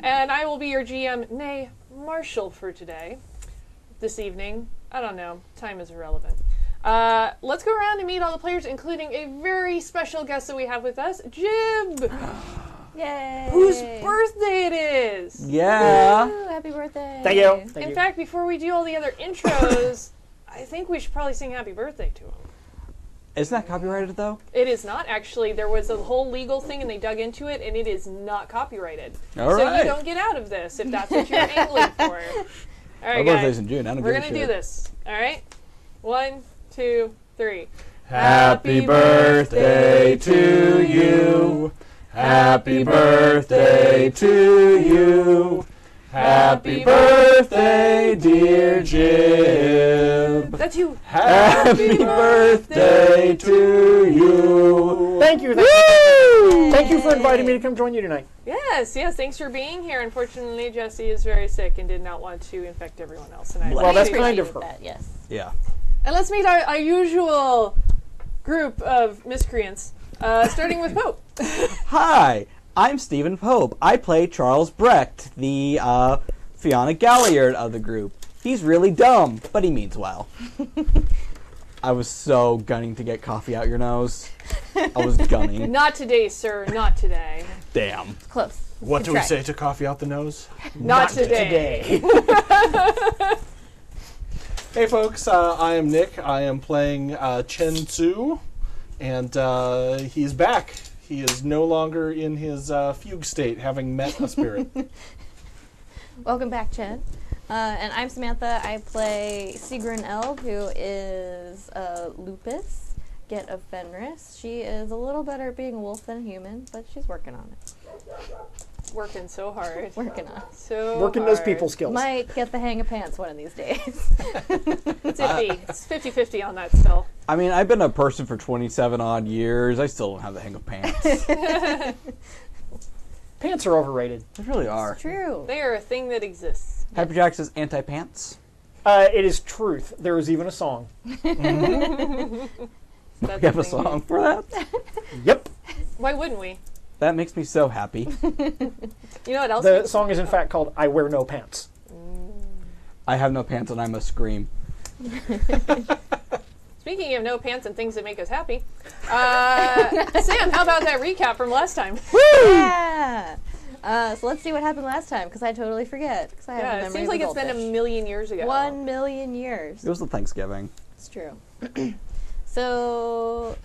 And I will be your GM, nay, Marshall, for today. This evening. I don't know. Time is irrelevant. Let's go around and meet all the players, including a very special guest that we have with us, Jib! Yay! Whose birthday it is! Yeah! Woo, happy birthday! Thank you. In fact, before we do all the other intros, I think we should probably sing happy birthday to him. Isn't that copyrighted, though? It is not, actually. There was a whole legal thing, and they dug into it, and it is not copyrighted. All so right. you don't get out of this, if that's what you're angling for. All right, My guys. birthday's in June. I don't We're give a going to do shit. this. All right? 1, 2, 3. Happy birthday to you. Happy birthday to you. Happy birthday, dear Jib. That's you. Happy birthday to you. Thank you. Woo! Thank you for inviting me to come join you tonight. Yes, thanks for being here. Unfortunately, Jessie is very sick and did not want to infect everyone else. And I Well, that's appreciate kind it. of her. That, yes. Yeah. And let's meet our usual group of miscreants, starting with Pope. Hi, I'm Stephen Pope. I play Charles Brecht, the Fiona Galliard of the group. He's really dumb, but he means well. I was so gunning to get coffee out your nose. I was gunning. Not today, sir. Not today. Damn. Close. What Good do we try. say to coffee out the nose? Not today. Hey folks, I am Nick. I am playing Chen Tzu, and he's back. He is no longer in his fugue state, having met a spirit. Welcome back, Chen. And I'm Samantha. I play Sigrun Eld, who is Lupus, Get of Fenris. She is a little better at being a wolf than a human, but she's working on it. Working so hard. Working on it. So Working hard. those people skills. Might get the hang of pants one of these days. It's iffy. It's 50-50 on that still. I mean, I've been a person for 27 odd years. I still don't have the hang of pants. Pants are overrated. They really are. True. They are a thing that exists. Hyperjack says anti-pants. It is truth. There is even a song. That's We have a thing. song for that? Yep. Why wouldn't we? That makes me so happy. You know what else? The song is in fact called "I Wear No Pants." I have no pants and I must scream. Speaking of no pants and things that make us happy, Sam, how about that recap from last time? Yeah. So let's see what happened last time, because I totally forget. Because I have a Yeah, memory it seems of like a it's been a goldfish. million years ago. 1 million years. It was the Thanksgiving. It's true. So,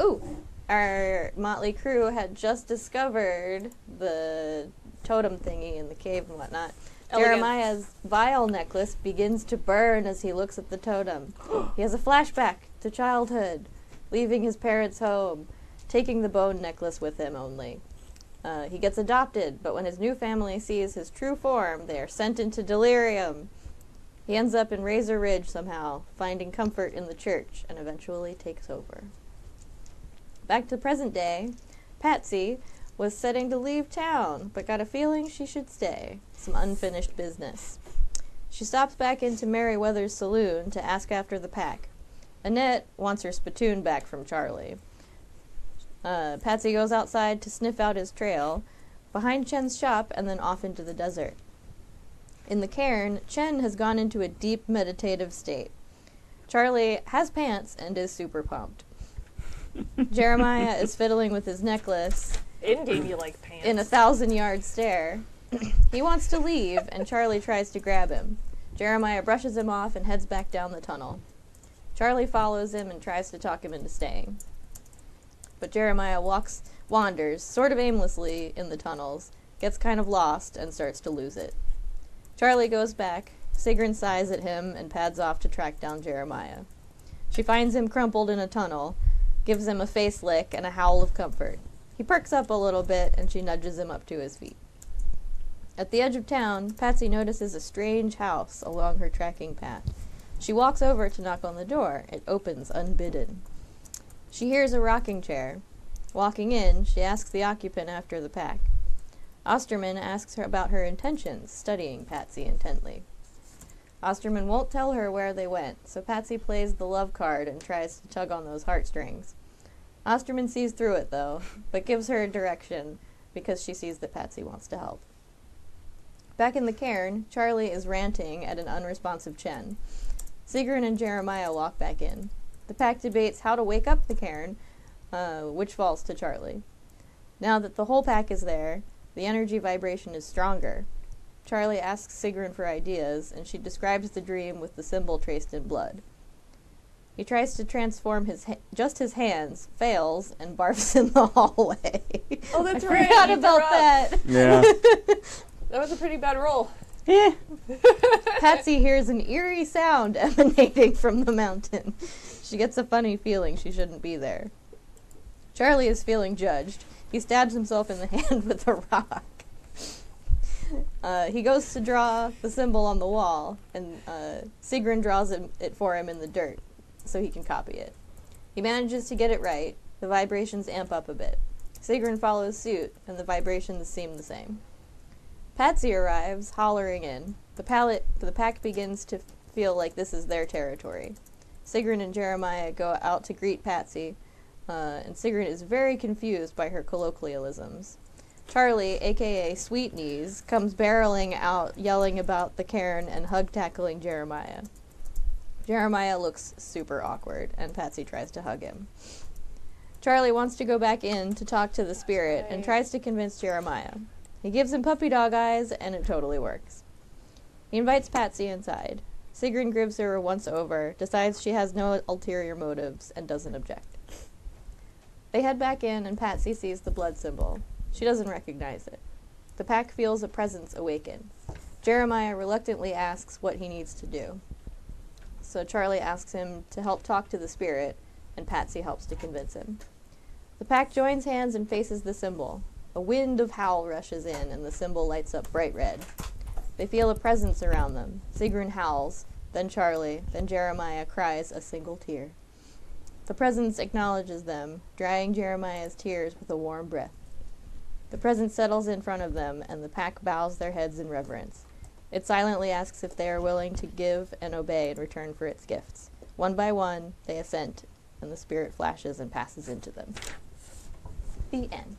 our motley crew had just discovered the totem thingy in the cave and whatnot. Elegant. Jeremiah's vial necklace begins to burn as he looks at the totem. He has a flashback to childhood, leaving his parents' home, taking the bone necklace with him only. He gets adopted, but when his new family sees his true form, they are sent into delirium. He ends up in Razor Ridge somehow, finding comfort in the church, and eventually takes over. Back to the present day, Patsy was setting to leave town, but got a feeling she should stay. Some unfinished business. She stops back into Merryweather's saloon to ask after the pack. Annette wants her spittoon back from Charlie. Patsy goes outside to sniff out his trail, behind Chen's shop, and then off into the desert. In the cairn, Chen has gone into a deep meditative state. Charlie has pants and is super pumped. Jeremiah is fiddling with his necklace In-game, you like pants. in a 1,000-yard stare. He wants to leave, and Charlie tries to grab him. Jeremiah brushes him off and heads back down the tunnel. Charlie follows him and tries to talk him into staying. But Jeremiah wanders, sort of aimlessly, in the tunnels, gets kind of lost, and starts to lose it. Charlie goes back, Sigrun sighs at him, and pads off to track down Jeremiah. She finds him crumpled in a tunnel, gives him a face lick and a howl of comfort. He perks up a little bit, and she nudges him up to his feet. At the edge of town, Patsy notices a strange house along her tracking path. She walks over to knock on the door. It opens unbidden. She hears a rocking chair. Walking in, she asks the occupant after the pack. Osterman asks her about her intentions, studying Patsy intently. Osterman won't tell her where they went, so Patsy plays the love card and tries to tug on those heartstrings. Osterman sees through it, though, but gives her a direction because she sees that Patsy wants to help. Back in the cairn, Charlie is ranting at an unresponsive Chen. Sigrun and Jeremiah walk back in. The pack debates how to wake up the cairn, which falls to Charlie. Now that the whole pack is there, the energy vibration is stronger. Charlie asks Sigrun for ideas, and she describes the dream with the symbol traced in blood. He tries to transform just his hands, fails, and barfs in the hallway. Oh, that's I right. forgot you about forgot. that. Yeah. That was a pretty bad roll. Eh. Patsy hears an eerie sound emanating from the mountain. She gets a funny feeling she shouldn't be there. Charlie is feeling judged. He stabs himself in the hand with a rock. He goes to draw the symbol on the wall, and Sigrun draws it for him in the dirt so he can copy it. He manages to get it right. The vibrations amp up a bit. Sigrun follows suit, and the vibrations seem the same. Patsy arrives, hollering in. The pack begins to feel like this is their territory. Sigrun and Jeremiah go out to greet Patsy, and Sigrun is very confused by her colloquialisms. Charlie, aka Sweet Knees, comes barreling out, yelling about the cairn and hug-tackling Jeremiah. Jeremiah looks super awkward, and Patsy tries to hug him. Charlie wants to go back in to talk to the spirit and tries to convince Jeremiah. He gives him puppy dog eyes, and it totally works. He invites Patsy inside. Sigrun gives her a once-over, decides she has no ulterior motives, and doesn't object. They head back in, and Patsy sees the blood symbol. She doesn't recognize it. The pack feels a presence awaken. Jeremiah reluctantly asks what he needs to do. So Charlie asks him to help talk to the spirit, and Patsy helps to convince him. The pack joins hands and faces the symbol. A wind of howl rushes in, and the symbol lights up bright red. They feel a presence around them. Sigrun howls, then Charlie, then Jeremiah cries a single tear. The presence acknowledges them, drying Jeremiah's tears with a warm breath. The presence settles in front of them, and the pack bows their heads in reverence. It silently asks if they are willing to give and obey in return for its gifts. One by one, they assent, and the spirit flashes and passes into them. The end.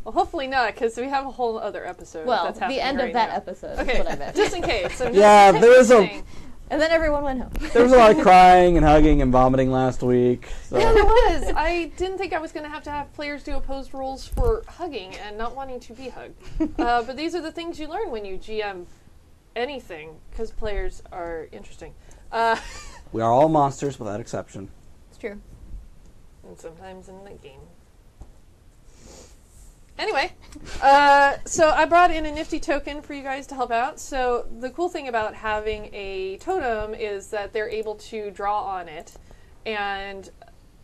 Well, hopefully not, because we have a whole other episode. Well, that's the happening end right of that now. episode Okay, is what I meant. just in case. Yeah, there was a And then everyone went home. there was a lot of crying and hugging and vomiting last week. So. Yeah, there was. I didn't think I was going to have players do opposed rolls for hugging and not wanting to be hugged. But these are the things you learn when you GM anything, because players are interesting. We are all monsters without exception. It's true. And sometimes in the game. Anyway, so I brought in a nifty token for you guys to help out. So the cool thing about having a totem is that they're able to draw on it. And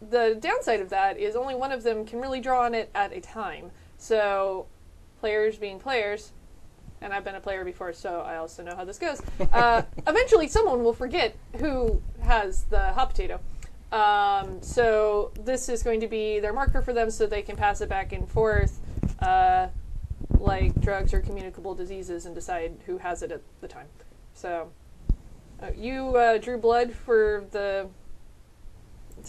the downside of that is only one of them can really draw on it at a time. So players being players, and I've been a player before, so I also know how this goes. Eventually someone will forget who has the hot potato. So this is going to be their marker for them so they can pass it back and forth. Like drugs or communicable diseases, and decide who has it at the time. So, you drew blood to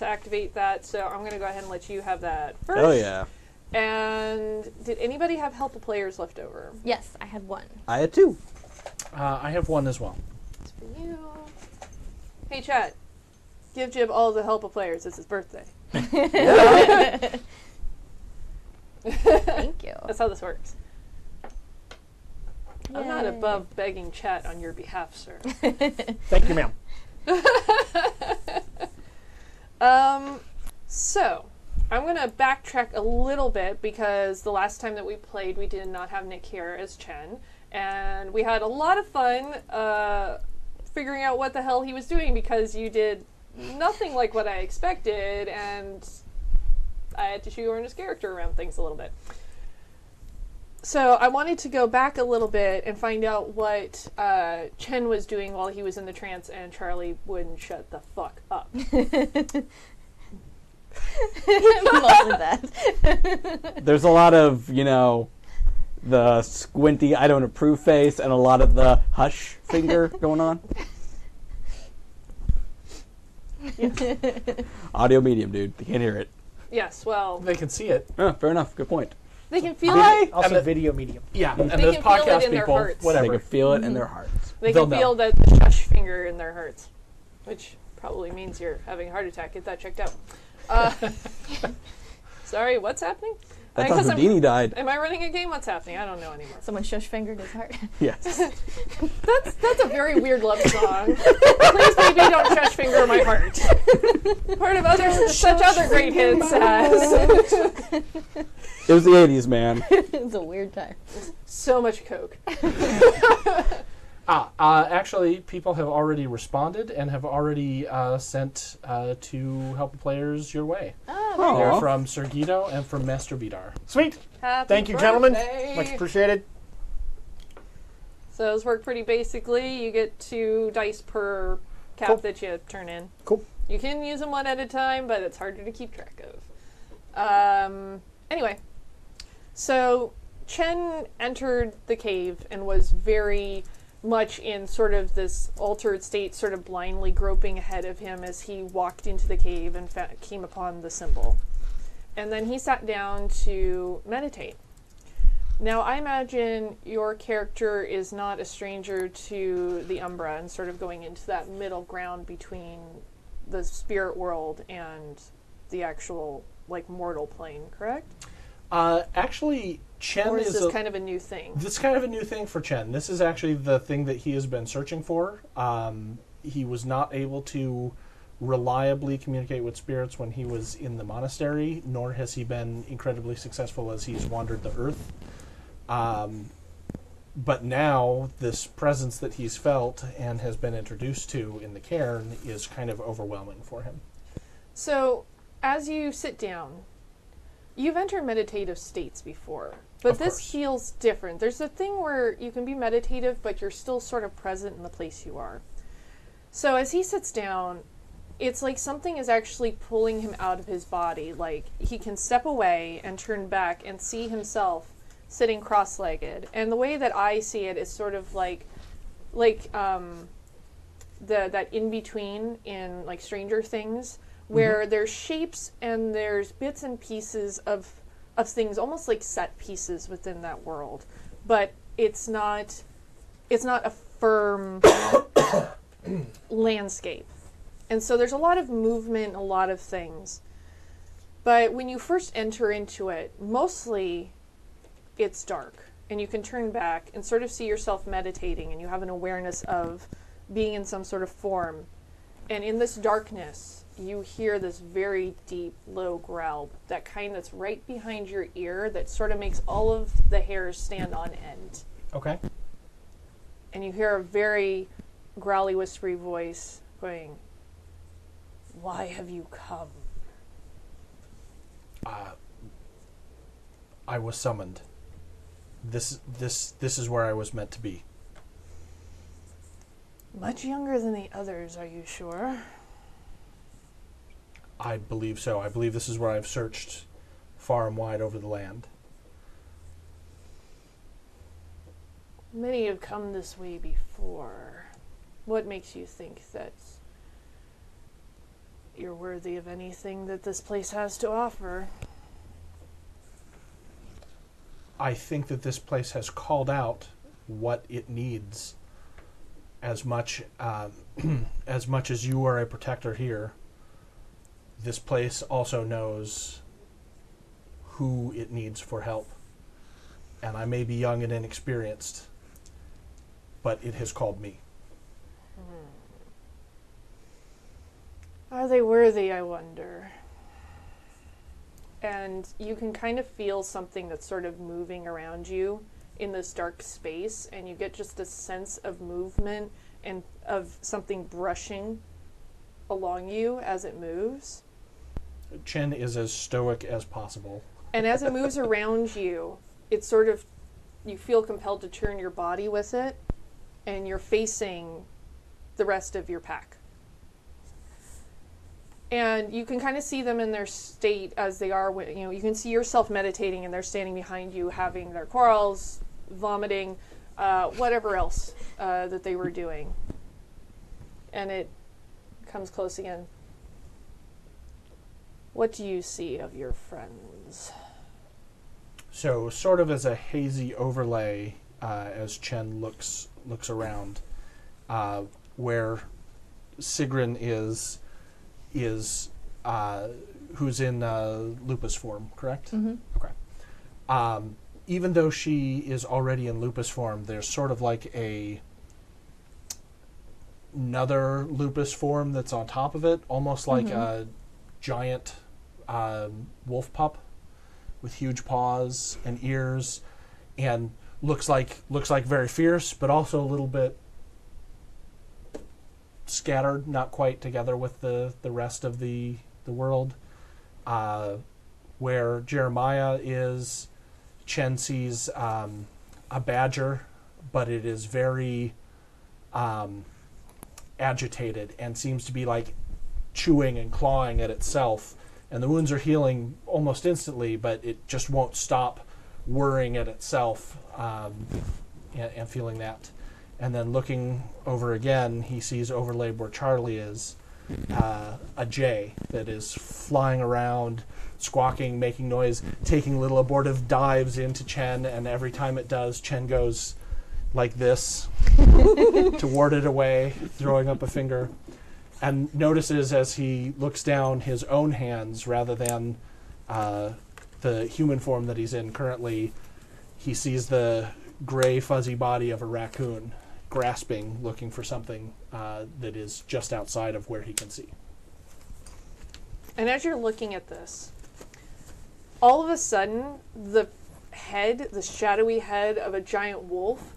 activate that, so I'm going to go ahead and let you have that first. Oh yeah. And did anybody have help of players left over? Yes, I had one. I had two. I have one as well. It's for you. Hey, chat. Give Jib all the help of players. It's his birthday. Thank you. That's how this works. I'm not above begging chat on your behalf, sir. Thank you, ma'am. So, I'm going to backtrack a little bit because the last time that we played, we did not have Nick here as Chen. And we had a lot of fun figuring out what the hell he was doing because you did nothing like what I expected, and I had to shoehorn his character around things a little bit. So I wanted to go back a little bit and find out what Chen was doing while he was in the trance and Charlie wouldn't shut the fuck up. Mostly that. There's a lot of, the squinty, I don't approve face, and a lot of the hush finger going on. Yes. Audio medium, dude. You can't hear it. Yes, well, They can see it. Oh, fair enough. Good point. They can feel Hi. it. Also, And the- video medium. Yeah, and They those can feel it podcast in their people, hearts. They whatever. can feel it in their hearts. They They'll can know. feel the shush finger in their hearts, which probably means you're having a heart attack. Get that checked out. Sorry, what's happening? I thought 'Cause Houdini died. Am I running a game? What's happening? I don't know anymore. Someone shush fingered his heart. Yes. That's a very weird love song. Please, baby, don't shush finger my heart. Part of such other great hits as It was the 80s, man. It's a weird time. so much coke. Actually, people have already responded and have already sent to help players your way. Oh, They're Aw. from Sergito and from Master Vidar. Sweet. Happy Thank you, gentlemen. birthday. Much appreciated. So those work pretty basically. You get 2 dice per cap Cool. that you turn in. Cool. You can use them one at a time, but it's harder to keep track of. Anyway, so Chen entered the cave and was very much in sort of this altered state, sort of blindly groping ahead of him as he walked into the cave and came upon the symbol. And then he sat down to meditate. Now, I imagine your character is not a stranger to the Umbra and sort of going into that middle ground between the spirit world and the actual, like, mortal plane, correct? Actually, Chen Or is is this kind of a new thing? This is kind of a new thing for Chen. This is actually the thing that he has been searching for. He was not able to reliably communicate with spirits when he was in the monastery, nor has he been incredibly successful as he's wandered the earth. But now, this presence that he's felt and has been introduced to in the cairn is kind of overwhelming for him. So, as you sit down, you've entered meditative states before, but Of this course. feels different. There's a thing where you can be meditative, but you're still sort of present in the place you are. So as he sits down, it's like something is actually pulling him out of his body. Like, he can step away and turn back and see himself sitting cross-legged. And the way that I see it is sort of like that in-between in, like, Stranger Things, where there's shapes and there's bits and pieces of things, almost like set pieces within that world, but it's not a firm landscape. And so there's a lot of movement, a lot of things. But when you first enter into it, mostly it's dark, and you can turn back and sort of see yourself meditating, and you have an awareness of being in some sort of form. And in this darkness, you hear this very deep, low growl, that kind that's right behind your ear that sort of makes all of the hairs stand on end. Okay. And you hear a very growly, whispery voice going, "Why have you come?" I was summoned. This is where I was meant to be. Much younger than the others, are you sure? I believe so. I believe this is where I've searched far and wide over the land. Many have come this way before. What makes you think that you're worthy of anything that this place has to offer? I think that this place has called out what it needs as much as you are a protector here. This place also knows who it needs for help. And I may be young and inexperienced, but it has called me. Are they worthy, I wonder? And you can kind of feel something that's sort of moving around you in this dark space, and you get just a sense of movement and of something brushing along you as it moves. Chen is as stoic as possible. And as it moves around you, it's sort of, you feel compelled to turn your body with it, and you're facing the rest of your pack. And you can kind of see them in their state as they are, you can see yourself meditating, and they're standing behind you having their quarrels, vomiting, whatever else that they were doing. And it comes close again. What do you see of your friends? So sort of as a hazy overlay, as Chen looks around, where Sigrun is who's in lupus form, correct? Mm-hmm. Okay. Even though she is already in lupus form, there's sort of like another lupus form that's on top of it, almost like a giant wolf pup with huge paws and ears, and looks like very fierce, but also a little bit scattered, not quite together with the rest of the world. Where Jeremiah is, Chen sees a badger, but it is very agitated and seems to be like chewing and clawing at itself. And the wounds are healing almost instantly, but it just won't stop worrying at itself and feeling that. And then looking over again, he sees overlaid where Charlie is, a jay that is flying around, squawking, making noise, taking little abortive dives into Chen, and every time it does, Chen goes like this to ward it away, throwing up a finger, and notices as he looks down his own hands rather than the human form that he's in currently. He sees the gray fuzzy body of a raccoon grasping, looking for something that is just outside of where he can see. And as you're looking at this, all of a sudden, the shadowy head of a giant wolf,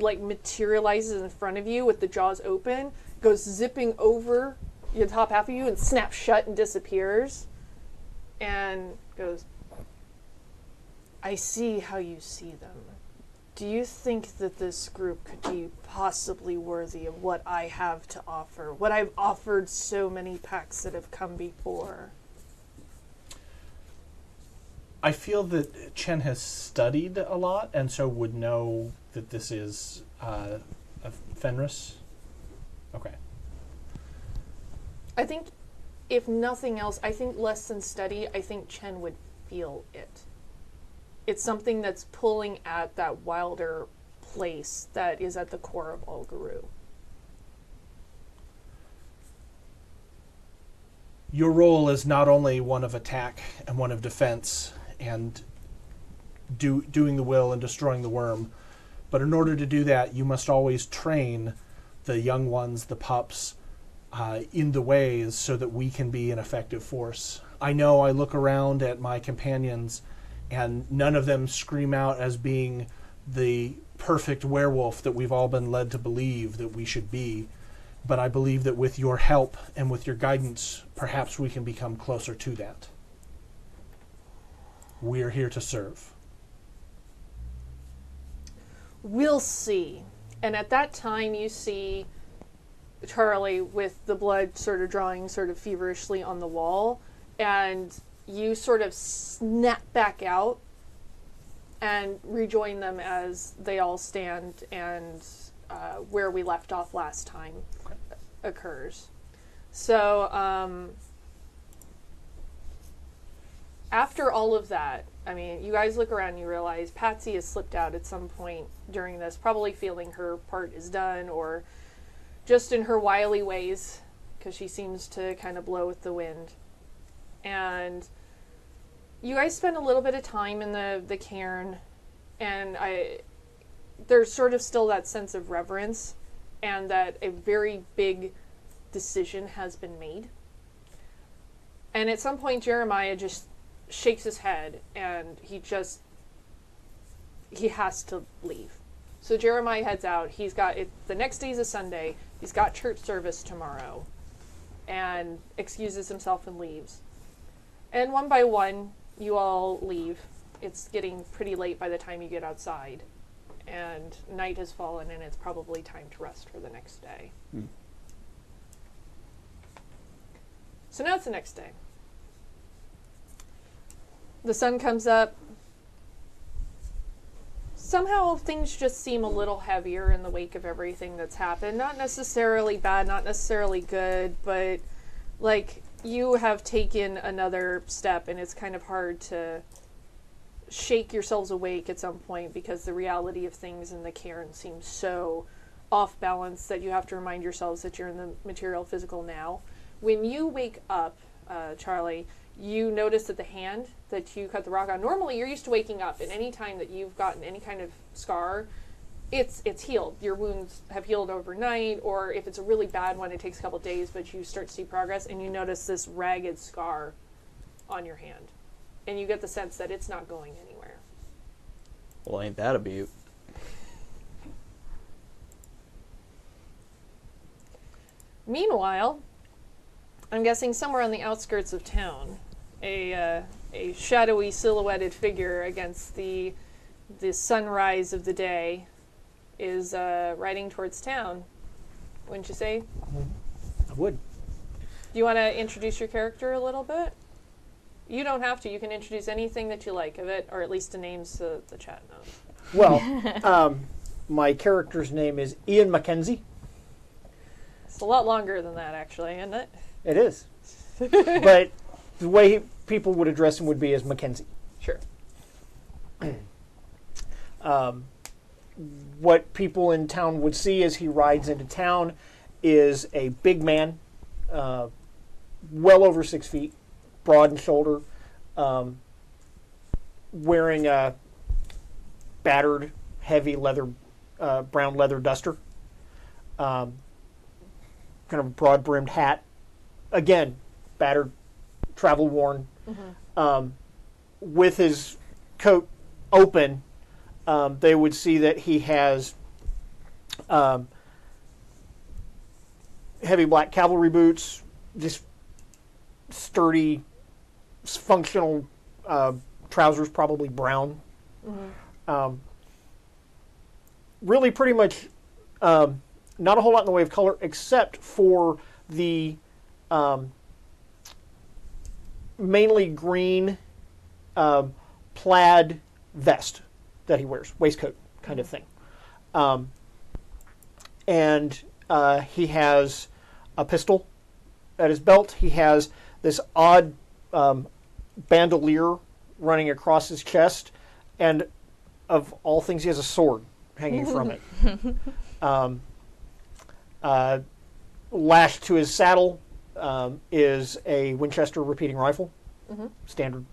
materializes in front of you with the jaws open, goes zipping over the top half of you and snaps shut and disappears, and goes, I see how you see them. Do you think that this group could be possibly worthy of what I have to offer? What I've offered so many packs that have come before? I feel that Chen has studied a lot, and so would know that this is a Fenris. Okay. I think, if nothing else, I think less than study, I think Chen would feel it. It's something that's pulling at that wilder place that is at the core of all Guru. Your role is not only one of attack and one of defense and doing the will and destroying the worm, but in order to do that, you must always train the young ones, the pups, in the ways so that we can be an effective force. I know I look around at my companions and none of them scream out as being the perfect werewolf that we've all been led to believe that we should be. But I believe that with your help and with your guidance, perhaps we can become closer to that. We're here to serve. We'll see. And at that time, you see Charlie with the blood sort of drawing sort of feverishly on the wall, and you sort of snap back out and rejoin them as they all stand and where we left off last time occurs. So after all of that, I mean, you guys look around and you realize Patsy has slipped out at some point during this, probably feeling her part is done or just in her wily ways, because she seems to kind of blow with the wind. And you guys spend a little bit of time in the cairn, and there's sort of still that sense of reverence and that a very big decision has been made. And at some point, Jeremiah just shakes his head and he has to leave. So Jeremiah heads out. He's got it. The next day is a Sunday. He's got church service tomorrow, and excuses himself and leaves. And one by one, you all leave. It's getting pretty late by the time you get outside, and night has fallen, and it's probably time to rest for the next day. So now it's the next day. The sun comes up. Somehow things just seem a little heavier in the wake of everything that's happened. Not necessarily bad, not necessarily good, but like you have taken another step and it's kind of hard to shake yourselves awake at some point because the reality of things in the cairn seems so off balance that you have to remind yourselves that you're in the material physical now. When you wake up, Charlie, you notice that the hand that you cut the rock on, normally you're used to waking up, and any time that you've gotten any kind of scar, it's healed. Your wounds have healed overnight, or if it's a really bad one, it takes a couple days, but you start to see progress, and you notice this ragged scar on your hand. And you get the sense that it's not going anywhere. Well, ain't that a beaut? Meanwhile, I'm guessing somewhere on the outskirts of town, a shadowy silhouetted figure against the sunrise of the day is riding towards town. Wouldn't you say? I would. Do you want to introduce your character a little bit? You don't have to. You can introduce anything that you like of it, or at least the names so the chat knows. Well, my character's name is Ian Mackenzie. It's a lot longer than that, actually, isn't it? It is. But the way people would address him would be as Mackenzie. Sure. What people in town would see as he rides into town is a big man, well over 6 feet, broad in shoulder, wearing a battered, heavy leather, brown leather duster, kind of broad-brimmed hat, again, battered, travel-worn, with his coat open. They would see that he has heavy black cavalry boots, just sturdy, functional trousers, probably brown. Really pretty much not a whole lot in the way of color, except for the mainly green plaid vest that he wears, waistcoat kind of thing. And he has a pistol at his belt. He has this odd bandolier running across his chest, and of all things, he has a sword hanging from it. Lashed to his saddle is a Winchester repeating rifle, standard,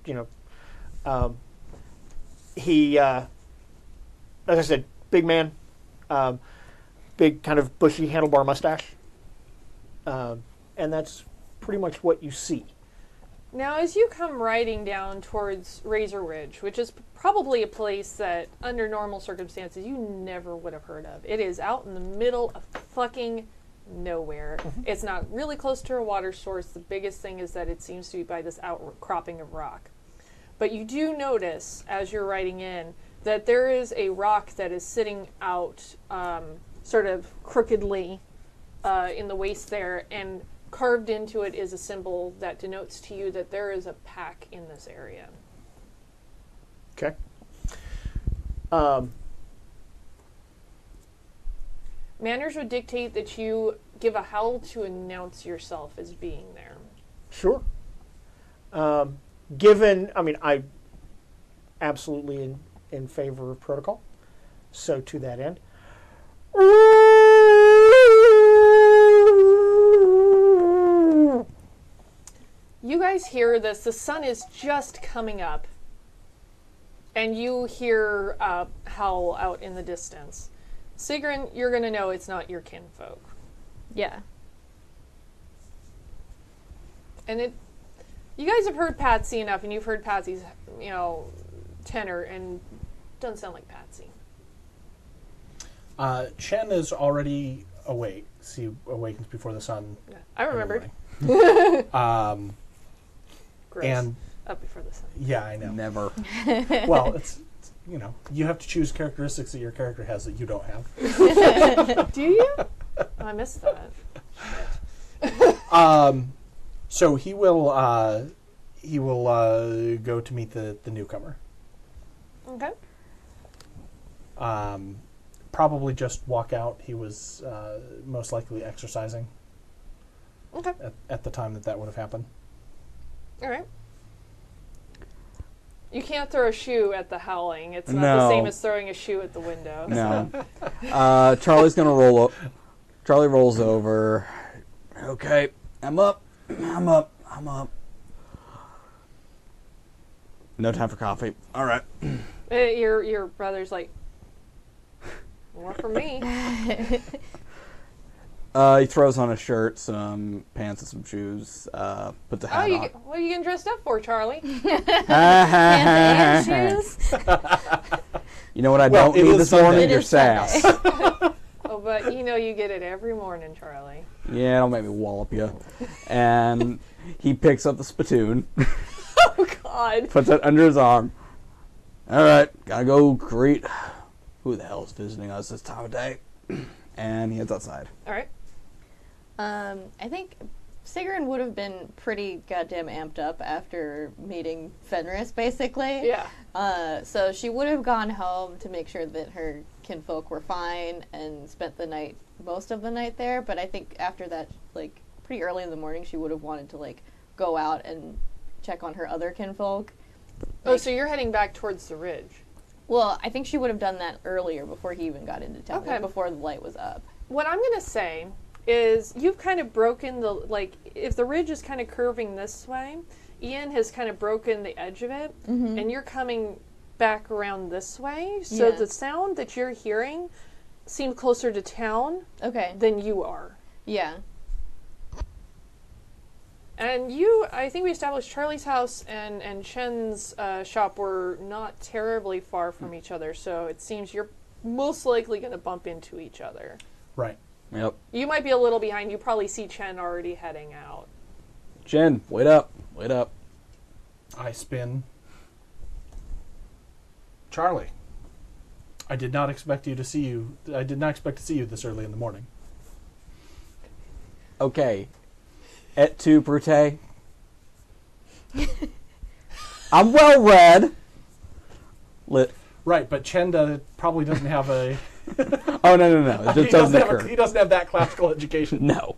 he, as I said, big man, big kind of bushy handlebar mustache, and that's pretty much what you see. Now, as you come riding down towards Razor Ridge, which is probably a place that, under normal circumstances, you never would have heard of. It is out in the middle of fucking nowhere. It's not really close to a water source. The biggest thing is that it seems to be by this outcropping of rock. But you do notice, as you're riding in, that there is a rock that is sitting out sort of crookedly in the waist there, and carved into it is a symbol that denotes to you that there is a pack in this area. Okay. Manners would dictate that you give a howl to announce yourself as being there. Sure. I'm absolutely in favor of protocol. So to that end. You guys hear this. The sun is just coming up. And you hear a howl out in the distance. Sigrun, you're going to know it's not your kinfolk. Yeah. And you guys have heard Patsy enough, and you've heard Patsy's, tenor, and doesn't sound like Patsy. Shen is already awake. He awakens before the sun. Yeah, I remembered. Gross. And up before the sun. yeah, I know. Never. Well, it's you have to choose characteristics that your character has that you don't have. Do you? Oh, I missed that. So he will go to meet the newcomer. Okay. Probably just walk out. He was most likely exercising. Okay. At the time that would have happened. All right. You can't throw a shoe at the howling. It's not No. the same as throwing a shoe at the window. No. Charlie's gonna roll up. Charlie rolls over. Okay, I'm up. I'm up. I'm up. No time for coffee. All right. Your brother's like, more for me. He throws on a shirt, some pants, and some shoes. Puts a hat on. What are you getting dressed up for, Charlie? Pants and shoes. You know what I Well, don't it need is this Sunday. morning? It Your is Sunday. sass. Oh, but you get it every morning, Charlie. Yeah, don't make me wallop you. And he picks up the spittoon, Oh, God. puts it under his arm. All right, gotta go greet who the hell is visiting us this time of day. And he heads outside. All right. I think Sigrun would have been pretty goddamn amped up after meeting Fenris, basically. Yeah. So she would have gone home to make sure that her kinfolk were fine and spent the night, most of the night there. But I think after that, like, pretty early in the morning, she would have wanted to, like, go out and check on her other kinfolk. Oh, so you're heading back towards the ridge. Well, I think she would have done that earlier before he even got into town, Okay. like before the light was up. What I'm going to say is you've kind of broken the, like, if the ridge is kind of curving this way, Ian has kind of broken the edge of it, and you're coming back around this way, so Yeah. the sound that you're hearing seems closer to town Okay. than you are. Yeah. And I think we established Charlie's house and Chen's shop were not terribly far from each other, so it seems you're most likely going to bump into each other. Right. Yep. You might be a little behind. You probably see Chen already heading out. Jen, wait up. Wait up. I spin. Charlie, I did not expect to see you this early in the morning. Okay. Et tu, Brute? I'm well read. Right, but Chenda probably doesn't have a. Oh, no. It just doesn't occur. He doesn't have that classical education. No.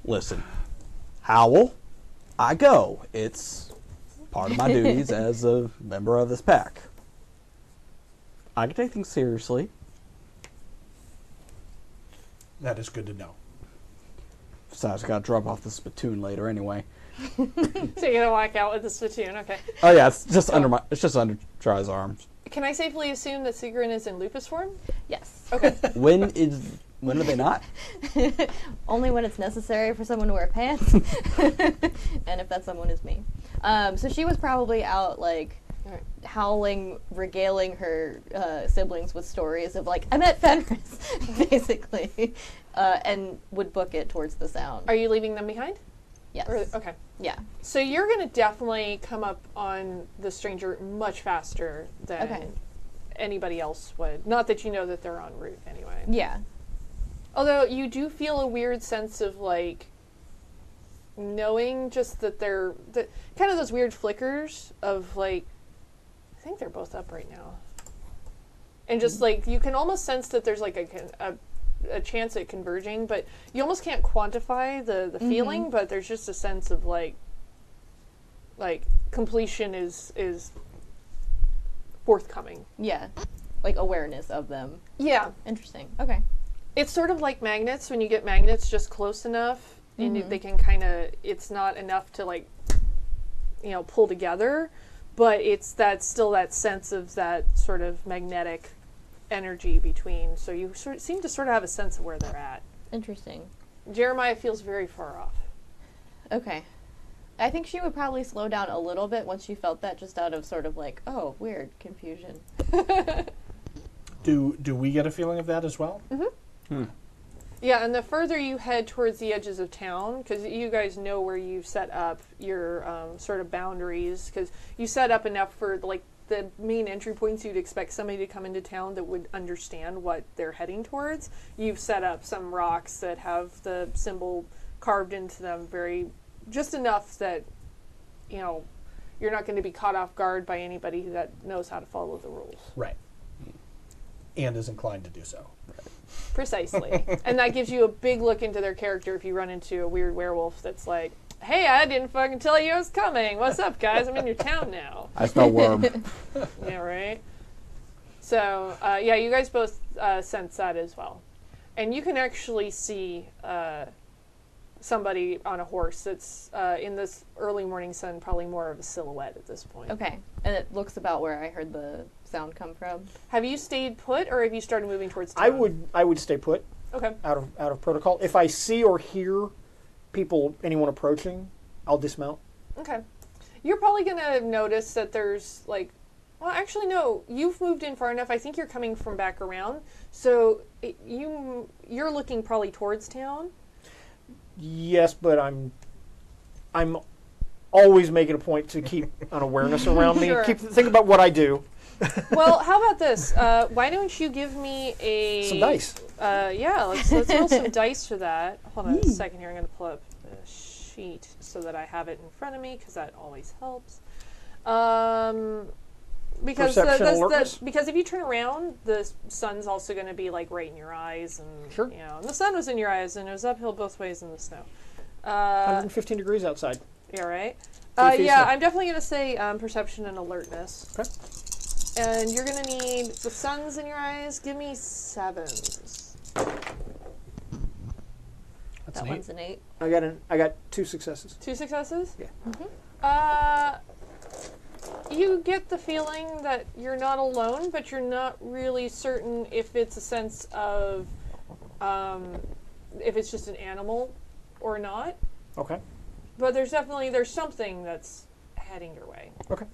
Listen. Howl, I go. It's part of my duties as a member of this pack. I can take things seriously. That is good to know. Besides, I gotta drop off the spittoon later anyway. So you're going to walk out with the spittoon, okay. Oh yeah, it's just under Charlie's arms. Can I safely assume that Sigrun is in lupus form? Yes. Okay. When are they not? Only when it's necessary for someone to wear pants. And if that someone is me. So she was probably out, like, Alright. howling, regaling her siblings with stories of, like, I met Fenris, basically. And would book it towards the sound. Are you leaving them behind? Yes. Okay. Yeah. So you're going to definitely come up on the stranger much faster than Okay. anybody else would. Not that you know that they're en route anyway. Yeah. Although you do feel a weird sense of, like, knowing just that they're kind of those weird flickers of, like, I think they're both up right now. And just, like, you can almost sense that there's, like, a chance at converging, but you almost can't quantify the feeling, but there's just a sense of, like completion is forthcoming. Yeah. Like awareness of them. Yeah. Interesting. Okay. It's sort of like magnets. When you get magnets just close enough, and they can kind of, it's not enough to, like, pull together, but it's still that sense of that sort of magnetic energy between. So you seem to sort of have a sense of where they're at. Interesting. Jeremiah feels very far off. Okay. I think she would probably slow down a little bit once she felt that, just out of sort of like, oh, weird, confusion. Do we get a feeling of that as well? Yeah, and the further you head towards the edges of town, because you guys know where you've set up your sort of boundaries, because you set up enough for, like, the main entry points you'd expect somebody to come into town that would understand what they're heading towards. You've set up some rocks that have the symbol carved into them just enough that, you're not going to be caught off guard by anybody that knows how to follow the rules. Right. And is inclined to do so. Precisely. And that gives you a big look into their character if you run into a weird werewolf that's like, Hey, I didn't fucking tell you I was coming. What's up, guys? I'm in your town now. I smell worm. Yeah, right? So, yeah, you guys both sense that as well. And you can actually see somebody on a horse that's in this early morning sun, probably more of a silhouette at this point. Okay. And it looks about where I heard the sound come from. Have you stayed put, or have you started moving towards town? I would stay put Okay. out of protocol. If I see or hear anyone approaching, I'll dismount. Okay. You're probably going to notice that there's, like, well, actually, no. You've moved in far enough. I think you're coming from back around. So you're looking probably towards town. Yes, but I'm always making a point to keep an awareness around me. Sure. Think about what I do. Well, how about this? Why don't you give me Some dice. Yeah, let's roll some dice for that. Hold on a second here. I'm going to pull up a sheet so that I have it in front of me, because that always helps. Because Perception alertness? because if you turn around, the sun's also going to be like right in your eyes, and Sure. you know, and the sun was in your eyes, and it was uphill both ways in the snow. 115 degrees outside. Yeah, right. 3 feet Yeah, snow. I'm definitely going to say perception and alertness. Okay. And you're going to need the sun's in your eyes. Give me 7s. That's That neat. one's an 8. I got 2 successes. 2 successes. Yeah. You get the feeling that you're not alone, but you're not really certain if it's a sense of if it's just an animal or not. Okay. But there's something that's heading your way. Okay.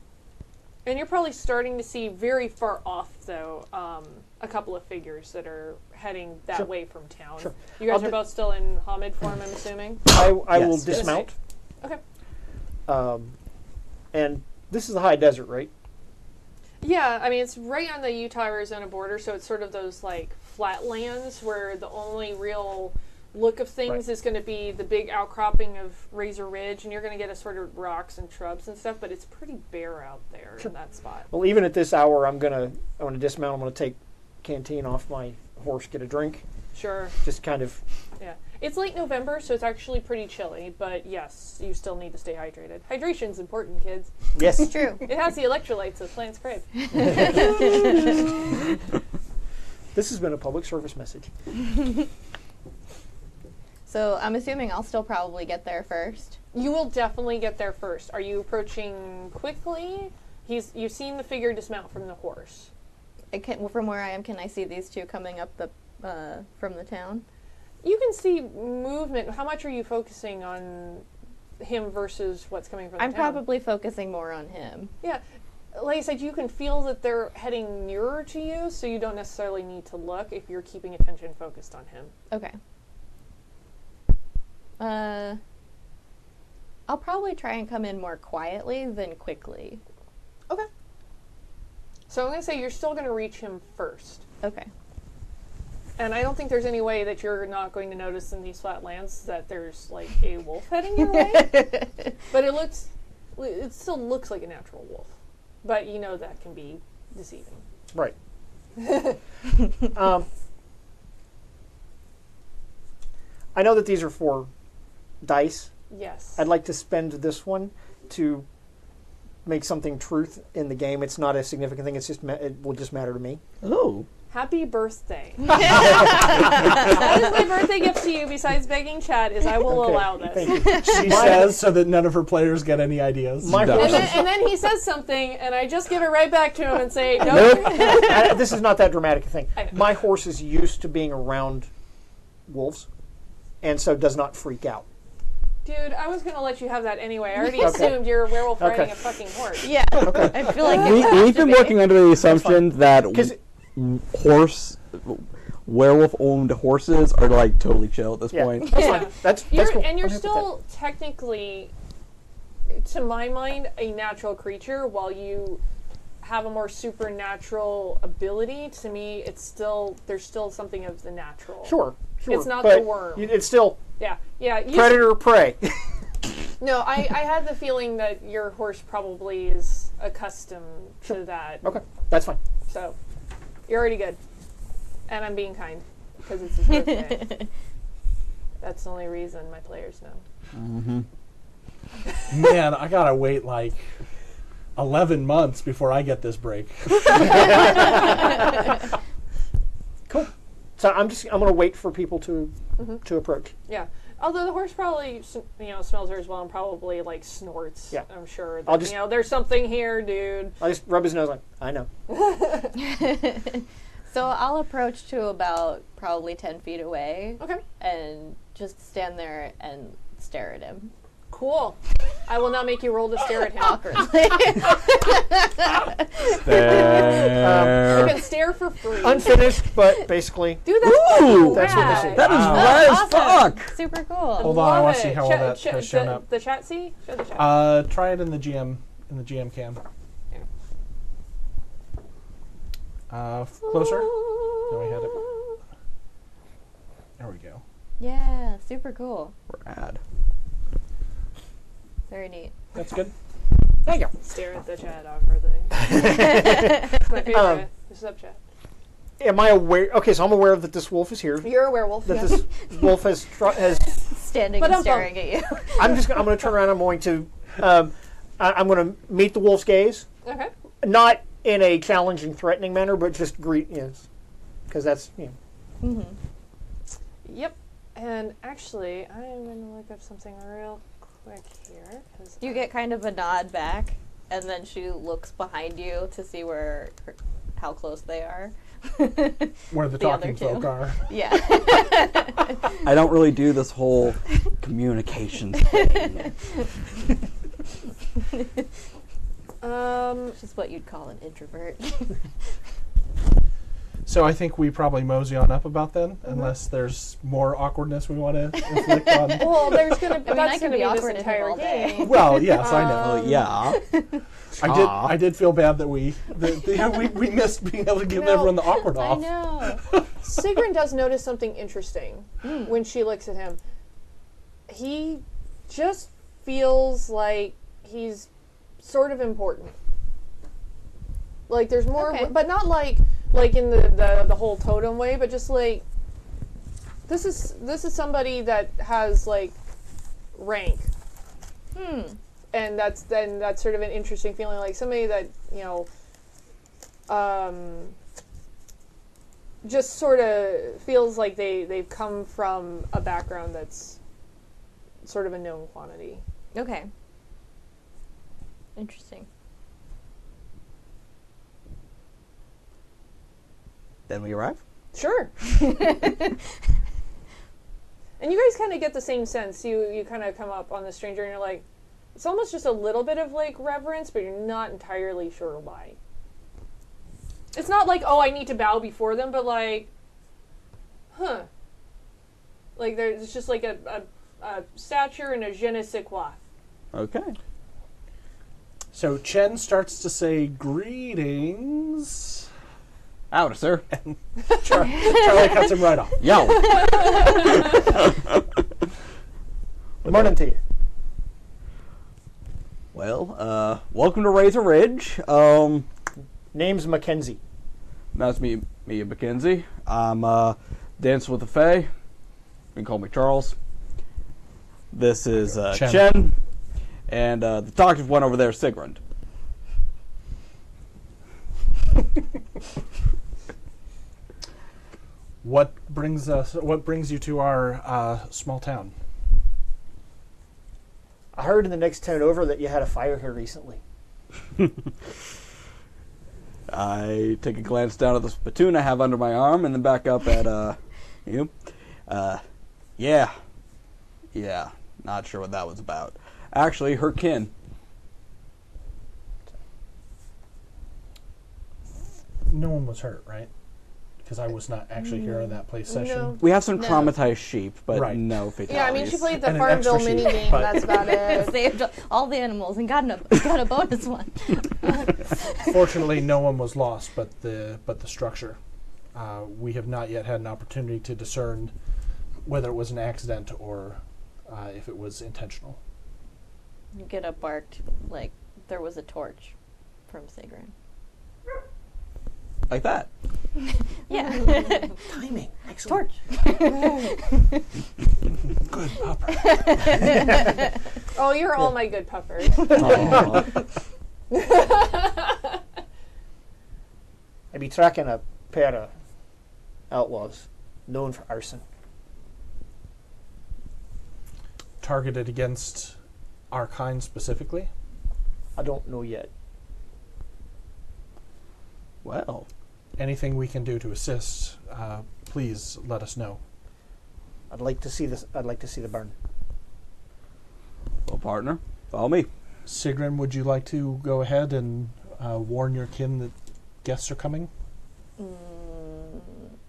And you're probably starting to see very far off, though, a couple of figures that are heading that Sure. way from town. Sure. You guys I'll are both still in Hamid form, I'm assuming? I will Yes. dismount. Okay. And this is the high desert, right? Yeah, I mean, it's right on the Utah-Arizona border, so it's sort of those, like, flatlands where the only real look of things Right. is going to be the big outcropping of Razor Ridge, and you're going to get a sort of rocks and shrubs and stuff, but it's pretty bare out there in that spot. Well, even at this hour, I'm gonna dismount. I'm gonna take Canteen off my horse, get a drink, Sure, just kind of. yeah. It's late November, so it's actually pretty chilly, but yes, you still need to stay hydrated. Hydration's important, kids. Yes. True. It has the electrolytes that plants crave. This has been a public service message. So I'm assuming I'll still probably get there first. You will definitely get there first. Are you approaching quickly? You've seen the figure dismount from the horse. From where I am, can I see these two coming up from the town? You can see movement. How much are you focusing on him versus what's coming from the I'm town? probably focusing more on him. Yeah. Like I said, you can feel that they're heading nearer to you, so you don't necessarily need to look if you're keeping attention focused on him. Okay. I'll probably try and come in more quietly than quickly. Okay. So I'm going to say you're still going to reach him first. Okay. And I don't think there's any way that you're not going to notice in these flat lands that there's, like, a wolf heading your way. But it still looks like a natural wolf. But you know that can be deceiving. Right. I know that these are for dice. Yes. I'd like to spend this one to make something truth in the game. It's not a significant thing. It's just it will just matter to me. Oh. Happy birthday. That is my birthday gift to you, besides begging chat, is I will Okay, allow this. Thank you. She says so that none of her players get any ideas. My No. horse And then he says something, and I just give it right back to him and say, no. this is not that dramatic a thing. I know. My horse is used to being around wolves, and so does not freak out. Dude, I was going to let you have that anyway. I already Okay. assumed you're a werewolf riding Okay. a fucking horse. Yeah. I feel like it has We've to been be. working under the assumption that 'Cause werewolf-owned horses are like totally chill at this Yeah. point. That's Yeah. fine. That's You're, cool. and you're I'm happy with still technically, to my mind, a natural creature, while you have a more supernatural ability. To me, there's still something of the natural. that. Sure. It's not but the worm. It's still Yeah. predator prey. No, I had the feeling that your horse probably is accustomed to that. Okay, that's fine. So, you're already good. And I'm being kind, because it's his birthday. That's the only reason my players know. Mm-hmm. Man, I gotta wait like 11 months before I get this break. Cool. So I'm going to wait for people to approach. Yeah. Although the horse probably, smells her as well and probably like snorts. Yeah. I'm sure. I'll That, just- there's something here, dude. I just rub his nose like, I know. So I'll approach to about probably 10 feet away Okay. and just stand there and stare at him. Cool. I will not make you roll to stare at him. Awkwardly. You can stare for free. Unfinished, but basically. Dude, that's Ooh, that's what this is. rad. That is Wow. rad as Awesome. fuck. Super cool. Hold on, I Love want to see it. how all that has shown up. The chat see? Show the chat. Try it in the GM cam. Closer. Then we had it. There we go. Yeah, super cool. Rad. Very neat. That's good. Thank you. Stare at the chat awkwardly. It's my favorite. What's up, chat? Am I aware? Okay, so I'm aware that this wolf is here. You're a werewolf. That this wolf has. Standing But and I'm staring at you. I'm going to turn around. I'm going to. I'm going to meet the wolf's gaze, Okay. not in a challenging, threatening manner, but just greet. Yes, because that's Yep. And actually, I'm going to look up something real quick here. You get kind of a nod back, and then she looks behind you to see how close they are. Where the The other talking two. folk are. Yeah. I don't really do this whole communication thing. Which is what you'd call an introvert. So I think we probably mosey on up about then, unless there's more awkwardness we want to inflict on. Well, there's going to I that's can going to be be this awkward in here entire all day. game. Well, yes, I know. Yeah. I did feel bad that we missed being able to give No, everyone the awkward I off. know. Sigrun does notice something interesting when she looks at him. He just feels like he's sort of important. Like there's more, Okay. but not like in the whole totem way, but just like this is somebody that has like rank. And that's sort of an interesting feeling, like somebody that just sort of feels like they've come from a background that's sort of a known quantity. Okay. Interesting. Then we arrive. Sure. And you guys kind of get the same sense. You kind of come up on the stranger and you're like, it's almost just a little bit of like reverence, but you're not entirely sure why. It's not like, oh, I need to bow before them, but like, huh. Like there's just like a stature and a je ne sais quoi. Okay. So Chen starts to say greetings. Howdy, sir. Charlie cuts him right off. Yo. Good morning to you. Well, welcome to Razor Ridge. Name's Mackenzie. Nice to meet you, Mackenzie. I'm dancing with the Fae. You can call me Charles. This is Chen. And the talkative one over there is Sigrun. What brings you to our small town? I heard in the next town over that you had a fire here recently. I take a glance down at the spittoon I have under my arm and then back up at you. Yeah, not sure what that was about. Actually, her kin. No one was hurt, right? Because I was not actually here in that play session. No. We have some No. traumatized sheep, but Right. no fatalities. Yeah, I mean, she played the And an Farmville extra sheet, minigame. but- That's about it. Saved all the animals and got a bonus one. Fortunately, no one was lost, but the structure. We have not yet had an opportunity to discern whether it was an accident or if it was intentional. You get a barked, like there was a torch from Sigrun. Like that. Yeah. Timing. Excellent. Torch. Good pupper. Oh, you're all my good puppers. Aw. I'd be tracking a pair of outlaws known for arson. Targeted against our kind specifically? I don't know yet. Well, Anything we can do to assist, please let us know. I'd like to see this. I'd like to see the burn. well, partner, follow me. Sigrun, would you like to go ahead and warn your kin that guests are coming?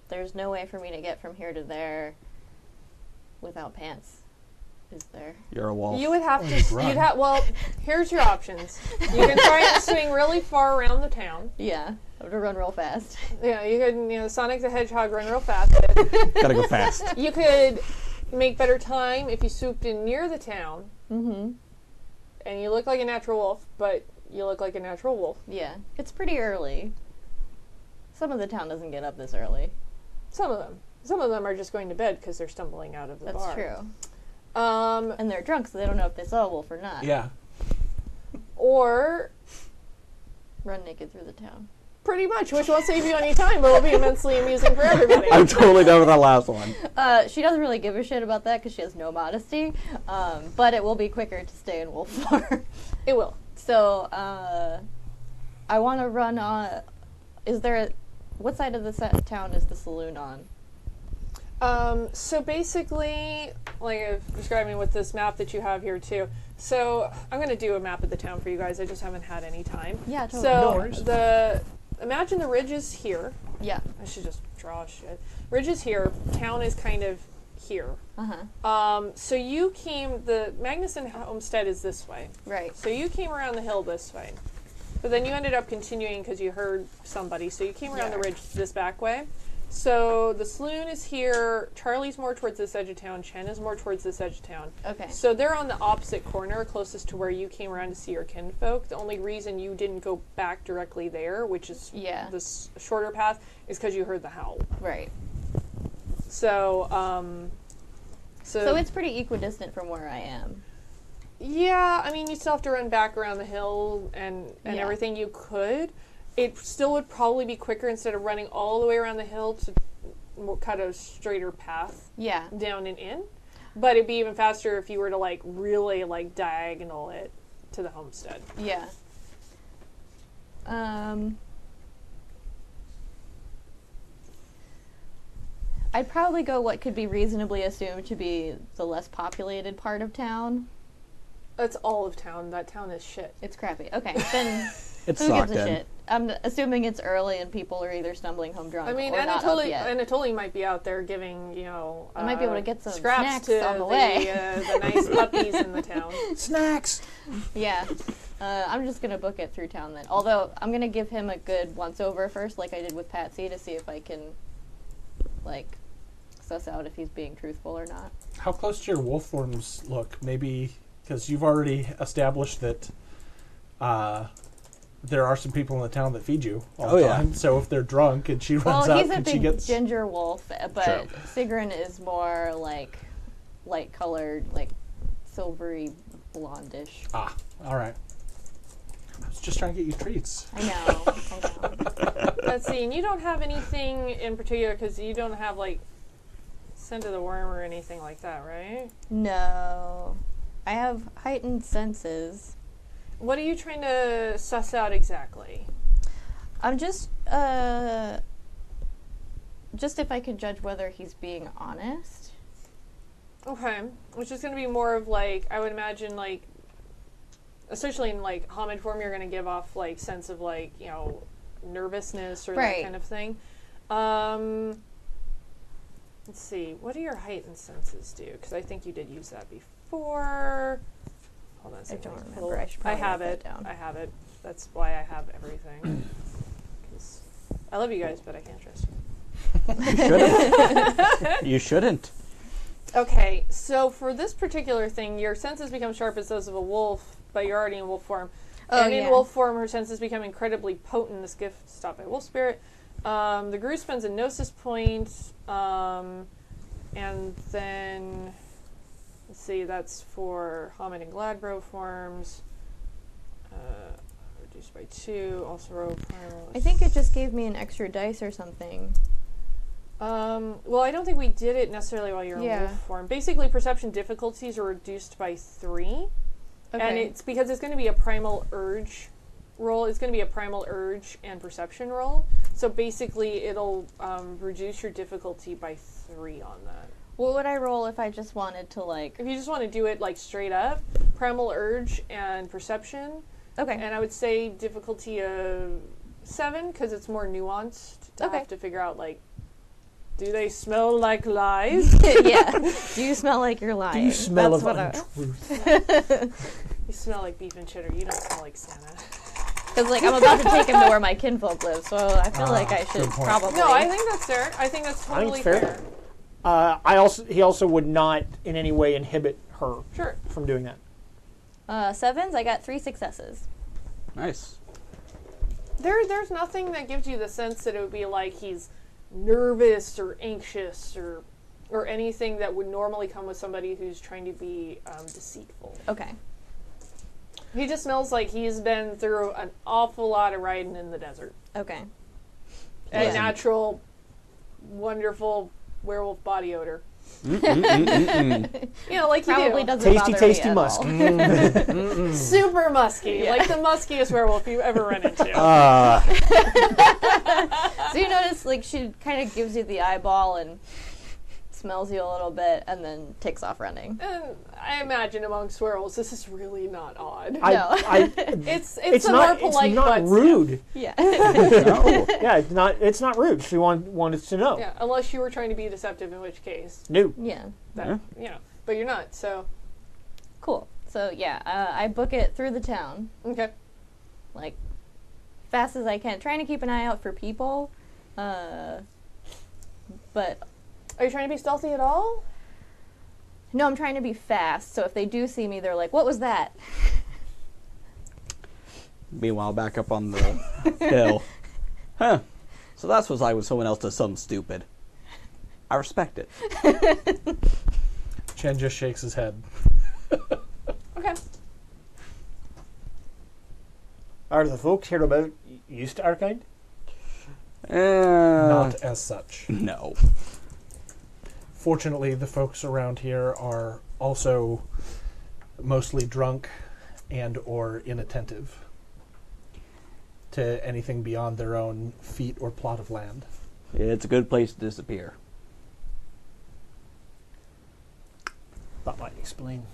There's no way for me to get from here to there without pants, is there? You're a wolf. You would have Oh, to. you'd run. You'd have. Well, here's your options. You can try and swing really far around the town. Yeah, I have to run real fast. Yeah, you could. Sonic the Hedgehog run real fast. Gotta go fast. You could make better time if you swooped in near the town, Mm-hmm. and you look like a natural wolf, but you look like a natural wolf. Yeah, it's pretty early. Some of the town doesn't get up this early. Some of them. Some of them are just going to bed because they're stumbling out of the That's bar. true. Um, And they're drunk, so they don't know if they saw a wolf or not. Yeah. or Run naked through the town. pretty much, which won't save you any time, but will be immensely amusing for everybody. I'm totally done with that last one. She doesn't really give a shit about that because she has no modesty. But it will be quicker to stay in wolf form. It will. So, I want to run on. What side of the town is the saloon on? So basically, like I was describing with this map that you have here too. So I'm going to do a map of the town for you guys. I just haven't had any time. Yeah, totally. So No worries. imagine the ridge is here. Yeah. I should just draw shit. Ridge is here. Town is kind of here. Uh-huh. So you came. The Magnuson homestead is this way. Right. So you came around the hill this way. But then you ended up continuing because you heard somebody. So you came around the Yeah. ridge this back way. So the saloon is here. Charlie's more towards this edge of town. Chen is more towards this edge of town. Okay. So they're on the opposite corner, closest to where you came around to see your kinfolk. The only reason you didn't go back directly there, which is Yeah. this shorter path, is because you heard the howl. Right. So, So it's pretty equidistant from where I am. yeah, I mean, you still have to run back around the hill and Yeah. everything you could. It still would probably be quicker instead of running all the way around the hill to cut a straighter path Yeah. down and in. But it'd be even faster if you were to like really like diagonal it to the homestead. Yeah. I'd probably go what could be reasonably assumed to be the less populated part of town. That's all of town. That town is shit. It's crappy. Okay, then It's who gives socked a in. shit? I'm assuming it's early and people are either stumbling home drunk I mean, or not up yet. Anatoly might be out there giving, I might be able to get some scraps snacks to on the way. the nice puppies in the town. Snacks. Yeah. I'm just going to book it through town then. Although, I'm going to give him a good once-over first, like I did with Patsy, to see if I can, like, suss out if he's being truthful or not. How close to your wolf forms look? Maybe because you've already established that there are some people in the town that feed you all the time. So if they're drunk and she runs Well, up he's a and she big gets ginger wolf, but True. Sigrun is more, like, light-colored, like, silvery blondish. all right. I was just trying to get you treats. I know. Let's see, and you don't have anything in particular because you don't have like scent of the worm or anything like that, right? No. I have heightened senses. What are you trying to suss out exactly? I'm just if I can judge whether he's being honest. Okay, which is going to be more of like, I would imagine like, especially in like Hamid form, you're going to give off like sense of like, nervousness or Right. that kind of thing. Let's see, what do your heightened senses do? Because I think you did use that before. Hold on a second. don't remember. I should probably have write it. that down. I have it. That's why I have everything. 'Cause I love you guys, but I can't trust you. You shouldn't. You shouldn't. Okay, so for this particular thing, your senses become sharp as those of a wolf, but you're already in wolf form. Oh, and in yeah. wolf form, her senses become incredibly potent. This gift stopped by wolf spirit. The Gru spends a Gnosis point, and then, let's see, that's for Hamid and Gladbro forms. Reduced by 2, also roll primal. I think it just gave me an extra dice or something. Well, I don't think we did it necessarily while you're in wolf form. Basically, perception difficulties are reduced by 3. Okay. And it's because it's going to be a primal urge roll. It's going to be a primal urge and perception roll. So basically, it'll reduce your difficulty by 3 on that. What would I roll if I just wanted to, like... If you just want to do it, like, straight up, primal urge and perception. Okay. And I would say difficulty of 7, because it's more nuanced to have to figure out, like, do they smell like lies? Yeah. Do you smell like you're lying? Do you smell That's of what untruth? You smell like beef and cheddar. You don't smell like Santa. Because, like, I'm about to take him to where my kinfolk live, so I feel like I should good point. probably... No, I think that's fair. I think that's totally fair. He also would not in any way inhibit her Sure. from doing that. 7s, I got 3 successes. Nice. There's nothing that gives you the sense that it would be like he's nervous or anxious or anything that would normally come with somebody who's trying to be deceitful. Okay. He just smells like he's been through an awful lot of riding in the desert. Okay. A Yeah. natural, wonderful werewolf body odor. You know, like Probably you do. doesn't bother Tasty me at musk. all. Super musky, Yeah. like the muskiest werewolf you ever run into. So you notice, like, she kind of gives you the eyeball and smells you a little bit and then takes off running. And I imagine amongst werewolves, this is really not odd. It's It's a not. more It's polite not butt rude. Yeah. No. Yeah, it's not. It's not rude. She wanted to know. Yeah, unless you were trying to be deceptive, in which case, No. Yeah. that, but you're not. So Cool. So, yeah, I book it through the town, okay, like, fast as I can. Trying to keep an eye out for people. But... are you trying to be stealthy at all? No, I'm trying to be fast, so if they do see me, they're like, what was that? Meanwhile, back up on the hill. Huh. So that's what's like when someone else does something stupid. I respect it. Chen just shakes his head. Okay. Are the folks hereabout used to our kind? Not as such. No. Fortunately, the folks around here are also mostly drunk and or inattentive to anything beyond their own feet or plot of land. It's a good place to disappear. That might explain.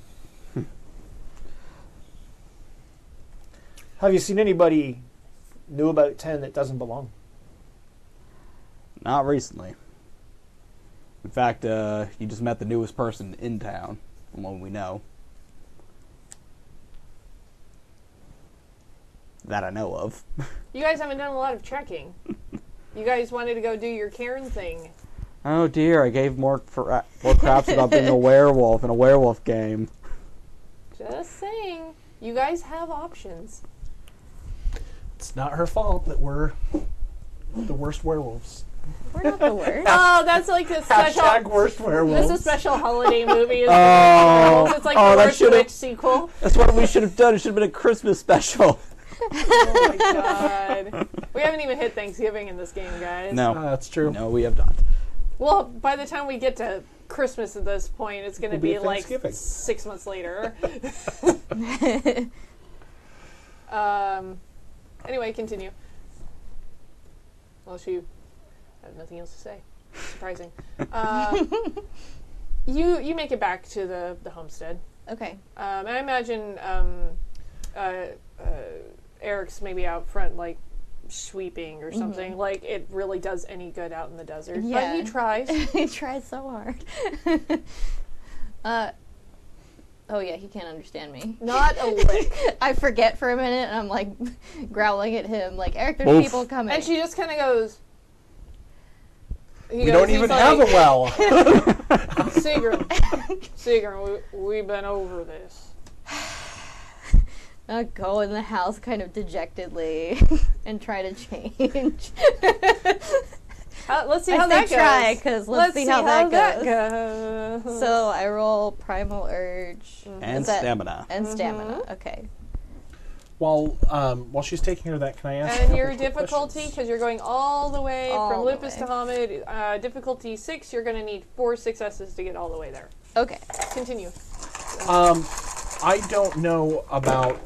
Have you seen anybody new about 10 that doesn't belong? Not recently. In fact, you just met the newest person in town, from what we know. That I know of. You guys haven't done a lot of checking. You guys wanted to go do your Karen thing. Oh dear, I gave more craps about being a werewolf in a werewolf game. Just saying. You guys have options. It's not her fault that we're the worst werewolves. We're not the worst. Oh, that's like a special. Hashtag worst werewolves. That's a special holiday movie. It's Oh, like oh, the that Worst should've- Witch sequel. That's what we should have done. It should have been a Christmas special. Oh my god. We haven't even hit Thanksgiving in this game, guys. No. That's true. No, we have not. Well, by the time we get to Christmas at this point, it's going to Will be be like Thanksgiving. 6 months later. Anyway, continue. Unless you have nothing else to say. Surprising. You make it back to the homestead. Okay. And I imagine Eric's maybe out front, like, sweeping or something. Like, it really does any good out in the desert. Yeah. But he tries. He tried so hard. Oh yeah, he can't understand me. Not a lick. I forget for a minute, and I'm like growling at him, like, Eric, there's Oof. people coming. And she just kind of goes. We don't even have a well. Seagram, we've been over this. I'll go in the house kind of dejectedly and try to change. Let's see I how say that try, goes. 'cause let's see how that goes. So I roll primal urge And Is that- stamina. and stamina. Okay. While she's taking care of that, can I ask? And a your couple quick difficulty, questions? because you're going all the way All from the Lupus way. to Hamid, difficulty 6, you're going to need 4 successes to get all the way there. Okay. Continue. I don't know about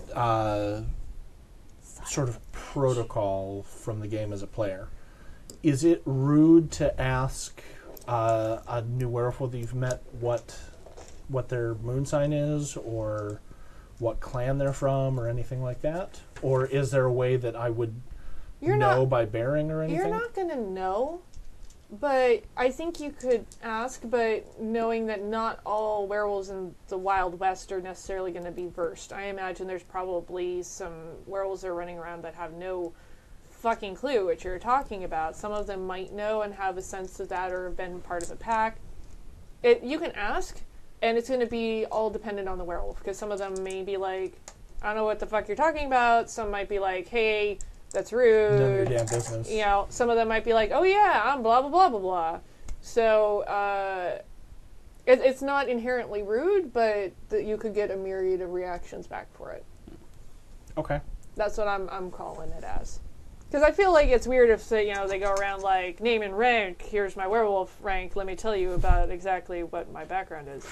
sort of protocol from the game as a player. Is it rude to ask a new werewolf that you've met what their moon sign is, or what clan they're from, or anything like that? Or is there a way that I would know by bearing or anything? You're not going to know, but I think you could ask, but knowing that not all werewolves in the Wild West are necessarily going to be versed. I imagine there's probably some werewolves that are running around that have no fucking clue what you're talking about. Some of them might know and have a sense of that or have been part of a pack. You can ask, and it's going to be all dependent on the werewolf, because some of them may be like, I don't know what the fuck you're talking about. Some might be like, hey, that's rude. None of your damn business. You know, some of them might be like, oh yeah, I'm blah, blah, blah, blah, blah. So, it's not inherently rude, but you could get a myriad of reactions back for it. Okay. That's what I'm calling it as. Because I feel like it's weird if they go around like, name and rank, here's my werewolf rank, let me tell you about exactly what my background is.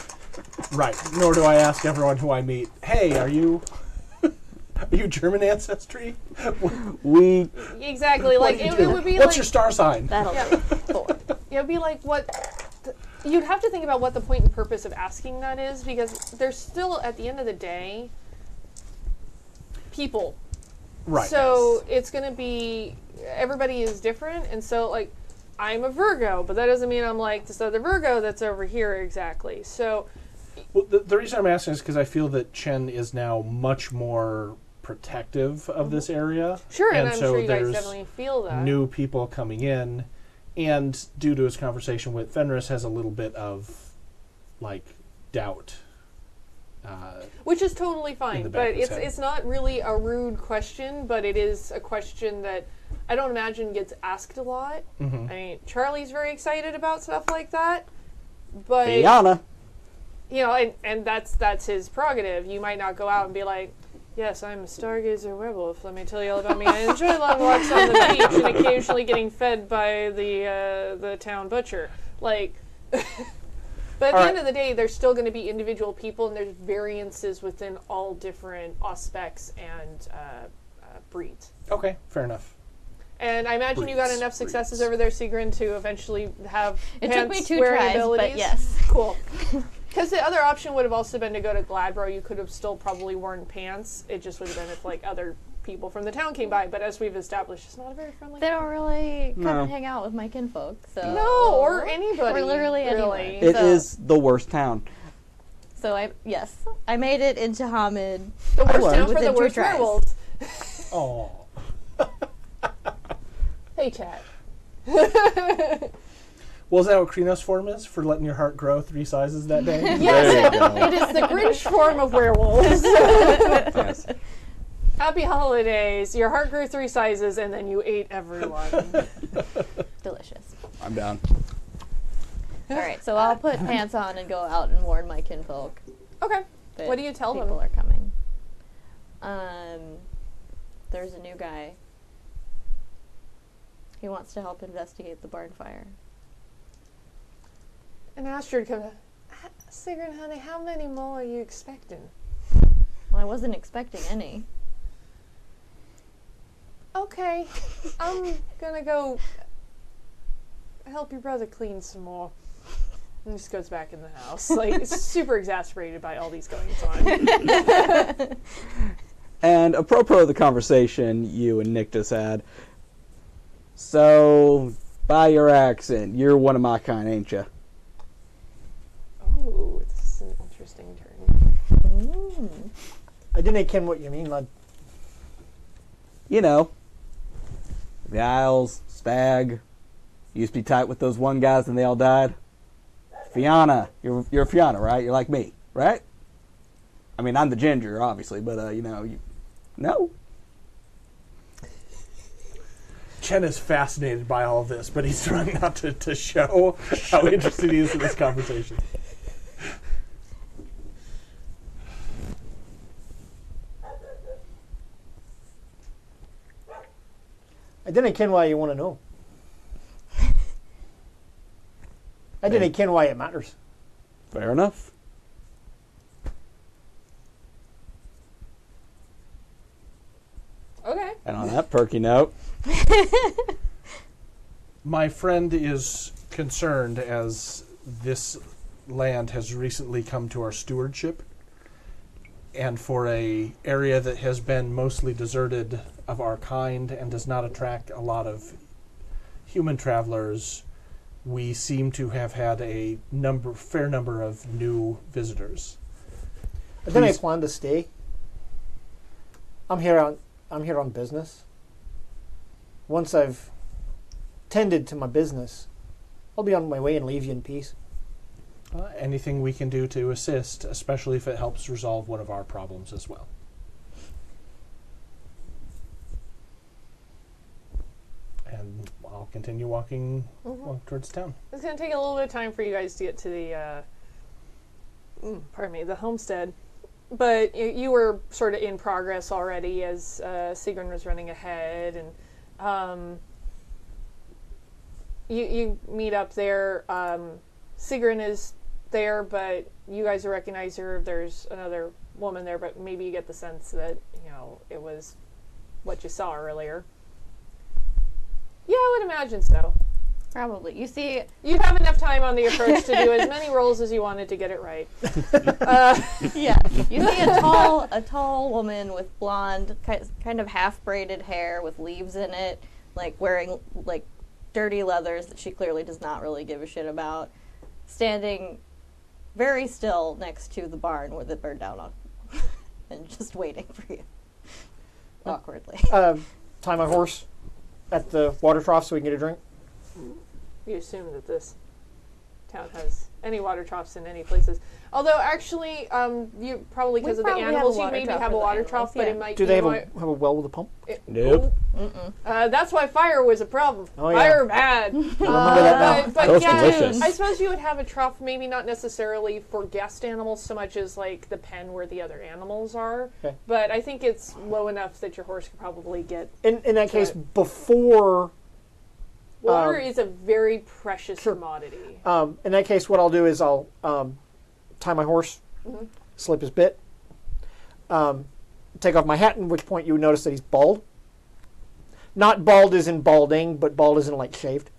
Right. Nor do I ask everyone who I meet, hey, are you German ancestry? We Exactly, like, What do you it do? would be What's like... your star sign? That'll Yeah. do. 4. It would be like you'd have to think about what the point and purpose of asking that is, because there's still, at the end of the day, people. Right. So it's going to be, everybody is different, and so, like, I'm a Virgo, but that doesn't mean I'm like this other Virgo that's over here exactly. So, Well, the reason I'm asking is because I feel that Chen is now much more protective of this area. sure, and I'm so sure you guys there's definitely feel that. new people coming in, and due to his conversation with Fenris, has a little bit of, like, doubt. Which is totally in fine, the back but of his head. it's not really a rude question, but it is a question that I don't imagine gets asked a lot. Mhm. I mean, Charlie's very excited about stuff like that, but Fiona. and that's his prerogative. You might not go out and be like, yes, I'm a stargazer werewolf. Let me tell you all about me. I enjoy long walks on the beach and occasionally getting fed by the town butcher. Like, but at the end of the day, there's still going to be individual people, and there's variances within all different aspects and breeds. Okay, fair enough. And I imagine you got Breeds, enough successes breeds. over there, Sigrid, to eventually have It took me pants 2 wearing tries, abilities. but yes. Cool. Because the other option would have also been to go to Gladbro. You could have still probably worn pants. It just would have been if, like, other people from the town came by. But as we've established, it's not a very friendly They don't really come No. and hang out with my kinfolk, so... No, or anybody. Or literally really. anyone. It is the worst town. So I made it into Hamid. The worst learned town for the within 2 worst tries. werewolves. Oh. Hey, chat. Well, is that what Krinos form is, for letting your heart grow 3 sizes that day? There you Yes, go. it is the Grinch form of werewolves. Yes. Happy holidays. Your heart grew 3 sizes, and then you ate everyone. Delicious. I'm down. Alright, so I'll put pants on and go out and warn my kinfolk. Okay. that What do you tell them? people are coming. There's a new guy. He wants to help investigate the barn fire. And Astrid comes up. Sigrid, honey, how many more are you expecting? Well, I wasn't expecting any. Okay, I'm gonna go help your brother clean some more. And just goes back in the house. Like, super exasperated by all these goings on. And apropos of the conversation you and Nick just had, so, by your accent, you're one of my kind, ain't you? Oh, this is an interesting turn. I didn't ken what you mean, lad. You know, the Isles, Stag, used to be tight with those one guys and they all died. Fiona, you're Fiona, right? You're like me, right? I mean, I'm the ginger, obviously, but, you know, No. Chen is fascinated by all of this, but he's trying not to show how interested he is in this conversation. I didn't ken why you want to know. I didn't ken why it matters. Fair enough. Okay. And on that perky note, My friend is concerned as this land has recently come to our stewardship, and for a area that has been mostly deserted of our kind and does not attract a lot of human travelers, we seem to have had a fair number of new visitors. But then I Please. plan to stay. I'm here on business. Once I've tended to my business, I'll be on my way and leave you in peace. Anything we can do to assist, especially if it helps resolve one of our problems as well. And I'll continue walking towards town. It's going to take a little bit of time for you guys to get to the, the homestead. But you were sort of in progress already as Sigrun was running ahead, and you meet up there. Sigrun is there, but you guys recognize her. There's another woman there, but maybe you get the sense that, it was what you saw earlier. Yeah, I would imagine so. Probably. You see, You have enough time on the approach to do as many rolls as you wanted to get it right. yeah, you see a tall woman with blonde, kind of half braided hair with leaves in it, like wearing like dirty leathers that she clearly does not really give a shit about, standing very still next to the barn with it burned down on, and just waiting for you, awkwardly. Tie my horse at the water trough so we can get a drink. You assume that this town has any water troughs in any places. Although, actually, you probably, because of the probably have a animals, you water maybe trough have for a the water animals, trough, but yeah. it might Do be they have more- a well with a pump? nope. That's why fire was a problem. Oh, yeah. Fire bad. Remember that now. But That was yeah, delicious. I suppose you would have a trough, maybe not necessarily for guest animals so much as like the pen where the other animals are. Okay. But I think it's low enough that your horse could probably get. In that case, before... Water is a very precious commodity. in that case, what I'll do is I'll tie my horse, slip his bit, take off my hat, at which point you would notice that he's bald. Not bald as in balding, but bald as in like shaved.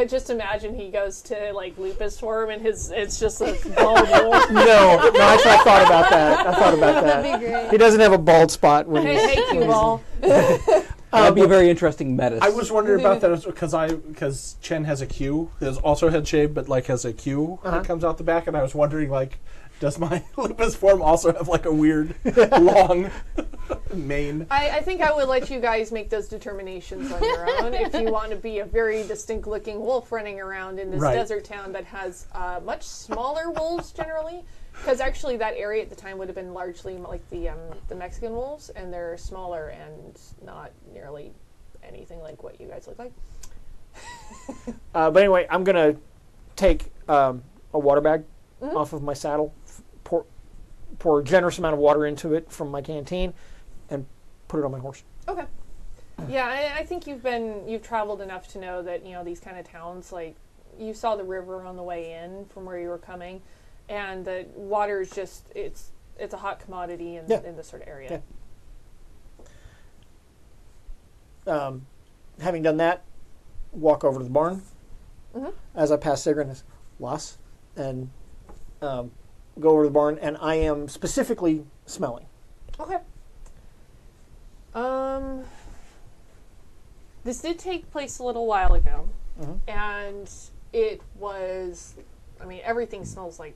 Just imagine he goes to like lupus form and it's just a bald wolf. No, I thought about that. That'd be great. He doesn't have a bald spot when he's... Hey, cue ball. That'd be a very interesting medicine. I was wondering about that because Chen has a queue, has also head shaved, but like has a queue that comes out the back, and I was wondering like, does my lupus form also have like a weird long mane? I think I would let you guys make those determinations on your own if you want to be a very distinct looking wolf running around in this Right. desert town that has much smaller wolves generally. Because actually that area at the time would have been largely like the Mexican wolves, and they're smaller and not nearly anything like what you guys look like. But anyway, I'm going to take a water bag off of my saddle, pour a generous amount of water into it from my canteen, and put it on my horse. Okay. Yeah, I think you've traveled enough to know that, these kind of towns, like, you saw the river on the way in from where you were coming, and the water is just, it's a hot commodity in this sort of area. Yeah. Having done that, walk over to the barn. As I pass Sigrun, Las, and go over to the barn, and I am specifically smelling. Okay. This did take place a little while ago, and it was, everything smells like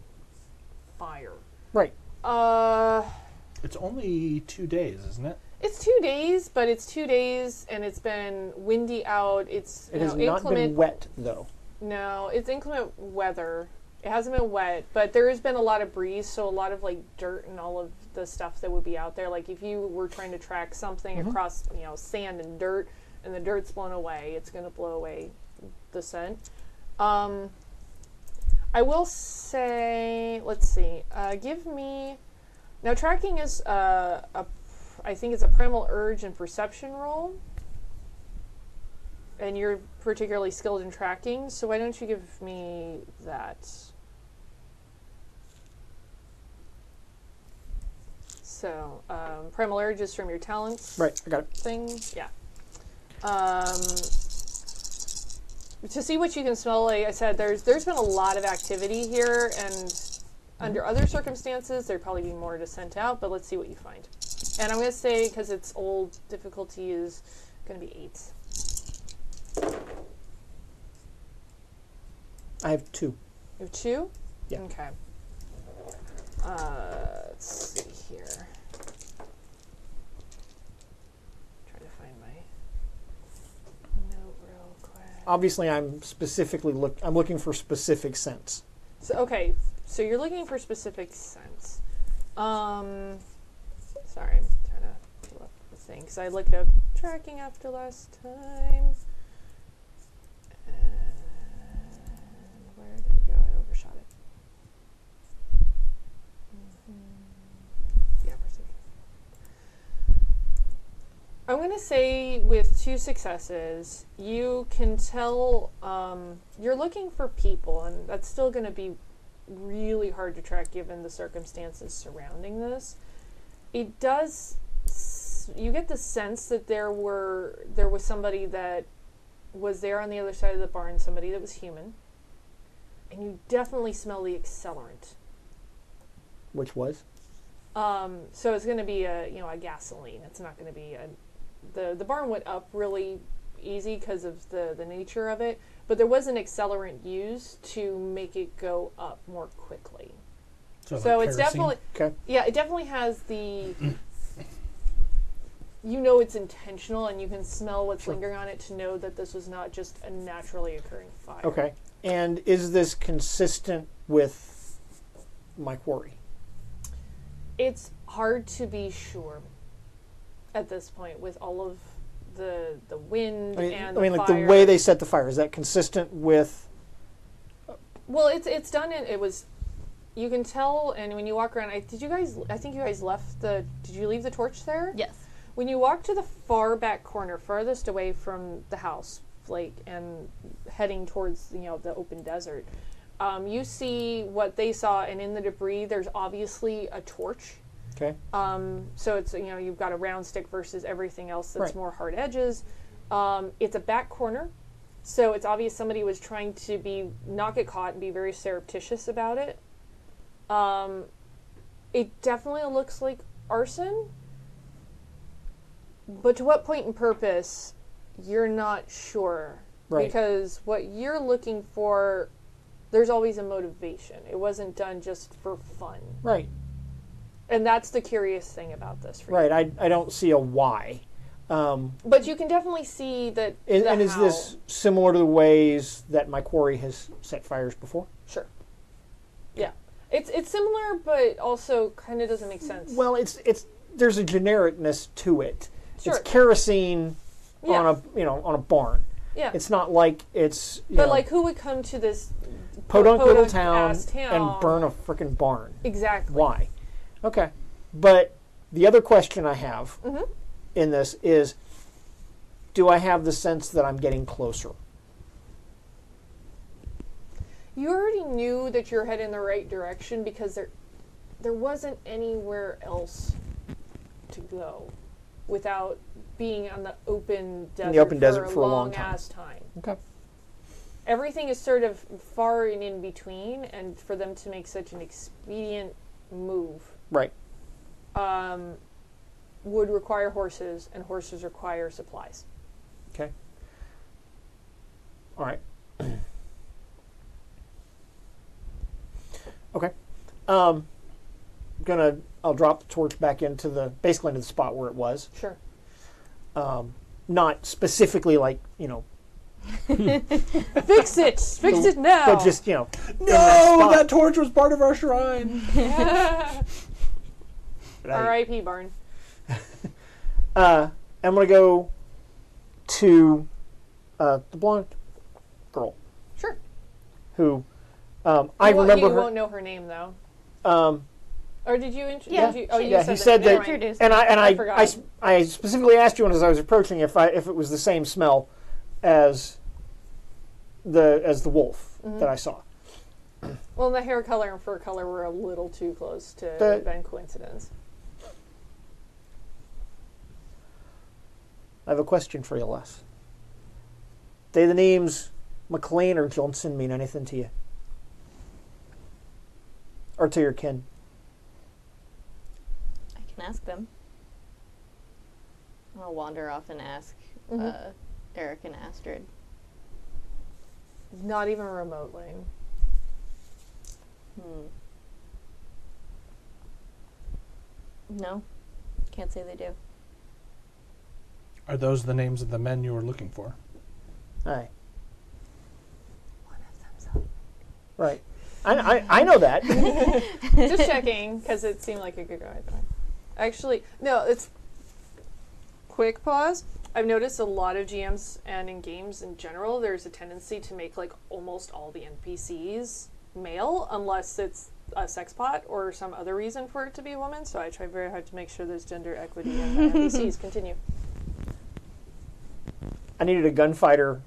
fire. Right. It's only 2 days, isn't it? It's 2 days, but it's 2 days, and it's been windy out. It's It has not inclement. been wet, though. No, it's inclement weather, It hasn't been wet, but there has been a lot of breeze, so a lot of like dirt and all of the stuff that would be out there. Like if you were trying to track something across, sand and dirt, and the dirt's blown away, it's going to blow away the scent. I will say, let's see, give me, now tracking is, I think it's a primal urge and perception roll. And you're particularly skilled in tracking, so why don't you give me that? So, primal urge is from your talents. Right, I got it. Thing, yeah. To see what you can smell, like I said, there's been a lot of activity here, and under other circumstances, there'd probably be more to scent out, but let's see what you find. And I'm going to say, because it's old, difficulty is going to be 8. I have 2. You have 2? Yeah. Okay. Let's see here. Try to find my note real quick. Obviously, I'm looking for specific scents. So okay, so you're looking for specific scents. Sorry, I'm trying to pull up the thing because I looked up tracking after last time. Where did it go? I overshot it. Yeah, perception. I'm going to say with 2 successes, you can tell you're looking for people, and that's still going to be really hard to track given the circumstances surrounding this. It does, you get the sense that there was somebody that was there on the other side of the barn, somebody that was human. And you definitely smell the accelerant. Which was? So it's going to be a gasoline. It's not going to be the barn went up really easy because of the nature of it, but there was an accelerant used to make it go up more quickly. So like it's kerosene? definitely, Okay. yeah, it definitely has the, it's intentional, and you can smell what's lingering on it to know that this was not just a naturally occurring fire. Okay. And is this consistent with my quarry? It's hard to be sure at this point with all of the wind and the like fire. the way they set the fire, is that consistent with? Well, it's done in, it was, you can tell, and when you walk around, I think you guys left did you leave the torch there? Yes. When you walk to the far back corner, farthest away from the house, and heading towards, the open desert, you see what they saw, and in the debris, there's obviously a torch. Okay. So it's, you've got a round stick versus everything else that's Right. more hard edges. It's a back corner, so it's obvious somebody was trying to not get caught and be very surreptitious about it. It definitely looks like arson, but to what point and purpose, you're not sure. Right. Because what you're looking for, there's always a motivation. It wasn't done just for fun. Right. And that's the curious thing about this for you. Right. I don't see a why. But you can definitely see that. And is this similar to the ways that my quarry has set fires before? Sure. Yeah, it's similar, but also kind of doesn't make sense. Well, there's a genericness to it. Sure. It's kerosene on a barn. Yeah. It's not like it's But who would come to this podunk little podunk-ass town town and burn a frickin' barn? Exactly. Why? Okay. But the other question I have Mm-hmm. in this is, do I have the sense that I'm getting closer? You already knew that you're heading in the right direction because there wasn't anywhere else to go without being on the open desert for a long ass time. Okay. Everything is sort of far and in between, and for them to make such an expedient move Right. would require horses, and horses require supplies. Okay. All right. Okay. I'll drop the torch back into basically into the spot where it was. Sure. Not specifically Fix it! Fix it now! But just, in that No, spot. that torch was part of our shrine. But I- R.I.P. Barn. I'm going to go to the blonde girl Sure. who I remember You her. won't know her name, though. Or did you? Yeah. Did you, oh, you Yeah, said he said Never that, mind. Introduced. and I forgot. I specifically asked you as I was approaching if it was the same smell as the wolf that I saw. Well, the hair color and fur color were a little too close to The- been coincidence. I have a question for you, Les. Do the names McLean or Johnson mean anything to you? Or to your kin? I can ask them. I'll wander off and ask Eric and Astrid. Not even remotely. No, can't say they do. Are those the names of the men you were looking for? Aye. One of them's Right. I know that. just checking because it seemed like a good guy. Actually, no. It's quick pause. I've noticed a lot of GMs and in games in general, there's a tendency to make like almost all the NPCs male, unless it's a sex pot or some other reason for it to be a woman. So I try very hard to make sure there's gender equity in the NPCs. Continue. I needed a gunfighter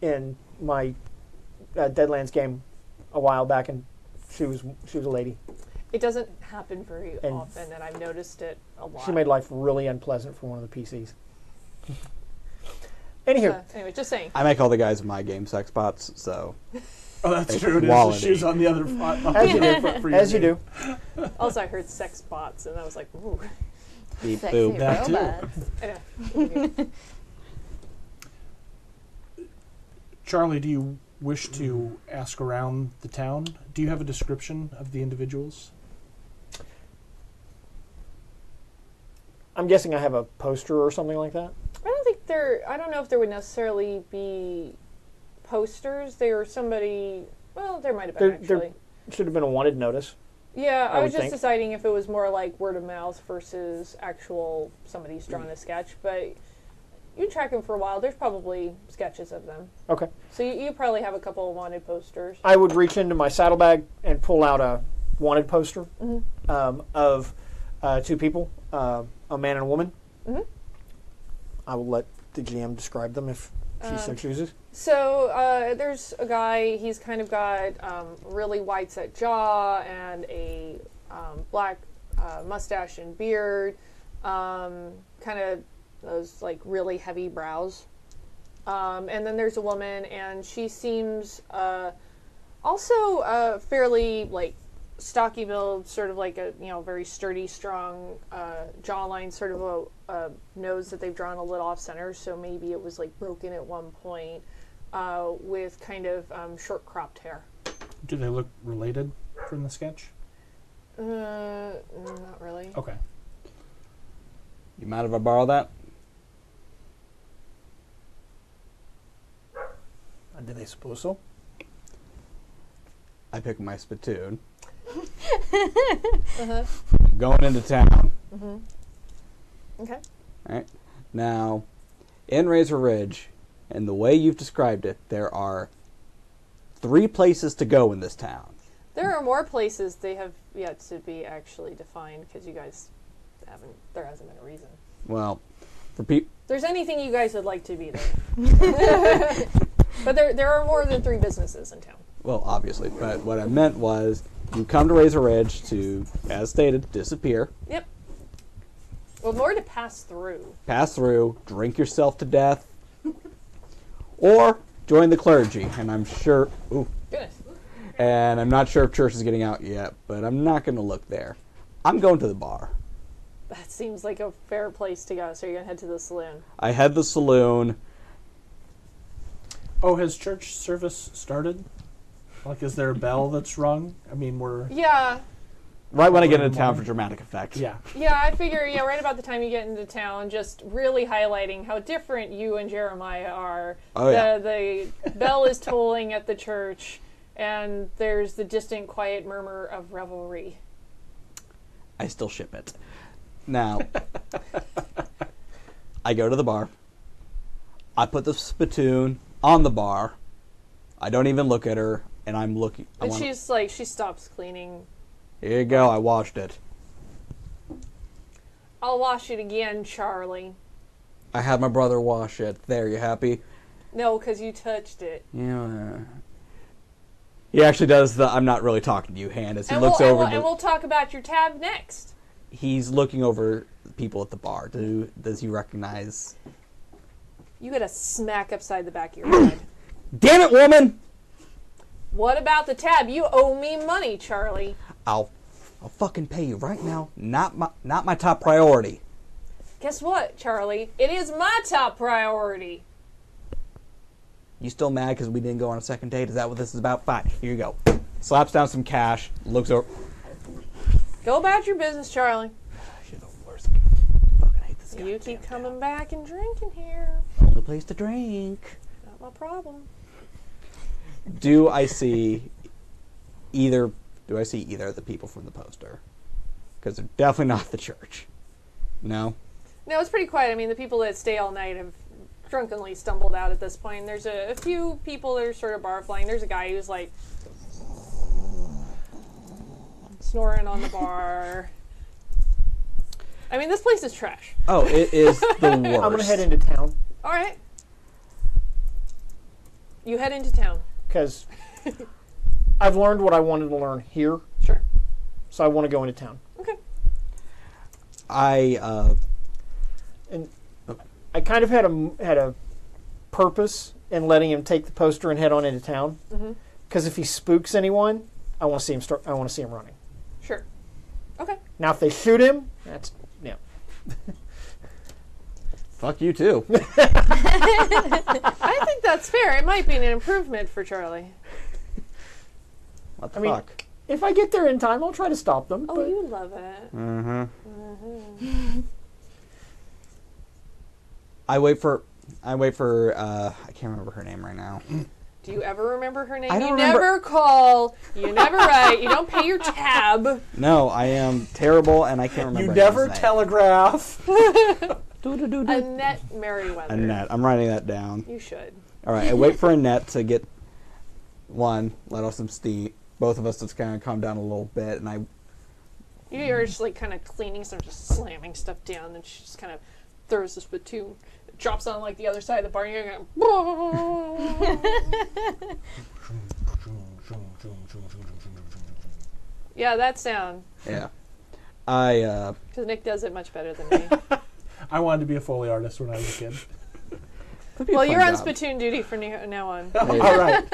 in my Deadlands game a while back, and she was a lady. It doesn't happen very And often, and I've noticed it a lot. She made life really unpleasant for one of the PCs. Anywho, Anyway, just saying. I make all the guys in my game sex bots, so Oh, that's It's true. It is the quality. shoes on the other front. as you do, as you do. Also, I heard sex bots, and I was like, ooh. beep Sexy boop. That too. robots. Anyway. Charlie, do you wish to ask around the town? Do you have a description of the individuals? I'm guessing I have a poster or something like that. I don't know if there would necessarily be posters. They were somebody, well, there might have been There actually. should have been a wanted notice. Yeah, I I would was just think. deciding if it was more like word of mouth versus actual somebody's drawn a sketch, but you track them for a while. There's probably sketches of them. Okay. So you probably have a couple of wanted posters. I would reach into my saddlebag and pull out a wanted poster of two people, a man and a woman. Mhm. I will let the GM describe them if she so chooses. So there's a guy. He's kind of got really wide set jaw and a black mustache and beard. Kind of those like really heavy brows. And then there's a woman, and she seems also fairly like stocky build, sort of like a very sturdy, strong jawline, sort of a nose that they've drawn a little off center, so maybe it was like broken at one point, with kind of short cropped hair. Do they look related from the sketch? Not really. Okay. You mind if I borrow that? Did they suppose so? I pick my spittoon. Uh-huh. Going into town. Okay. Right? Now, in Razor Ridge, and the way you've described it, there are 3 places to go in this town. There are more places they have yet to be actually defined because you guys haven't. There hasn't been a reason. Well, for people, If there's anything you guys would like to be there. But there are more than 3 businesses in town. well, obviously, but what I meant was you come to Razor Ridge to, as stated, disappear, Yep. Well, more to pass through. pass through, drink yourself to death, or join the clergy. And I'm sure, Goodness. and I'm not sure if church is getting out yet, but I'm not going to look there. I'm going to the bar. That seems like a fair place to go. So you're going to head to the saloon. I head the saloon. Oh, has church service started? Like, is there a bell that's rung? I mean, Yeah. Right when I get in into the town morning. for dramatic effect. Yeah. Yeah, I figure, right about the time you get into town, just really highlighting how different you and Jeremiah are. Oh, yeah. The bell is tolling at the church, and there's the distant, quiet murmur of revelry. I still ship it. Now, I go to the bar. I put the spittoon on the bar. I don't even look at her, and I'm looking. And she stops cleaning. Here you go. I washed it. I'll wash it again, Charlie. I had my brother wash it. There, you happy? No, because you touched it. Yeah. He actually does the "I'm not really talking to you" hand as he And looks we'll, over. and we'll talk about your tab next. He's looking over people at the bar. Does he recognize? You get a smack upside the back of your head. Damn it, woman! What about the tab? You owe me money, Charlie. I'll fucking pay you right now. Not my top priority. Guess what, Charlie? It is my top priority. You still mad because we didn't go on a second date? Is that what this is about? Fine. Here you go. Slaps down some cash. Looks over. Go about your business, Charlie. She's the worst. I fucking hate this guy. You keep coming back and drinking here. Only place to drink. Not my problem. Do I see either of the people from the poster? Because they're definitely not the church. No? No, it's pretty quiet. I mean, the people that stay all night have drunkenly stumbled out at this point. There's a few people that are sort of barflying. There's a guy who's like snoring on the bar. I mean, this place is trash. Oh, it is the worst. I'm going to head into town All right. You head into town. because I've learned what I wanted to learn here, Sure. so I want to go into town. Okay. And I kind of had a purpose in letting him take the poster and head on into town. Because if he spooks anyone, I want to see him start. I want to see him running. Sure. Okay. Now, if they shoot him, that's yeah. Fuck you too. I think that's fair. It might be an improvement for Charlie. What the I mean, fuck? if I get there in time, I'll try to stop them. Oh, but you love it. I wait for I can't remember her name right now. Do you ever remember her name? I don't You remember- never call. You never write. You don't pay your tab. No, I am terrible and I can't remember. You her never name's name. telegraph. Annette Merriweather. Annette. I'm writing that down. You should. All right, I wait for Annette to get let off some steam. Both of us just kind of calm down a little bit, and You're just like kind of cleaning stuff, just slamming stuff down, and she just kind of throws the spittoon, drops on like the other side of the bar, and you're going, yeah, that sound. yeah, I Because Nick does it much better than me. I wanted to be a Foley artist when I was a kid. could be a Well, fun you're on job. spittoon duty from now on. There you All go. right.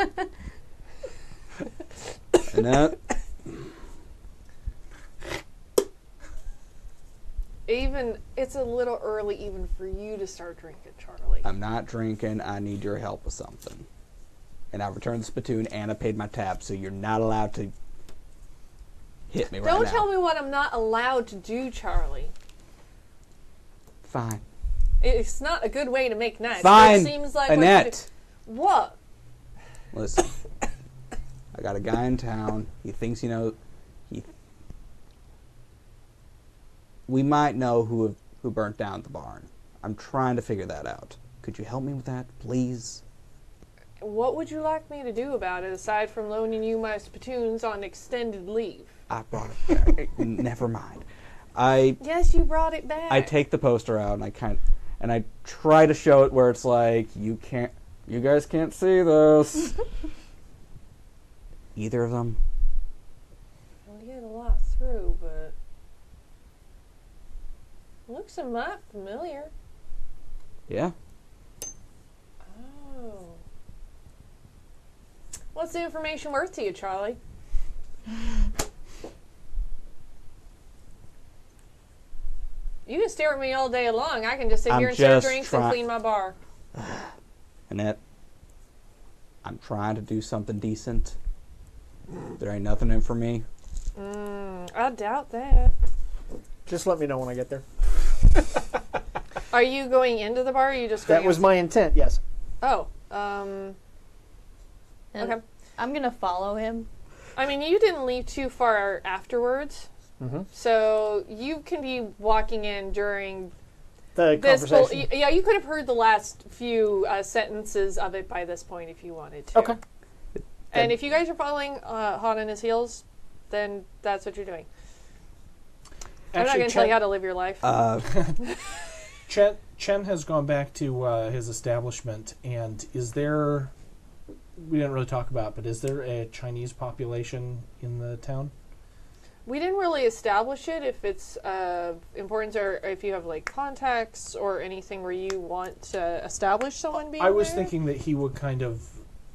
Annette. It's a little early even for you to start drinking, Charlie. I'm not drinking. I need your help with something. And I returned the spittoon and I paid my tab, so you're not allowed to hit me right now. Don't tell me what I'm not allowed to do, Charlie. Fine. It's not a good way to make nights. Fine. It seems like Annette. What? Listen. I got a guy in town. He thinks we might know who burnt down the barn. I'm trying to figure that out. Could you help me with that, please? What would you like me to do about it aside from loaning you my spittoons on extended leave? I brought it back. Never mind. Yes, you brought it back. I take the poster out and I try to show it where it's like you guys can't see this. Either of them. I'll get a lot through, but looks a mite familiar. Yeah. Oh. What's the information worth to you, Charlie? You can stare at me all day long. I can just sit I'm here and serve just drinks and clean my bar. Annette, I'm trying to do something decent. There ain't nothing in for me. I doubt that. Just let me know when I get there. Are you going into the bar, or are you just going That was my intent, yes. Oh, And okay. I'm gonna follow him. I mean, you didn't leave too far afterwards, so you can be walking in during The this. conversation. Yeah, you could have heard the last few sentences of it by this point if you wanted to. Okay. And if you guys are following hot on his heels, then that's what you're doing. I'm not going to tell you how to live your life. Chen has gone back to his establishment, and is there... We didn't really talk about, but is there a Chinese population in the town? We didn't really establish it, if it's important, or if you have like contacts or anything where you want to establish someone being I was there. thinking that he would kind of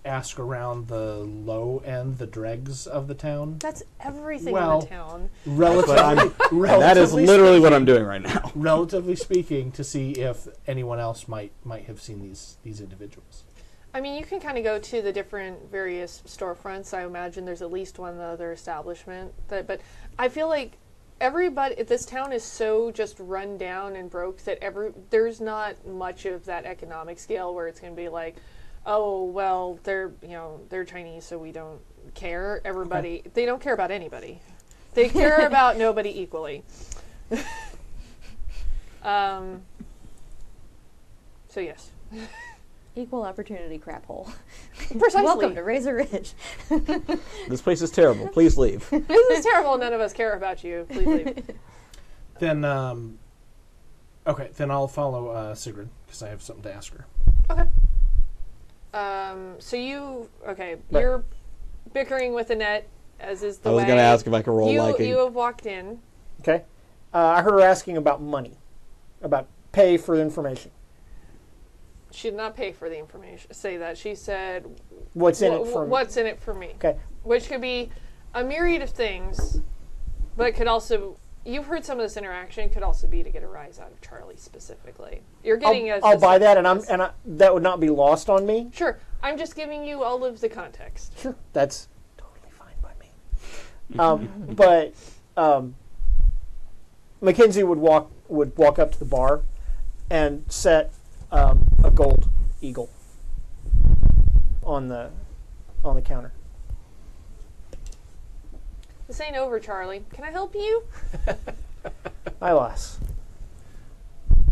ask around the low end, the dregs of the town. That's everything in Well, the town. That is literally what I'm doing right now. Relatively speaking, to see if anyone else might have seen these individuals. I mean, you can kind of go to the different various storefronts. I imagine there's at least one other establishment. But I feel like everybody, this town is so just run down and broke that there's not much of that economic scale where it's going to be like, oh, well, they're Chinese, so we don't care. Everybody, they don't care about anybody. They care about nobody equally. So yes. Equal opportunity crap hole. Precisely. Welcome to Razor Ridge. This place is terrible. Please leave. This is terrible. None of us care about you. Please leave. Then, okay, then I'll follow Sigrid, because I have something to ask her. Okay. So you're bickering with Annette, as is the way. I was going to ask if I could roll liking. You have walked in. Okay. I heard her asking about money, about pay for information. She did not pay for the information. Say that. She said, What's in it for me? What's in it for me? Okay. Which could be a myriad of things, but it could also, you've heard some of this interaction, could also be to get a rise out of Charlie specifically. You're getting I'll buy that, and that would not be lost on me. Sure. I'm just giving you all of the context. Sure. That's totally fine by me. But Mackenzie would walk up to the bar and set a gold eagle on the counter. This ain't over, Charlie. Can I help you? Aye, lass.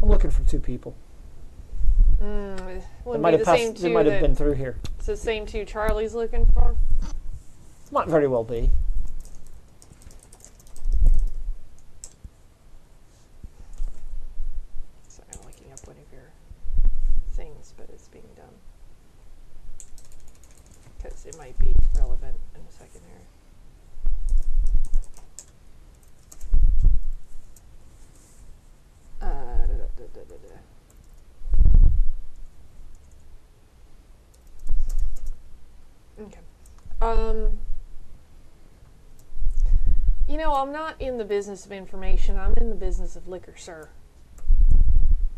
I'm looking for two people. It They might have been through here. It's the same two Charlie's looking for. Might very well be. Sorry, I'm looking up one of your things, but it's being done. Because it might be relevant in a second here. Okay. I'm not in the business of information. I'm in the business of liquor, sir.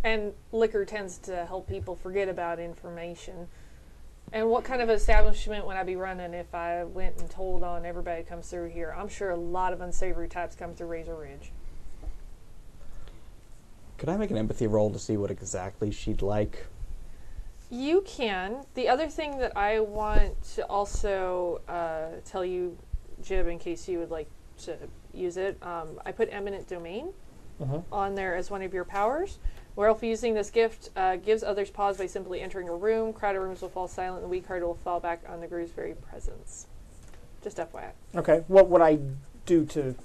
And liquor tends to help people forget about information. And what kind of establishment would I be running if I went and told on everybody that comes through here? I'm sure a lot of unsavory types come through Razor Ridge. Could I make an empathy roll to see what exactly she'd like? You can. The other thing that I want to also tell you, Jib, in case you would like to use it, I put Eminent Domain on there as one of your powers. Werewolf using this gift gives others pause by simply entering a room. Crowded rooms will fall silent, and the weak heart will fall back on the group's very presence. Just FYI. Okay. What would I do to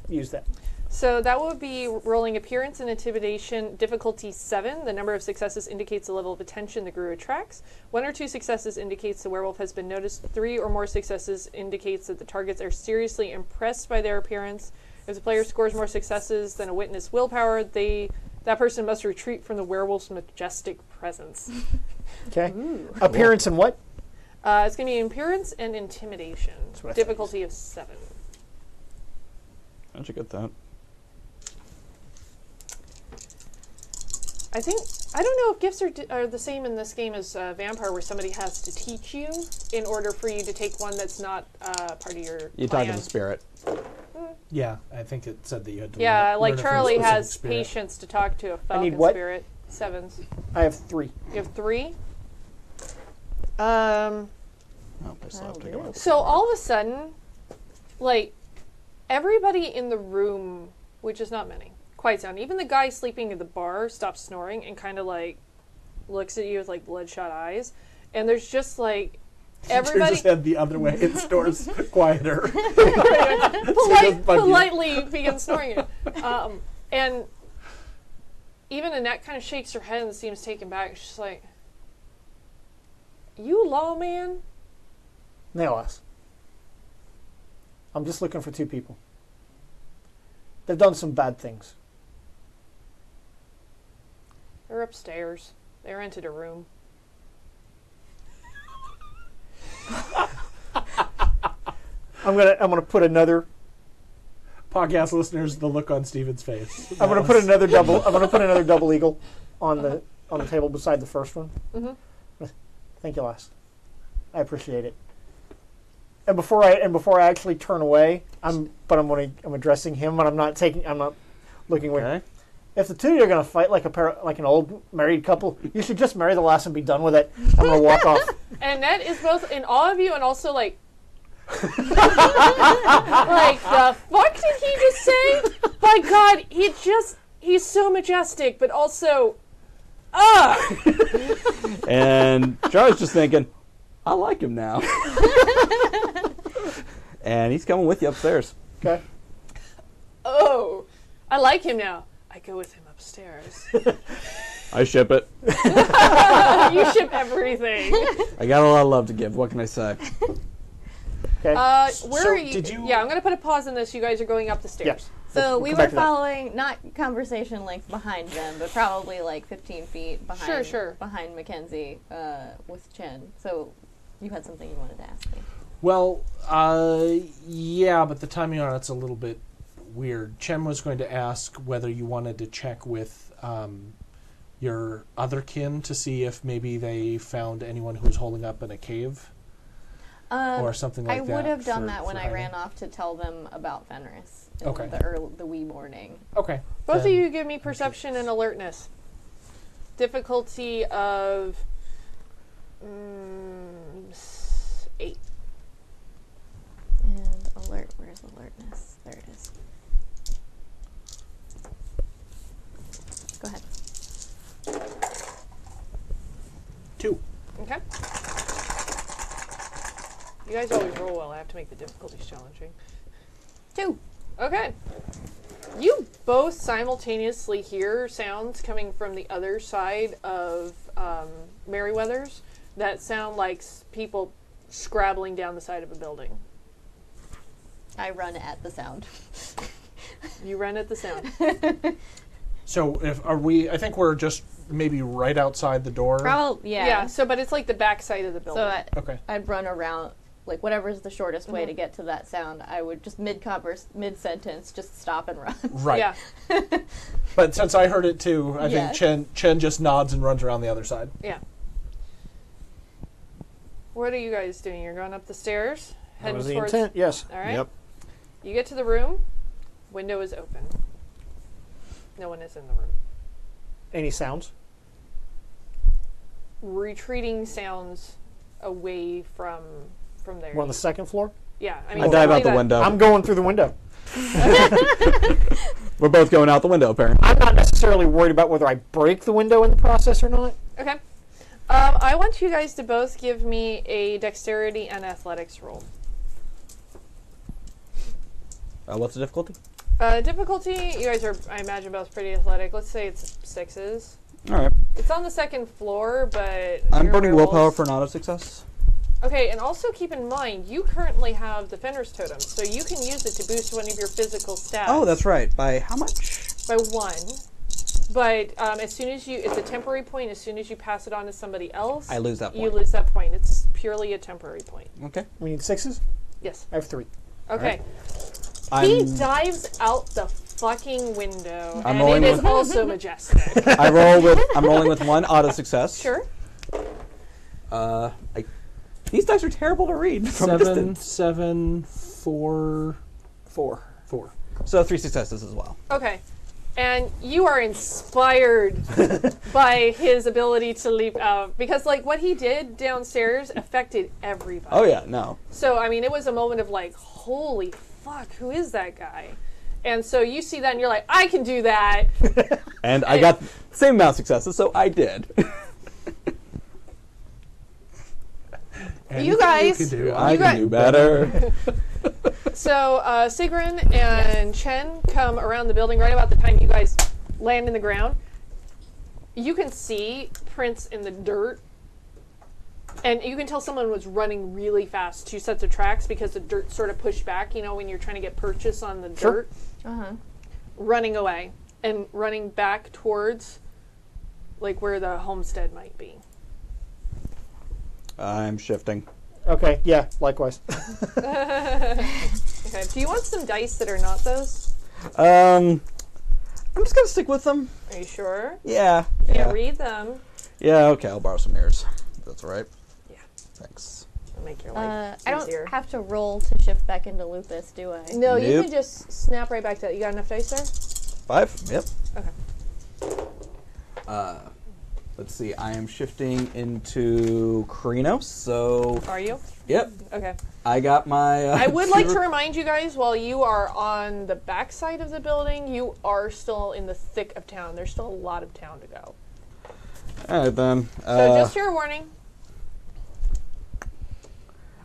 use that? So that would be rolling Appearance and Intimidation, difficulty 7. The number of successes indicates the level of attention the guru attracts. 1 or 2 successes indicates the werewolf has been noticed. 3 or more successes indicates that the targets are seriously impressed by their appearance. If the player scores more successes than a witness willpower, that person must retreat from the werewolf's majestic presence. Okay. Appearance and what? It's going to be Appearance and Intimidation, difficulty of 7. How'd you get that? I don't know if gifts are the same in this game as Vampire, where somebody has to teach you in order for you to take one that's not part of your You plan. talk to the spirit. Yeah, I think it said that you had to. Yeah, learn like it from a Charlie specific has spirit. patience to talk to a falcon need what? spirit. 7s. I have 3. You have 3. Oh, piss off. Take it. So all of a sudden, like, everybody in the room, which is not many, quiets down. Even the guy sleeping at the bar stops snoring and kind of like looks at you with like bloodshot eyes. And there's just like Turns everybody his head the other way and snores quieter. politely begins snoring it. And even Annette kind of shakes her head and seems taken back. She's like, "You lawman?" Nailess. I'm just looking for 2 people. They've done some bad things. They're upstairs. They rented a room. I'm gonna put another. Podcast listeners, the look on Steven's face. I'm gonna put another double. I'm gonna put another double eagle on the table beside the first one. Mm-hmm. Thank you, lass. I appreciate it. And before I actually turn away, I'm addressing him, and I'm not looking away. Okay. If the 2 of you are gonna fight like an old married couple, you should just marry the lass and be done with it. I'm gonna walk off. Annette is both in awe of you and also like, like, the fuck did he just say? By God, he's so majestic, but also, And Charlie's just thinking, I like him now. And he's coming with you upstairs. Okay. oh, I like him now. I go with him upstairs. I ship it. You ship everything. I got a lot of love to give. What can I say? Okay. Where So, are you? did you- Yeah, I'm going to put a pause in this. You guys are going up the stairs. Yes. So We'll we come were back to that. following, not conversation length behind them, but probably like 15 feet behind. Sure. Behind Mackenzie with Chen. So you had something you wanted to ask me. Well, yeah, but the timing on it's a little bit weird. Chen was going to ask whether you wanted to check with your other kin to see if maybe they found anyone who's holding up in a cave or something like I that. would have done for- that when for I hiding. ran off to tell them about Fenris in Okay. the wee morning. Okay. Both of then- you give me perception and alertness. Difficulty of 8. And where's alertness? There it is. Go ahead. 2. Okay. You guys always roll well. I have to make the difficulties challenging. 2. Okay. You both simultaneously hear sounds coming from the other side of Merryweather's that sound like people scrabbling down the side of a building. I run at the sound. You run at the sound. So I think we're just maybe right outside the door. Probably, yeah. Yeah, so but it's like the back side of the building. So Okay. I'd run around, like whatever's the shortest way to get to that sound. I would just mid-sentence, just stop and run. Right. Yeah. But since I heard it too, I Yeah. think Chen just nods and runs around the other side. Yeah. What are you guys doing? You're going up the stairs? That Heading was the towards... intent. Yes. All right. Yep. You get to the room. Window is open. No one is in the room. Any sounds? Retreating sounds away from there. We're on the second floor. Yeah, I I mean, dive certainly out the that- window. I'm going through the window. We're both going out the window, apparently. I'm not necessarily worried about whether I break the window in the process or not. Okay. I want you guys to both give me a dexterity and athletics roll. What's the difficulty? Difficulty, you guys are, I imagine, both pretty athletic. Let's say it's 6s. All right. It's on the second floor, but... I'm your burning willpower rolls- for an auto success. Okay, and also keep in mind, you currently have the Fenris Totem, so you can use it to boost one of your physical stats. Oh, that's right. By how much? By 1. But as soon as it's a temporary point. As soon as you pass it on to somebody else, I lose that You point. lose that point. It's purely a temporary point. Okay. We need 6s. Yes. I have 3. Okay. I'm He dives out the fucking window, I'm and rolling it is with- also majestic. I'm rolling with one auto success. Sure. These dice are terrible to read from a 7, distance. 7, 4, 4. 4. So 3 successes as well. Okay. And you are inspired by his ability to leap out because, like, what he did downstairs affected everybody. Oh yeah, no. So, I mean, it was a moment of like, holy fuck, who is that guy? And so you see that and you're like, I can do that. And I got the same amount of successes, so I did. You guys- can do, I got- can do better. So Sigrun and Chen come around the building right about the time you guys land in the ground. You can see prints in the dirt. And you can tell someone was running really fast, 2 sets of tracks, because the dirt sort of pushed back, you know, when you're trying to get purchase on the Sure. dirt. Uh-huh. Running away and running back towards, like, where the homestead might be. I'm shifting. Okay, yeah, likewise. Okay, do you want some dice that are not those? I'm just gonna stick with them. Are you sure? Yeah. Can't Yeah. read them. Yeah. Okay, I'll borrow some mirrors. That's all right. Yeah. Thanks. It'll make your life I easier. don't have to roll to shift back into lupus, do I? No, you Nope. can just snap right back to that. You got enough dice there? 5. Yep. Okay. Let's see. I am shifting into Krinos. So. Are you? Yep. Okay. I got my. I would like to remind you guys, while you are on the back side of the building, you are still in the thick of town. There's still a lot of town to go. All right then. So just your warning.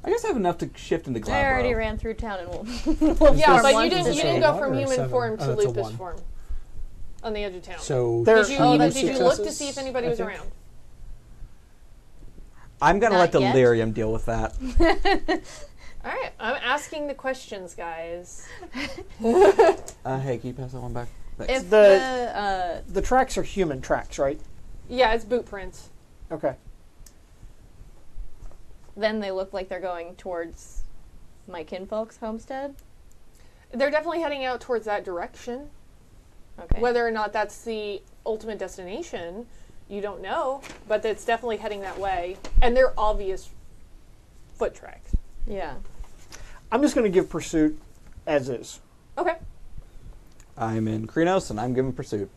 I guess I have enough to shift into Glabro. I already ran through town and wolf Yeah, form but one you didn't position. go one from or a human 7? form Oh, to that's a lupus 1. form on the edge of town. So There- Did you, Oh, did that's you look to successes, see if anybody I was think. around? I'm gonna Not let yet. Delirium deal with that. All right, I'm asking the questions, guys. Hey, can you pass that one back? Thanks. If The- The tracks are human tracks, right? Yeah, it's boot prints. Okay. then they look like they're going towards my kinfolk's homestead. They're definitely heading out towards that direction. Okay. Whether or not that's the ultimate destination, you don't know, but it's definitely heading that way. And they're obvious foot tracks. Yeah. I'm just going to give pursuit as is. Okay. I'm in Krinos, and I'm giving pursuit.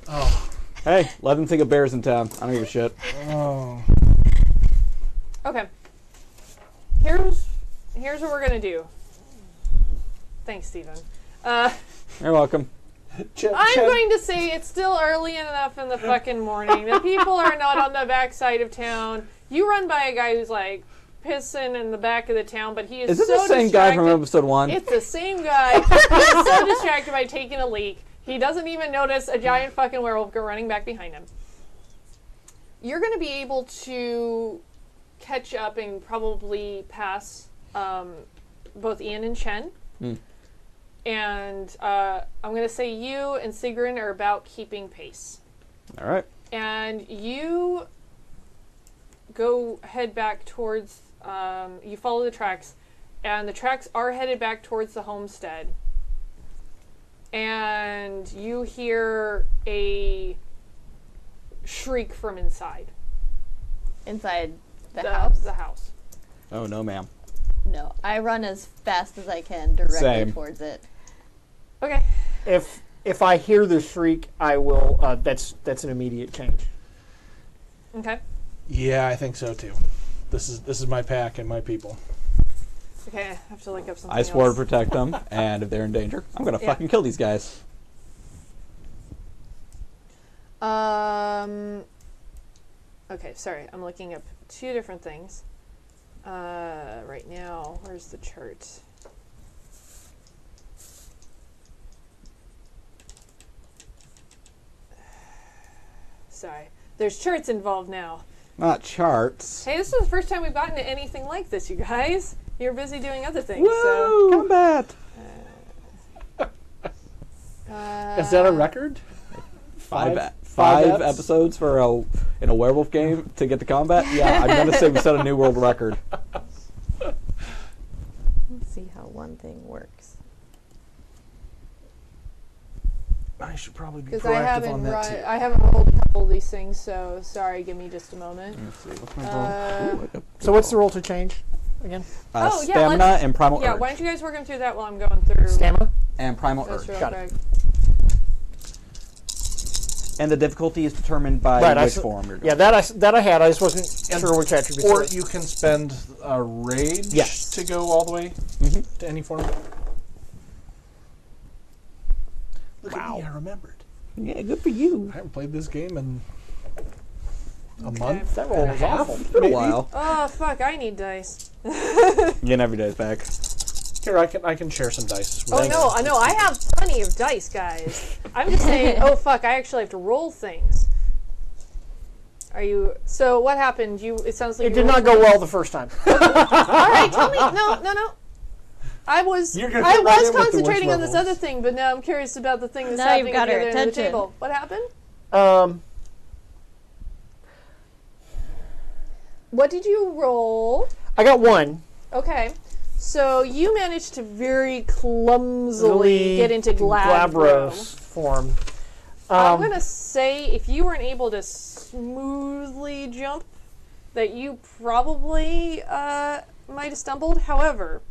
Oh. Hey, let them think of bears in town. I don't give a shit. Oh. Okay. Here's what we're gonna do. Thanks, Stephen. You're welcome. I'm going to say it's still early enough in the fucking morning. The people are not on the back side of town. You run by a guy who's like pissing in the back of the town, but he is Is it so the same guy from distracted- episode 1? It's the same guy. He's so distracted by taking a leak. He doesn't even notice a giant fucking werewolf go running back behind him. You're going to be able to catch up and probably pass both Ian and Chen. Hmm. And I'm going to say you and Sigrun are about keeping pace. All right. And you head back towards, you follow the tracks, and the tracks are headed back towards the homestead. And you hear a shriek from inside Inside the house? The house. Oh, no, ma'am. No. I run as fast as I can directly Same. towards it. Okay. If I hear the shriek, I will. That's an immediate change. Okay. Yeah, I think so too. This is my pack and my people. Okay, I have to look up something I swore to else. protect them, and if they're in danger, I'm gonna Yeah. fucking kill these guys. Okay, sorry. I'm looking up 2 different things. Right now, where's the chart? Sorry. There's charts involved now. Not charts. Hey, this is the first time we've gotten to anything like this, you guys. You're busy doing other things, Woo! Combat! so... Is that a record? Five eps? episodes in a werewolf game to get to combat? Yeah, I'm gonna say we set a new world record. Let's see how one thing works. I should probably be Because proactive on that too. I haven't rolled a couple of these things, so sorry. Give me just a moment. Let's see, what's my roll? Ooh, I got So what's the roll to change again? Oh, yeah, stamina let's- and primal Yeah, urge. why don't you guys work them through that while I'm going through Stamina? And primal this urge. real Got it. quick. And the difficulty is determined by Right, which form you're doing. Yeah, that I had. I just wasn't sure which attributes. Or were. you can spend a rage Yes. to go all the way Mhm. to any form. Look at me, I remembered. Yeah, good for you. I haven't played this game in a month. That roll and a was half, awful. It's been a maybe. while. Oh, fuck, I need dice. Getting every day's back. Here, I can share some dice. with Oh, you. no, I know. I have plenty of dice, guys. I'm just saying, oh, fuck, I actually have to roll things. Are you... So, what happened? It sounds like It you did not rolled go well the first time. All right, tell me. No. I was You're gonna fit right in with the concentrating on witch this levels. other thing, but now I'm curious about the thing that's Now you've happening got at the her other end of the attention. table. What happened? What did you roll? I got one. Okay. So you managed to very clumsily get into Glabro. Glabros form. I'm going to say if you weren't able to smoothly jump, that you probably might have stumbled. However,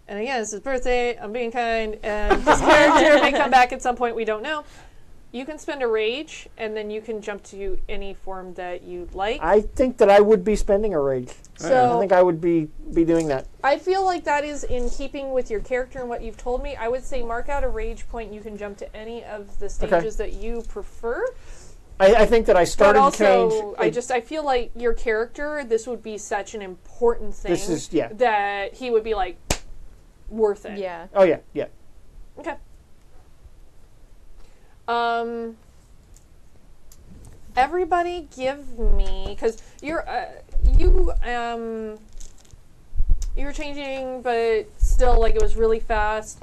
and again, it's his birthday, I'm being kind, and his character may come back at some point, we don't know. You can spend a rage, and then you can jump to any form that you like. I think that I would be spending a rage. So I think I would be doing that. I feel like that is in keeping with your character and what you've told me. I would say mark out a rage point. You can jump to any of the stages that you prefer. I think that I But started also, to change. I feel like your character, this would be such an important thing This is- yeah. that he would be like, worth it. Yeah. Oh yeah, yeah. Okay. Everybody give me, because you were changing, but still, like, it was really fast.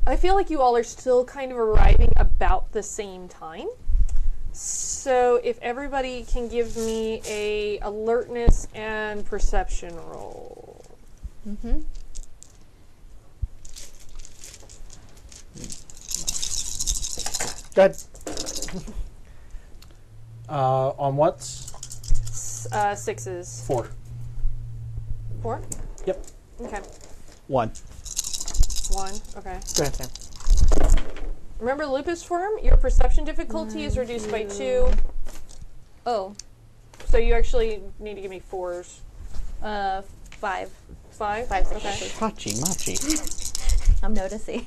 I feel like you all are still kind of arriving about the same time. So if everybody can give me a alertness and perception roll. Mm-hmm. Go ahead. On what's? Sixes. 4. 4? Yep. Okay. 1. 1. Okay. Go ahead, Sam. Remember lupus form? Your perception difficulty is reduced by 2. Oh, So you actually need to give me 4s. 5. 5? 5 Okay. successes. Hachi machi. I'm noticing.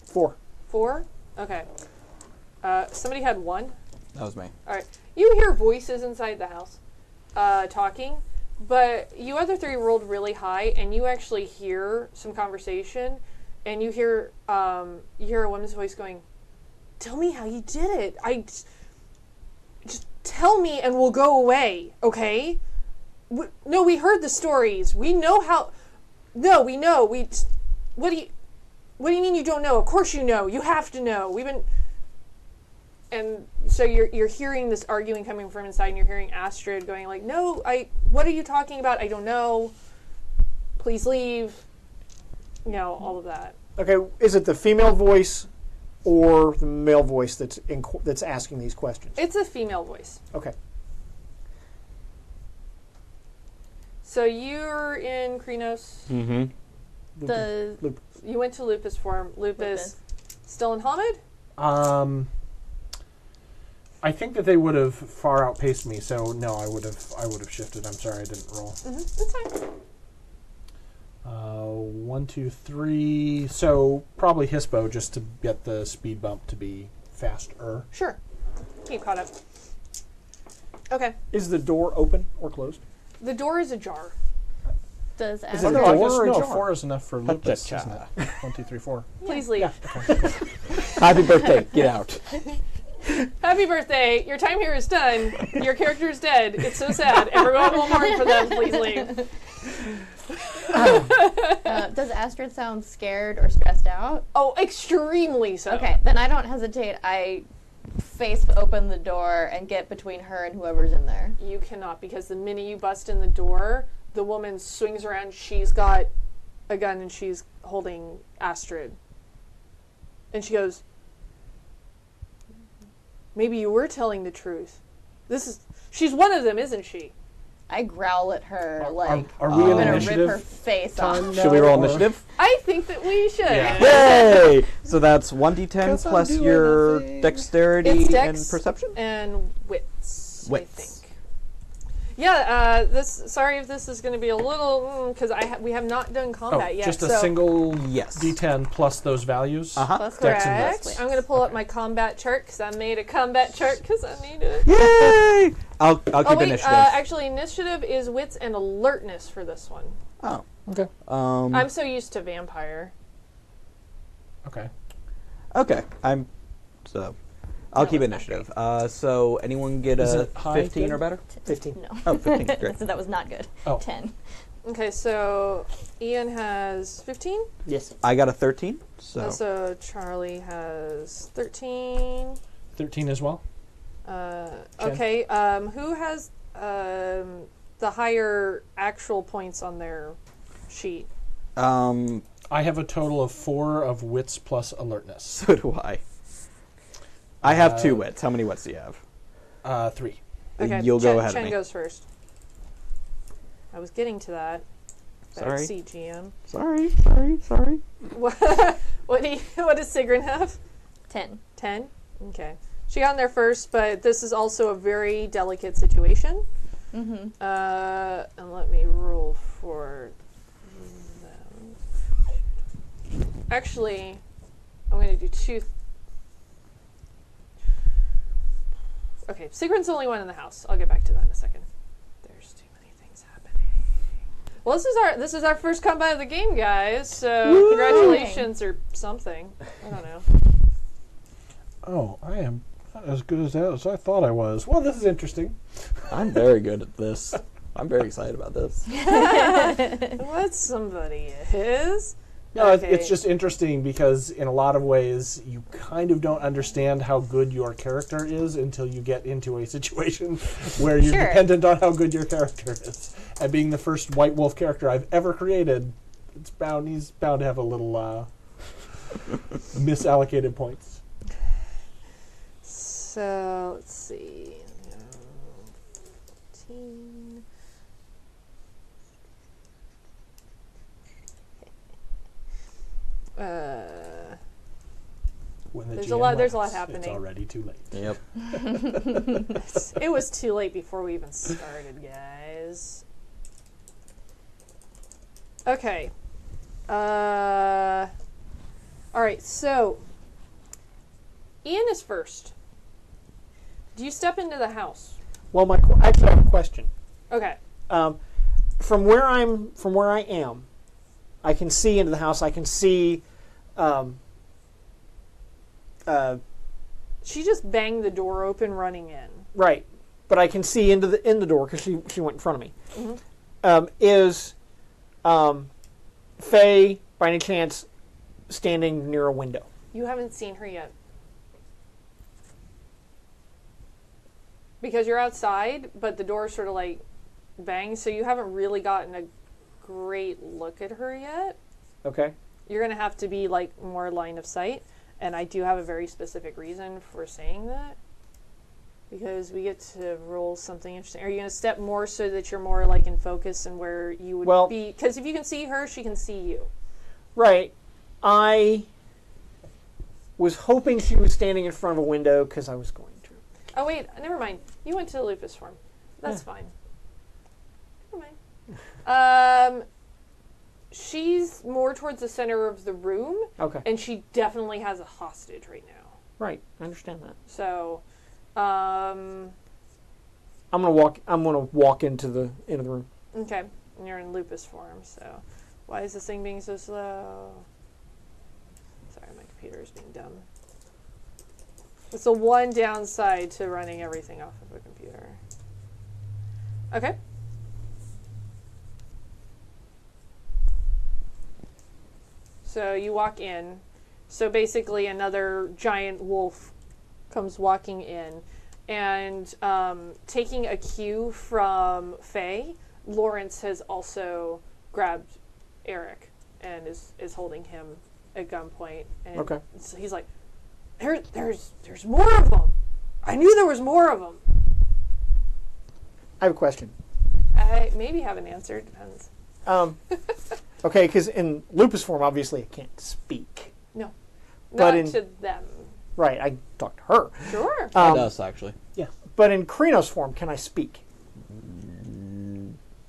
4. 4? Okay. Somebody had 1. That was me. Alright. You hear voices inside the house talking, but you other 3 rolled really high, and you actually hear some conversation, and you hear a woman's voice going, "Tell me how you did it. Just tell me and we'll go away, okay? No, we heard the stories. We know how... No, we know. What do you mean you don't know? Of course you know. You have to know. We've been..." And so you're hearing this arguing coming from inside, and you're hearing Astrid going like, "No, what are you talking about? I don't know. Please leave." You know, all of that. Okay, is it the female voice or the male voice that's asking these questions? It's a female voice. Okay. So you're in Krenos. Mm-hmm. The You went to Lupus form. Lupus. Still in Hamid? I think that they would have far outpaced me, so no, I would have shifted. I'm sorry, I didn't roll. That's fine. 1, 2, 3. So probably Hispo just to get the speed bump to be faster. Sure. Keep caught up. Okay. Is the door open or closed? The door is ajar. does Is Astrid it No, a I door guess or a no. jar? 4 is enough for Lupus, Cha-cha. isn't it? 1, 2, 3, 4. Please leave. Happy birthday. Get out. Happy birthday. Your time here is done. Your character is dead. It's so sad. Everyone will mourn for them. Please leave. does Astrid sound scared or stressed out? Oh, extremely so. Okay, then I don't hesitate. I face open the door and get between her and whoever's in there. You cannot, because the minute you bust in the door, the woman swings around. She's got a gun and she's holding Astrid. And she goes, maybe you were telling the truth. She's one of them, isn't she? I growl at her like Are I'm we in gonna initiative? rip her face off. Should we roll initiative? I think that we should. Yeah. Yay! So that's 1d10 'Cause I'm plus doing your nothing. dexterity It's and dex perception? and wits. I Wits. think. Yeah. Sorry if this is going to be a little because we have not done combat yet. Just a so single Yes. D10 plus those values. Uh-huh. That's Dex and correct. wits. I'm going to pull up my combat chart because I made a combat chart because I needed it. Yay! I'll keep Oh wait, initiative. actually, initiative is wits and alertness for this one. Oh. Okay. I'm so used to vampire. Okay. Okay. I'll No, keep it's not initiative. So anyone get Is a it high 15 good? or better? 15. No. Oh, 15. Great. So that was not good. Oh. 10. Okay, so Ian has 15. Yes. I got a 13. So So Charlie has 13. 13 as well? Okay, who has the higher actual points on their sheet? so I have a total of 4 of wits plus alertness. do I. I have 2 wits. How many wits do you have? 3. Okay, You'll go ahead Chen of me. goes first. I was getting to that. Sorry. Backseat GM. Sorry. What does Sigrun have? 10. 10? Okay. She got in there first, but this is also a very delicate situation. Mm-hmm. And let me roll for them. Actually, I'm going to do 2. Okay, Sigrun's the only one in the house. I'll get back to that in a second. There's too many things happening. Well, this is our first combat of the game, guys. So Woo! congratulations or something. I don't know. Oh, I am not as good as I thought I was. Well, this is interesting. I'm very good at this. I'm very excited about this. What somebody is. No, Okay. it's just interesting because in a lot of ways you kind of don't understand how good your character is until you get into a situation where you're Sure. dependent on how good your character is. And being the first White Wolf character I've ever created, he's bound to have a little misallocated points. So let's see. 15. When the There's GM a lot laughs, happening. It's already too late. Yep. It was too late before we even started, guys. Okay. All right, so Ian is first. Do you step into the house? Well, I actually have a question. Okay. From where I am, I can see into the house. I can see. She just banged the door open, running in. Right, but I can see in the door because she went in front of me. Mhm. Is Faye by any chance standing near a window? You haven't seen her yet. Because you're outside, but the door sort of like bangs, so you haven't really gotten a great look at her yet. Okay. You're going to have to be like more line of sight, and I do have a very specific reason for saying that. Because we get to roll something interesting. Are you going to step more so that you're more like in focus and where you would be? Because if you can see her, she can see you. Right. I was hoping she was standing in front of a window because I was going to. Oh wait, never mind. You went to the lupus farm. That's fine. Never mind. She's more towards the center of the room, Okay. and she definitely has a hostage right now. Right. I understand that. So, I'm gonna walk into the room. okay, and you're in lupus form. So, why is this thing being so slow? Sorry, my computer is being dumb. It's the one downside to running everything off of a computer. Okay. So you walk in. So basically another giant wolf comes walking in. And taking a cue from Faye, Lawrence has also grabbed Eric and is holding him at gunpoint. And Okay. so he's like, there's more of them. I knew there was more of them. I have a question. I maybe have an answer. It depends. Okay, because in lupus form, obviously, I can't speak. No, But not to them. Right, I talk to her. Sure. It does, actually. But in Krenos form, can I speak?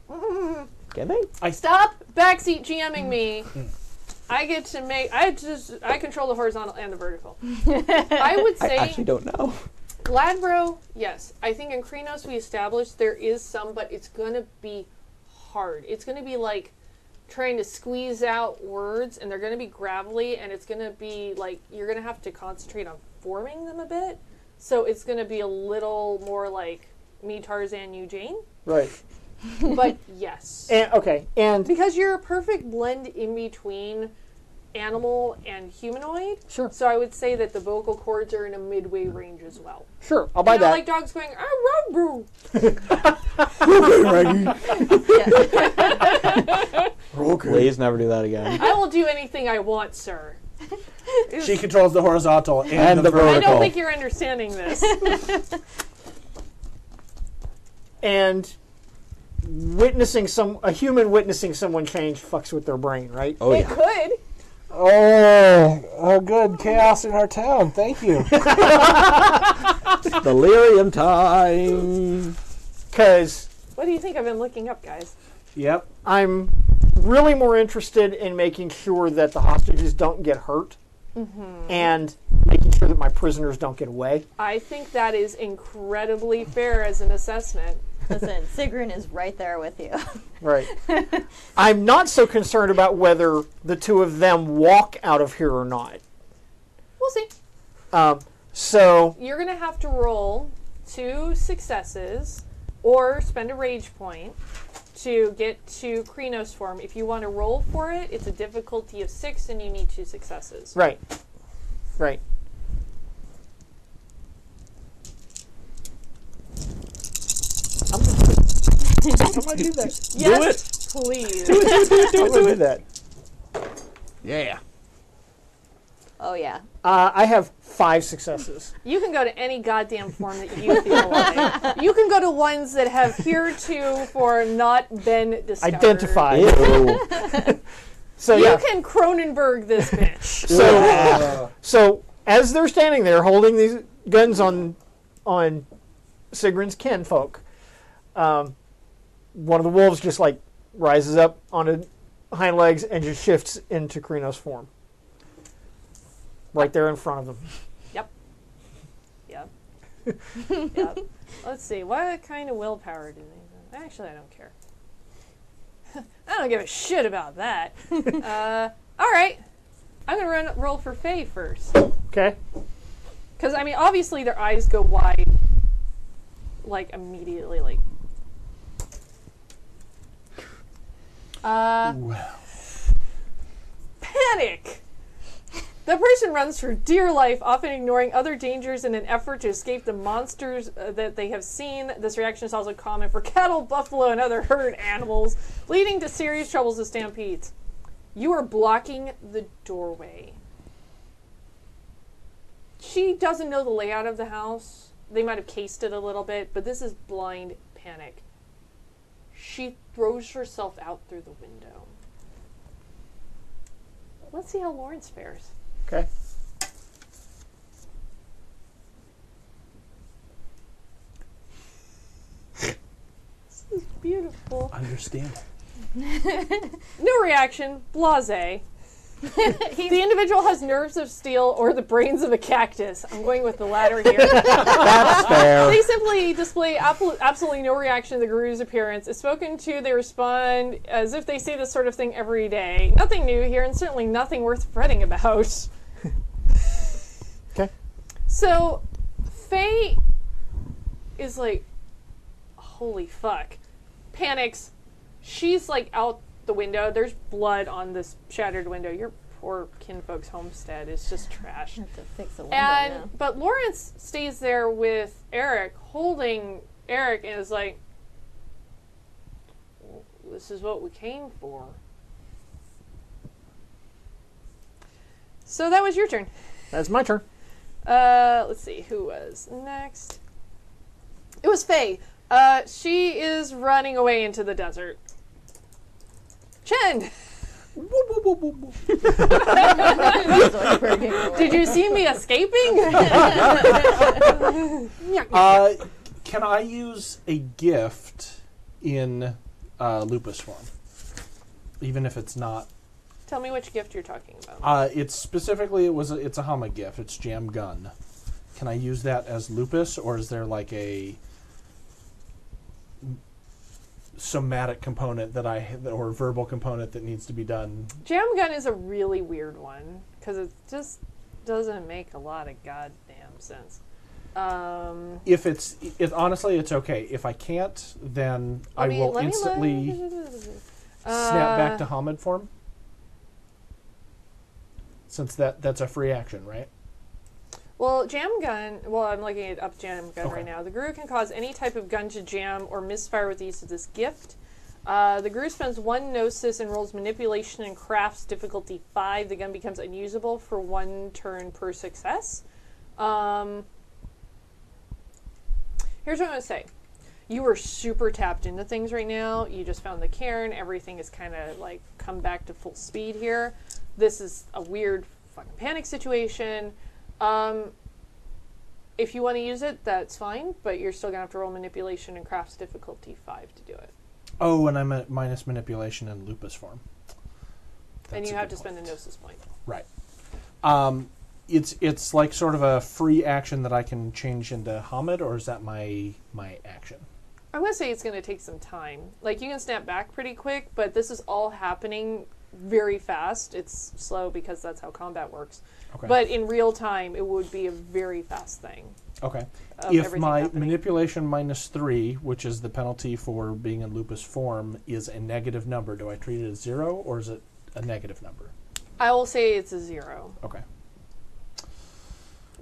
Can they? Stop backseat GMing me. I get to make. I control the horizontal and the vertical. I would I say actually don't know. Gladbro. Yes, I think in Krenos we established there is some, but it's gonna be hard. It's gonna be like trying to squeeze out words, and they're gonna be gravelly, and it's gonna be like you're gonna have to concentrate on forming them a bit. So it's gonna be a little more like me Tarzan, you Jane. Right. But yes. And Because you're a perfect blend in between animal and humanoid. Sure. So I would say that the vocal cords are in a midway range as well. sure, I'll buy You know, that. like dogs going, ah, roo, roo. Please never do that again. I will do anything I want, sir. She controls the horizontal and, And the I vertical. don't think you're understanding this. And a human witnessing someone change fucks with their brain, right? Oh, It yeah. could. Oh, good. Chaos in our town. Thank you. Delirium time. Because What do you think I've been looking up, guys? Yep. I'm really more interested in making sure that the hostages don't get hurt and making sure that my prisoners don't get away. I think that is incredibly fair as an assessment. Listen, Sigrun is right there with you. Right. I'm not so concerned about whether the two of them walk out of here or not. We'll see. So, You're going to have to roll 2 successes or spend a rage point to get to Krenos form. If you want to roll for it, it's a difficulty of 6 and you need 2 successes. right. Right. How do I do that? Yes, please. How do I do that? Yeah. Oh, yeah. I have 5 successes. You can go to any goddamn form that you feel like. You can go to ones that have heretofore not been discovered. Identified. Ew. So You yeah. can Cronenberg this bitch. So as they're standing there holding these guns on Sigrun's kinfolk, one of the wolves just like rises up on its hind legs and just shifts into Krenos form. Right there in front of them. Yep. Yep. Let's see. What kind of willpower do they have? Actually, I don't care. I don't give a shit about that. All right. I'm going to roll for Faye first. Okay. Because, I mean, obviously their eyes go wide, like, immediately, like... Panic! The person runs for dear life, often ignoring other dangers in an effort to escape the monsters that they have seen. This reaction is also common for cattle, buffalo, and other herd animals, leading to serious troubles with stampedes. You are blocking the doorway. She doesn't know the layout of the house. They might have cased it a little bit, but this is blind panic. She throws herself out through the window. Let's see how Lawrence fares. Okay. This is beautiful. Understand. No reaction. Blasé. The individual has nerves of steel or the brains of a cactus. I'm going with the latter here. That's fair. They simply display absolutely no reaction to the guru's appearance. If spoken to, they respond as if they say this sort of thing every day. Nothing new here, and certainly nothing worth fretting about. Okay. So, Faye is like, holy fuck. Panics. She's like out the window. There's blood on this shattered window. Your poor kinfolk's homestead is just trash. I have to fix the window now. But Lawrence stays there with Eric, holding Eric, and is like, this is what we came for. So that was your turn. That's my turn. Let's see, who was next? It was Faye. She is running away into the desert. Chen! Did you see me escaping? Can I use a gift in lupus form? Even if it's not. Tell me which gift you're talking about. It's specifically, it's a Hama gift. It's Jam Gun. Can I use that as lupus, or is there like a somatic component or verbal component that needs to be done? Jam Gun is a really weird one because it just doesn't make a lot of goddamn sense. If honestly, it's okay. If I can't, then I will instantly snap back to Hamid form. Since that's a free action, right? Well, Jam Gun, I'm looking at up Jam Gun Okay. right now. The Guru can cause any type of gun to jam or misfire with the use of this gift. The Guru spends 1 Gnosis and rolls Manipulation and Crafts difficulty 5. The gun becomes unusable for 1 turn per success. Here's what I'm going to say. You are super tapped into things right now. You just found the cairn. Everything is kind of like come back to full speed here. This is a weird fucking panic situation. If you want to use it, that's fine, but you're still going to have to roll Manipulation and Crafts difficulty 5 to do it. Oh, and I'm at minus manipulation in lupus form. And That's you a have good to spend a point. Gnosis point. Right. It's like sort of a free action that I can change into Hamid, or is that my action? I'm going to say it's going to take some time. Like, you can snap back pretty quick, but this is all happening very fast. It's slow because that's how combat works. Okay. But in real time, it would be a very fast thing. Okay. Of If everything my happening. manipulation -3, which is the penalty for being in lupus form, is a negative number, do I treat it as 0, or is it a negative number? I will say it's a 0. Okay.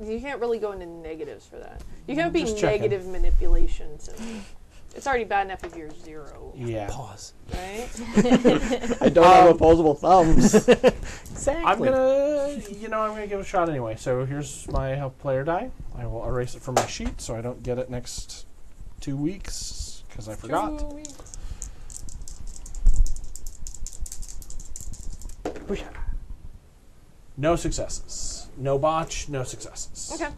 You can't really go into negatives for that. You can't be Just checking. negative manipulations. It's already bad enough if you're 0, Yeah. Pause. right? I don't have opposable thumbs. Exactly. I'm gonna give it a shot anyway. So here's my help player die. I will erase it from my sheet so I don't get it next 2 weeks because I forgot. 2 weeks. No successes. No botch. No successes. Okay.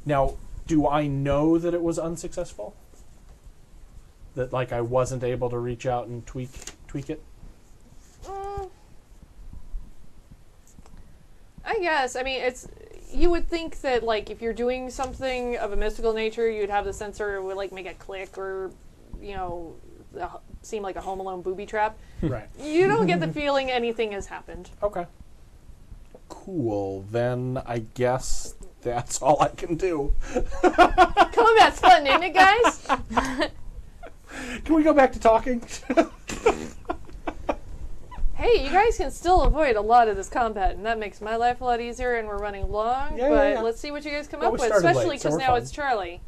Now, do I know that it was unsuccessful? That like I wasn't able to reach out and tweak it? I guess. I mean, you would think that, like, if you're doing something of a mystical nature, you'd have the sensor would, like, make a click or, seem like a Home Alone booby trap. Right. You don't get the feeling anything has happened. Okay. Cool. Then I guess that's all I can do. Combat's fun, isn't it, guys? Can we go back to talking? Hey, you guys can still avoid a lot of this combat, and that makes my life a lot easier, and we're running long, but let's see what you guys come Well, up we with, started especially late, so because we're now fine. it's Charlie.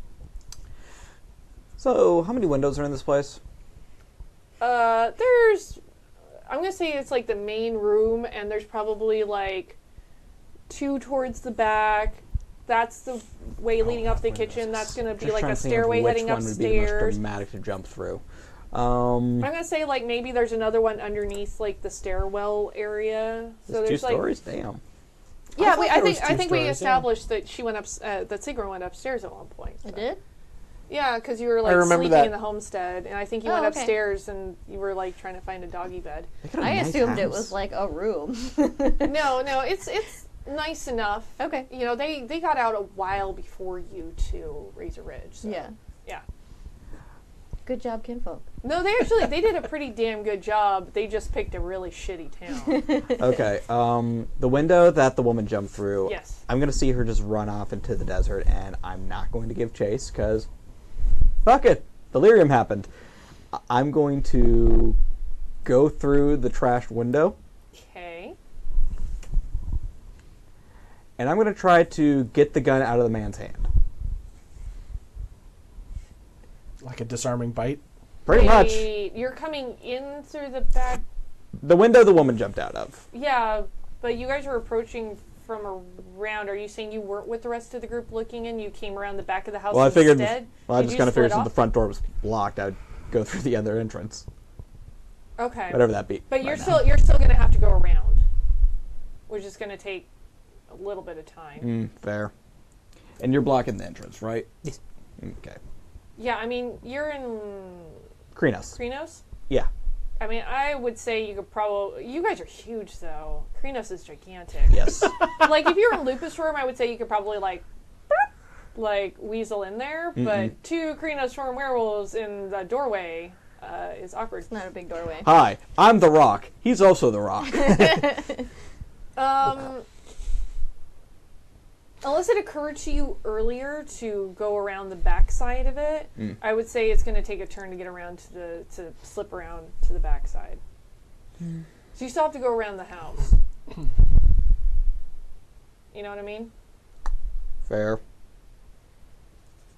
So, how many windows are in this place? I'm going to say it's like the main room, and there's probably like 2 towards the back. That's the way leading up the kitchen. That's going to be Just like trying a to think of stairway which heading one would be the most upstairs. dramatic to jump through. I'm going to say like maybe there's another one underneath like the stairwell area. So There's 2 there's like stories? Damn. yeah, thought I there was think 2 we stories, yeah. established that she went up that Sigra went upstairs at one point. I so. did? Yeah, because you were like remember sleeping that. in the homestead, and I think you Oh, went okay. upstairs and you were like trying to find a doggy bed. They got a I nice assumed it house. was like a room. No, it's nice enough. Okay. You know, they got out a while before you to Razor Ridge. So. Yeah. Yeah. Good job, kinfolk. No, they did a pretty damn good job. They just picked a really shitty town. Okay, the window that the woman jumped through, Yes. I'm going to see her just run off into the desert, and I'm not going to give chase, because fuck it, delirium happened. I'm going to go through the trashed window, Okay. and I'm going to try to get the gun out of the man's hand. Like a disarming bite? Pretty much. Wait, you're coming in through the back. The window the woman jumped out of. Yeah, but you guys were approaching from around. Are you saying you weren't with the rest of the group looking in? You came around the back of the house Well, I figured. instead? Well, I Did just you kind of figured split since the front door was blocked, I'd go through the other entrance, Okay. whatever that be. But right you're still going to have to go around, which is going to take a little bit of time. Fair. And you're blocking the entrance, right? Yes. Okay. Yeah, I mean, you're in Krenos. Yeah. I mean, I would say you could probably... You guys are huge, though. Krenos is gigantic. Yes. Like, if you're in Lupus Room, I would say you could probably, like weasel in there. But 2 Krenos Storm werewolves in the doorway is awkward. It's not a big doorway. Hi, I'm the Rock. He's also the Rock. Unless it occurred to you earlier to go around the back side of it, I would say it's going to take a turn to get around to slip around to the back side. So you still have to go around the house. You know what I mean? Fair.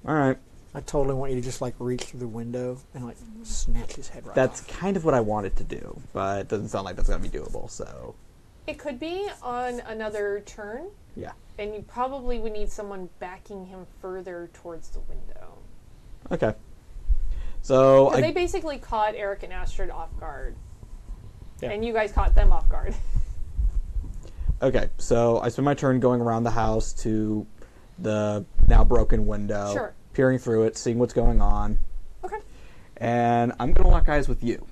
All right. I totally want you to just like reach through the window and like snatch his head right That's off. kind of what I wanted to do, but it doesn't sound like that's going to be doable, so... It could be on another turn, Yeah. and you probably would need someone backing him further towards the window. Okay. So... Because they basically caught Eric and Astrid off guard. Yeah. And you guys caught them off guard. Okay, so I spend my turn going around the house to the now broken window. Sure. Peering through it, seeing what's going on. Okay. And I'm going to lock eyes with you.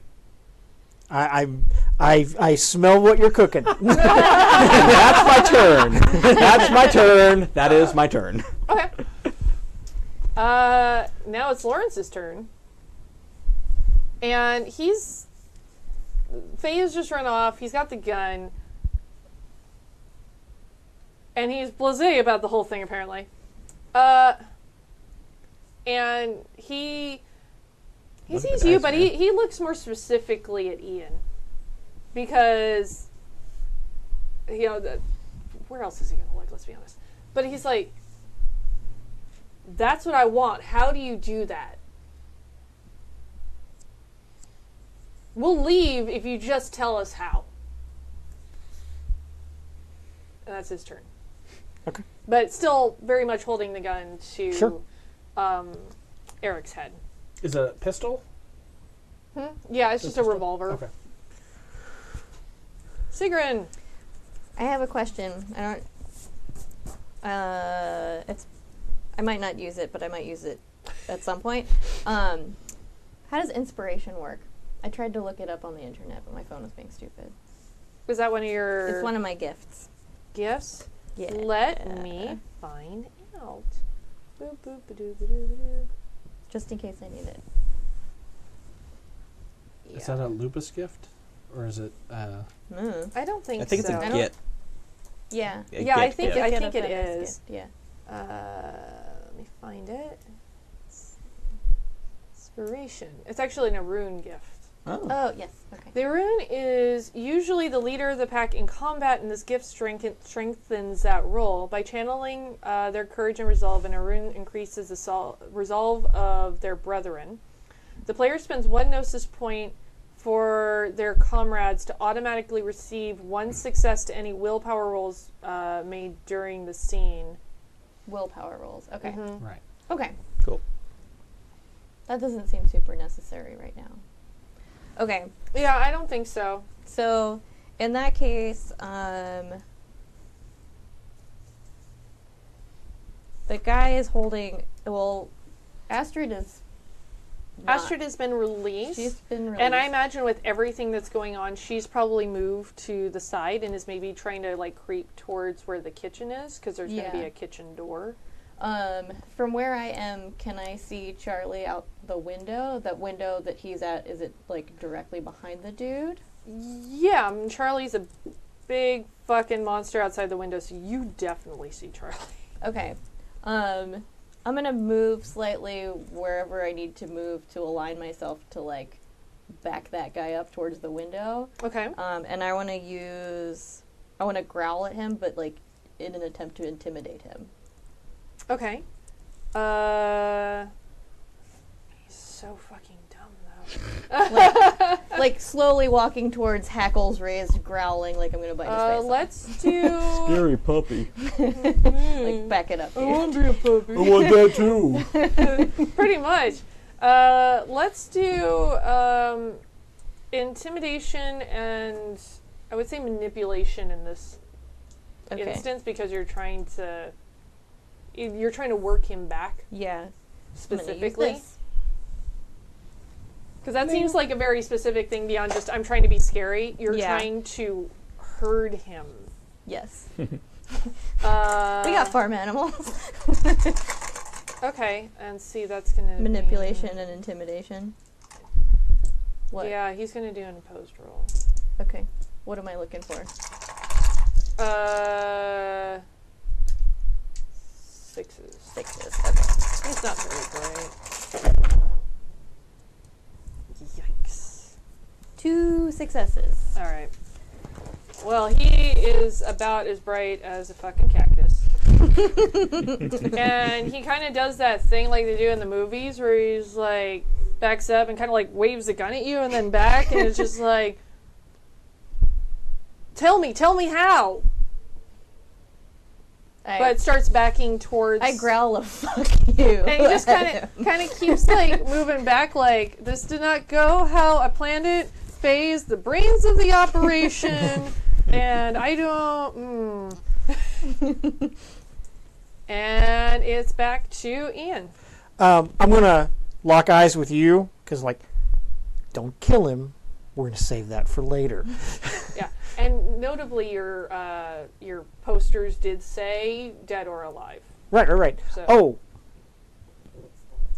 I smell what you're cooking. That's my turn. That's my turn. That is my turn. Okay. Now it's Lawrence's turn. And Faye has just run off. He's got the gun. And he's blasé about the whole thing, apparently. And he sees you, but he looks more specifically at Ian. Because, you know, where else is he going to look? Let's be honest. But he's like, that's what I want. How do you do that? We'll leave if you just tell us how. And that's his turn. Okay. But still very much holding the gun to Sure. Eric's head. Is it a pistol? Yeah, it's just a revolver. Okay. Sigrun. I have a question. I might not use it, but I might use it at some point. How does inspiration work? I tried to look it up on the internet, but my phone was being stupid. Is that one of your It's one of my gifts. gifts? Yeah. Let me find out. Boop, boop, ba-doo, ba-doo, ba-doo. Just in case I need it. Is that a lupus gift? Or is it... I don't think so. I think it's a git. Yeah. Yeah, I think gift. it is. Yeah. Let me find it. Inspiration. It's actually an rune gift. Oh, yes. Okay. The rune is usually the leader of the pack in combat, and this gift strengthens that role. By channeling their courage and resolve, and a rune increases the resolve of their brethren. The player spends 1 gnosis point for their comrades to automatically receive 1 success to any willpower rolls made during the scene. Willpower rolls. Okay. Right. Okay. Cool. That doesn't seem super necessary right now. Okay. Yeah, I don't think so. So, in that case, the guy is holding... Well, Astrid is... Astrid has been released. She's been released. And I imagine with everything that's going on, she's probably moved to the side and is maybe trying to like creep towards where the kitchen is, because there's going to be a kitchen door. From where I am, can I see Charlie out the window? That window that he's at, is it like directly behind the dude? Yeah, Charlie's a big fucking monster outside the window, so you definitely see Charlie. Okay. I'm gonna move slightly wherever I need to move to align myself to like back that guy up towards the window. Okay. And I want to growl at him, but like in an attempt to intimidate him. Okay. He's so fucking dumb, though. Like slowly walking towards Hackles raised, growling like I'm gonna bite his face. Let's do. Scary puppy. Like back it up. I Dude. want to be a puppy. I want that too. Pretty much. Let's do intimidation and I would say manipulation in this instance because you're trying to work him back Yeah. specifically. Because that seems like a very specific thing beyond just I'm trying to be scary. You're trying to herd him. Yes. We We got farm animals. Okay, and see that's gonna Manipulation and intimidation. What? Yeah, he's gonna do an opposed roll. Okay. What am I looking for? Sixes. Sixes. Okay. He's not very great. Yikes. 2 successes. All right. Well, he is about as bright as a fucking cactus. And he kind of does that thing like they do in the movies where he's like backs up and kind of like waves a gun at you and then back and it's just like tell me how. But starts backing towards. I growl a fuck you. And he just kind of keeps like moving back like this did not go how I planned it. Phase the brains of the operation and I don't and it's back to Ian. I'm gonna lock eyes with you because, like, don't kill him. We're gonna save that for later. Yeah, and notably, your posters did say dead or alive. Right. So. Oh,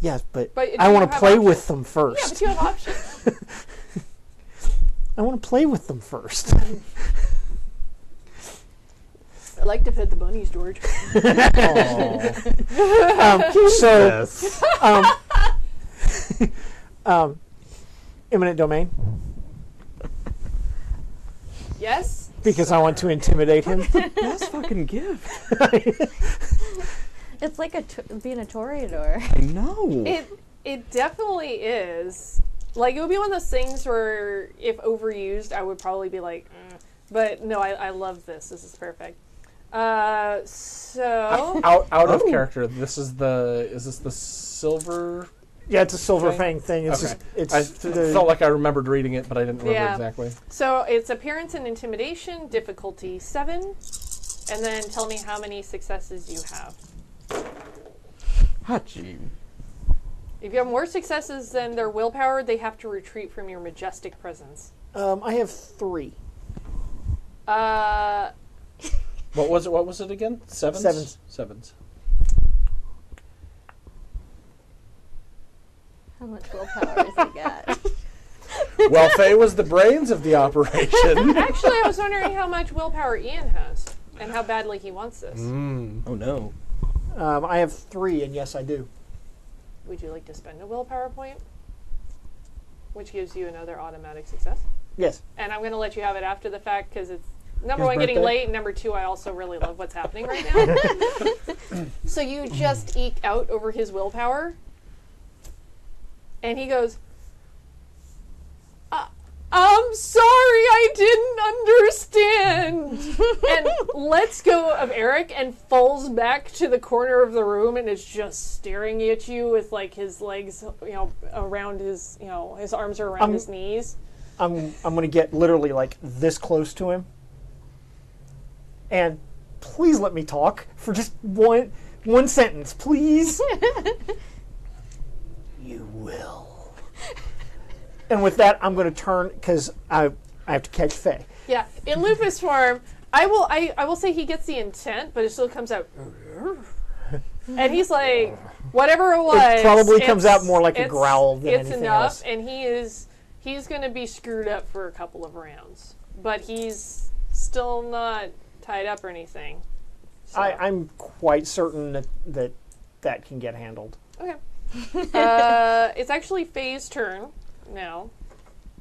yes, but do I you want to have play options? with them first. Yeah, but you have options. I want to play with them first. I like to pet the bunnies, George. Eminent domain. Yes. Because I want to intimidate him. That's fucking gift. It's like being a toreador. I know. It definitely is. Like it would be one of those things where if overused, I would probably be like, but no, I love this. This is perfect. So Out of character. Is this the silver? Yeah, it's a silver fang thing. It's Okay. just I felt like I remembered reading it, but I didn't remember Yeah. exactly. So it's appearance and intimidation, difficulty 7, and then tell me how many successes you have. Hachi. If you have more successes than their willpower, they have to retreat from your majestic presence. I have 3. What was it again? Sevens? Sevens. How much willpower has he got? Well, Faye was the brains of the operation. Actually, I was wondering how much willpower Ian has and how badly he wants this. Oh no. I have 3, and yes, I do. Would you like to spend a willpower point? Which gives you another automatic success. Yes. And I'm going to let you have it after the fact because it's number His one, getting birthday? late, and number 2, I also really love what's happening right now. So you just eke out over his willpower, and he goes, I'm sorry, I didn't understand. And lets go of Eric and falls back to the corner of the room and is just staring at you with like his legs, around his, his arms are around his knees. I'm going to get literally like this close to him. And please let me talk for just one sentence, please. You will. And with that, I'm going to turn because I have to catch Faye. Yeah, in Lupus form, I will say he gets the intent, but it still comes out. And he's like, whatever it was. It probably comes out more like a it's- growl than it's anything enough, else. and he's going to be screwed up for a couple of rounds, but he's still not tied up or anything. So. I'm quite certain that can get handled. Okay. It's actually Faye's turn now,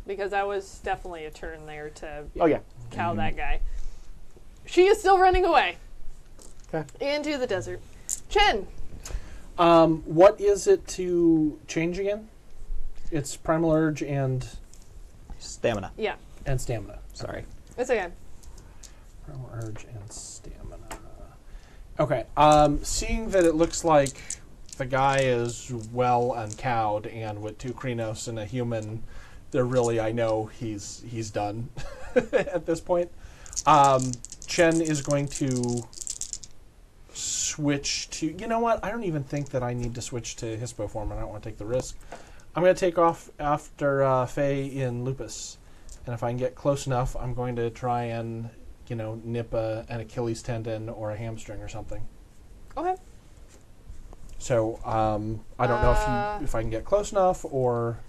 because that was definitely a turn there to cow that guy. She is still running away. Okay. Into the desert. Chen. What is it to change again? It's Primal Urge and Stamina. Yeah, stamina. Sorry. it's okay. Primal Urge and stamina. Okay. Seeing that it looks like the guy is well uncowed, and with 2 Krynos and a human, they're really, I know he's done at this point. Chen is going to switch to... You know what? I don't even think that I need to switch to Hispo form. I don't want to take the risk. I'm going to take off after Faye in Lupus. And if I can get close enough, I'm going to try and, nip an Achilles tendon or a hamstring or something. Okay. So I don't know if I can get close enough or...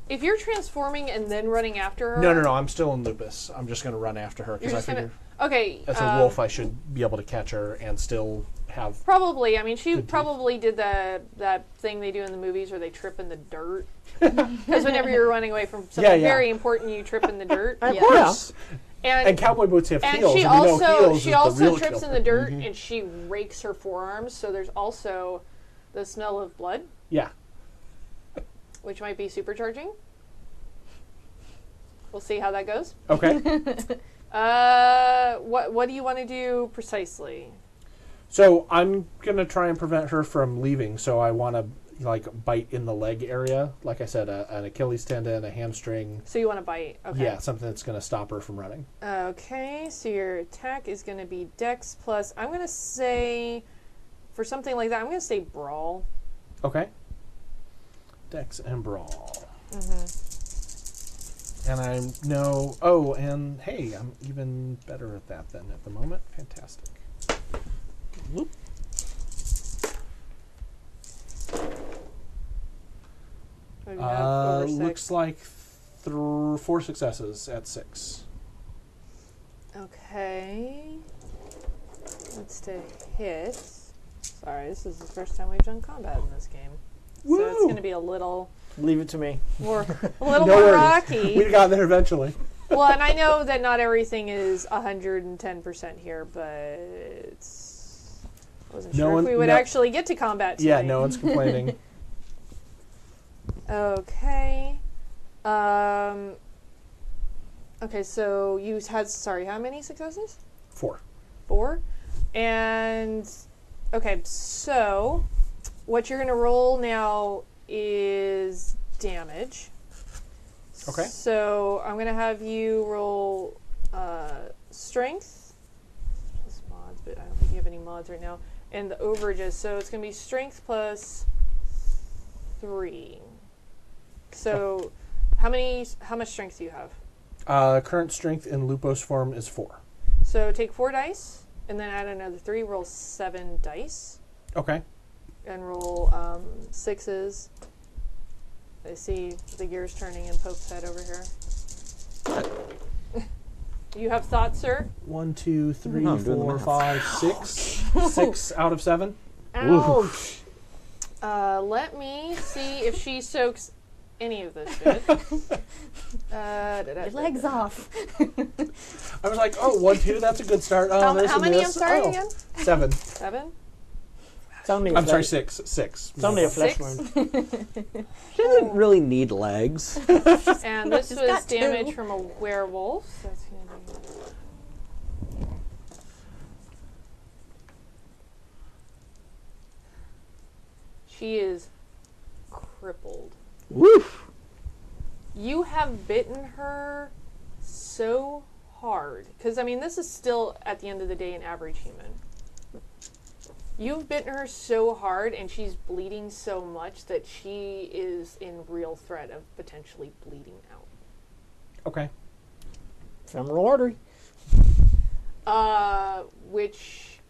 If you're transforming and then running after her... No. I'm still in Lupus. I'm just going to run after her because I figure Okay. as a wolf I should be able to catch her and still have... Probably. I mean, she Good probably did that thing they do in the movies where they trip in the dirt. Because whenever you're running away from something very important, you trip in the dirt. Of Yeah. course. And cowboy boots have heels. she and we know also heels she is the also real trips killer. in the dirt and she rakes her forearms. So there's also the smell of blood, Yeah. which might be supercharging. We'll see how that goes. Okay. What do you want to do precisely? So I'm going to try and prevent her from leaving. So I want to bite in the leg area. Like I said, an Achilles tendon, a hamstring. So you want to bite? Okay. Yeah, something that's going to stop her from running. Okay, so your attack is going to be Dex plus, I'm going to say, for something like that, I'm going to say Brawl. Okay. Dex and Brawl. And I know... Oh, and hey, I'm even better at that then at the moment. Fantastic. Whoop. What do you have over 6? Looks like 4 successes at 6. Okay. That's to hit. Sorry, this is the first time we've done combat in this game. So it's going to be a little Leave it to me. more, No more worries. rocky. We got there eventually. Well, and I know that not everything is 110% here, but I wasn't sure if we would actually get to combat today. Yeah, no one's complaining. Okay. Okay, so you had, sorry, how many successes? 4. 4. And, okay, so what you're going to roll now is damage. Okay. So I'm going to have you roll strength plus mods, but I don't think you have any mods right now. And the overages, so it's going to be strength plus 3. So how much strength do you have? Current strength in Lupos form is 4. So take 4 dice, and then add another 3. Roll 7 dice, Okay. and roll 6s. I see the gears turning in Pope's head over here. You have thoughts, sir? 1, 2, 3, No, I'm doing the 4, math. 5, 6. 6 out of 7. Ouch! Let me see if she soaks any of this shit. Your leg's off. I was like, oh, 1, 2, that's a good start. Oh, there's How some many? I'm miss. sorry Oh, again. 7. 7. It's only a I'm sorry, flesh- 6. 6. It's only a flesh 6? wound. She doesn't really need legs. And this She's was got damage 2. from a werewolf. So that's gonna be... She is crippled. Woof. You have bitten her so hard. Because, I mean, this is still, at the end of the day, an average human. You've bitten her so hard, and she's bleeding so much that she is in real threat of potentially bleeding out. Okay. Femoral artery. Which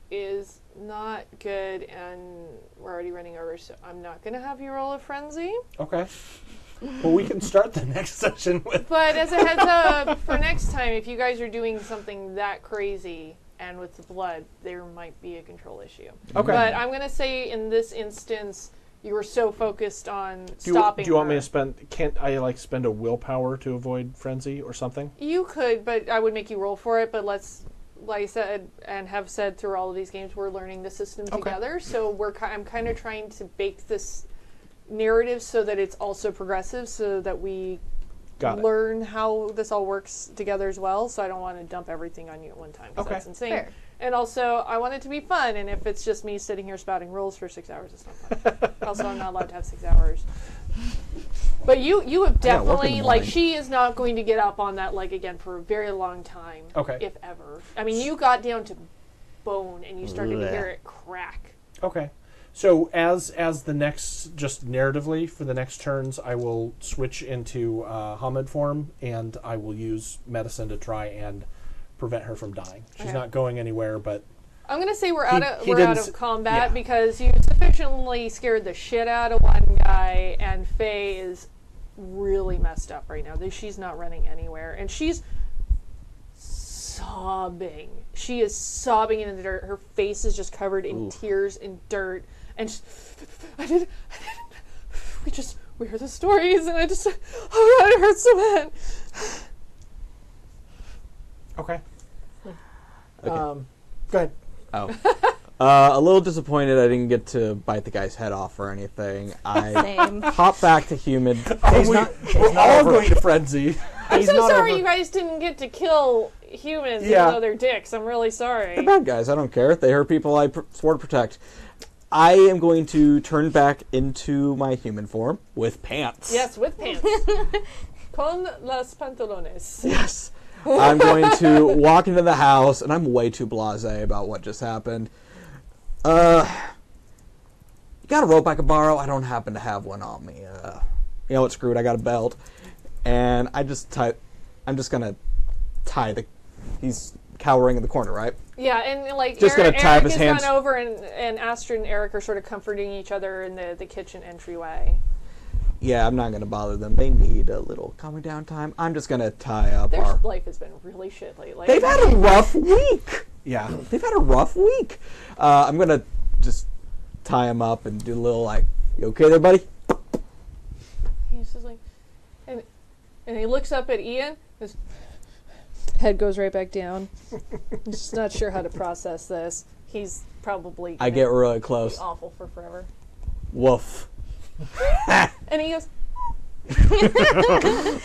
is not good, and we're already running over, so I'm not going to have you roll a frenzy. Okay. Well, we can start the next session with... But as a heads up, for next time, if you guys are doing something that crazy and with the blood, there might be a control issue. Okay. But I'm going to say in this instance, you were so focused on Do stopping you want me her. to spend... Can't I, spend a willpower to avoid frenzy or something? You could, but I would make you roll for it. But let's, like I said, and have said through all of these games, we're learning the system Okay. together. So I'm kind of trying to bake this narrative so that it's also progressive, so that we Got it. learn how this all works together as well. So I don't want to dump everything on you at one time, 'cause Okay. that's insane. Fair. And also, I want it to be fun, and if it's just me sitting here spouting rules for 6 hours, it's not fun. Also, I'm not allowed to have 6 hours. But you have gotta work in the definitely, like, morning. she is not going to get up on that leg again for a very long time. Okay. If ever. I mean, you got down to bone, and you started to Blech. hear it crack. Okay. So as the next, just narratively for the next turns, I will switch into Hamid form, and I will use medicine to try and prevent her from dying. She's Okay. not going anywhere, but I'm gonna say we're He- out of he we're out didn't of s- combat yeah. because you sufficiently scared the shit out of one guy, and Faye is really messed up right now. She's not running anywhere, and she's sobbing. She is sobbing in the dirt. Her face is just covered in Ooh. tears and dirt. And we heard the stories, and oh god, it hurts so bad. okay. Go ahead. Oh. A little disappointed I didn't get to bite the guy's head off or anything. I Same. hop back to human. We're all going to frenzy. I'm He's so not sorry over- you guys didn't get to kill humans Yeah. even though they're dicks. I'm really sorry. They're bad guys. I don't care. They hurt people I swore to protect. I am going to turn back into my human form with pants. Yes, with pants. Con las pantalones. Yes. I'm going to walk into the house, and I'm way too blasé about what just happened. You got a rope I could borrow? I don't happen to have one on me. You know what? Screw it. I got a belt, and I'm just gonna tie the. He's cowering in the corner, right? Yeah, and like Just Eric, gonna tie up Eric his has hands. gone over, and Astrid and Eric are sort of comforting each other in the kitchen entryway. Yeah, I'm not gonna bother them. They need a little calming down time. I'm just gonna tie up Their our. life has been really shit lately. They've had a rough week. Yeah. They've had a rough week. I'm gonna just tie him up and do a little like, "You okay there, buddy?" He's just like, and he looks up at Ian. His head goes right back down. He's just not sure how to process this. He's probably I gonna get really be close. awful for forever. Woof. And he goes,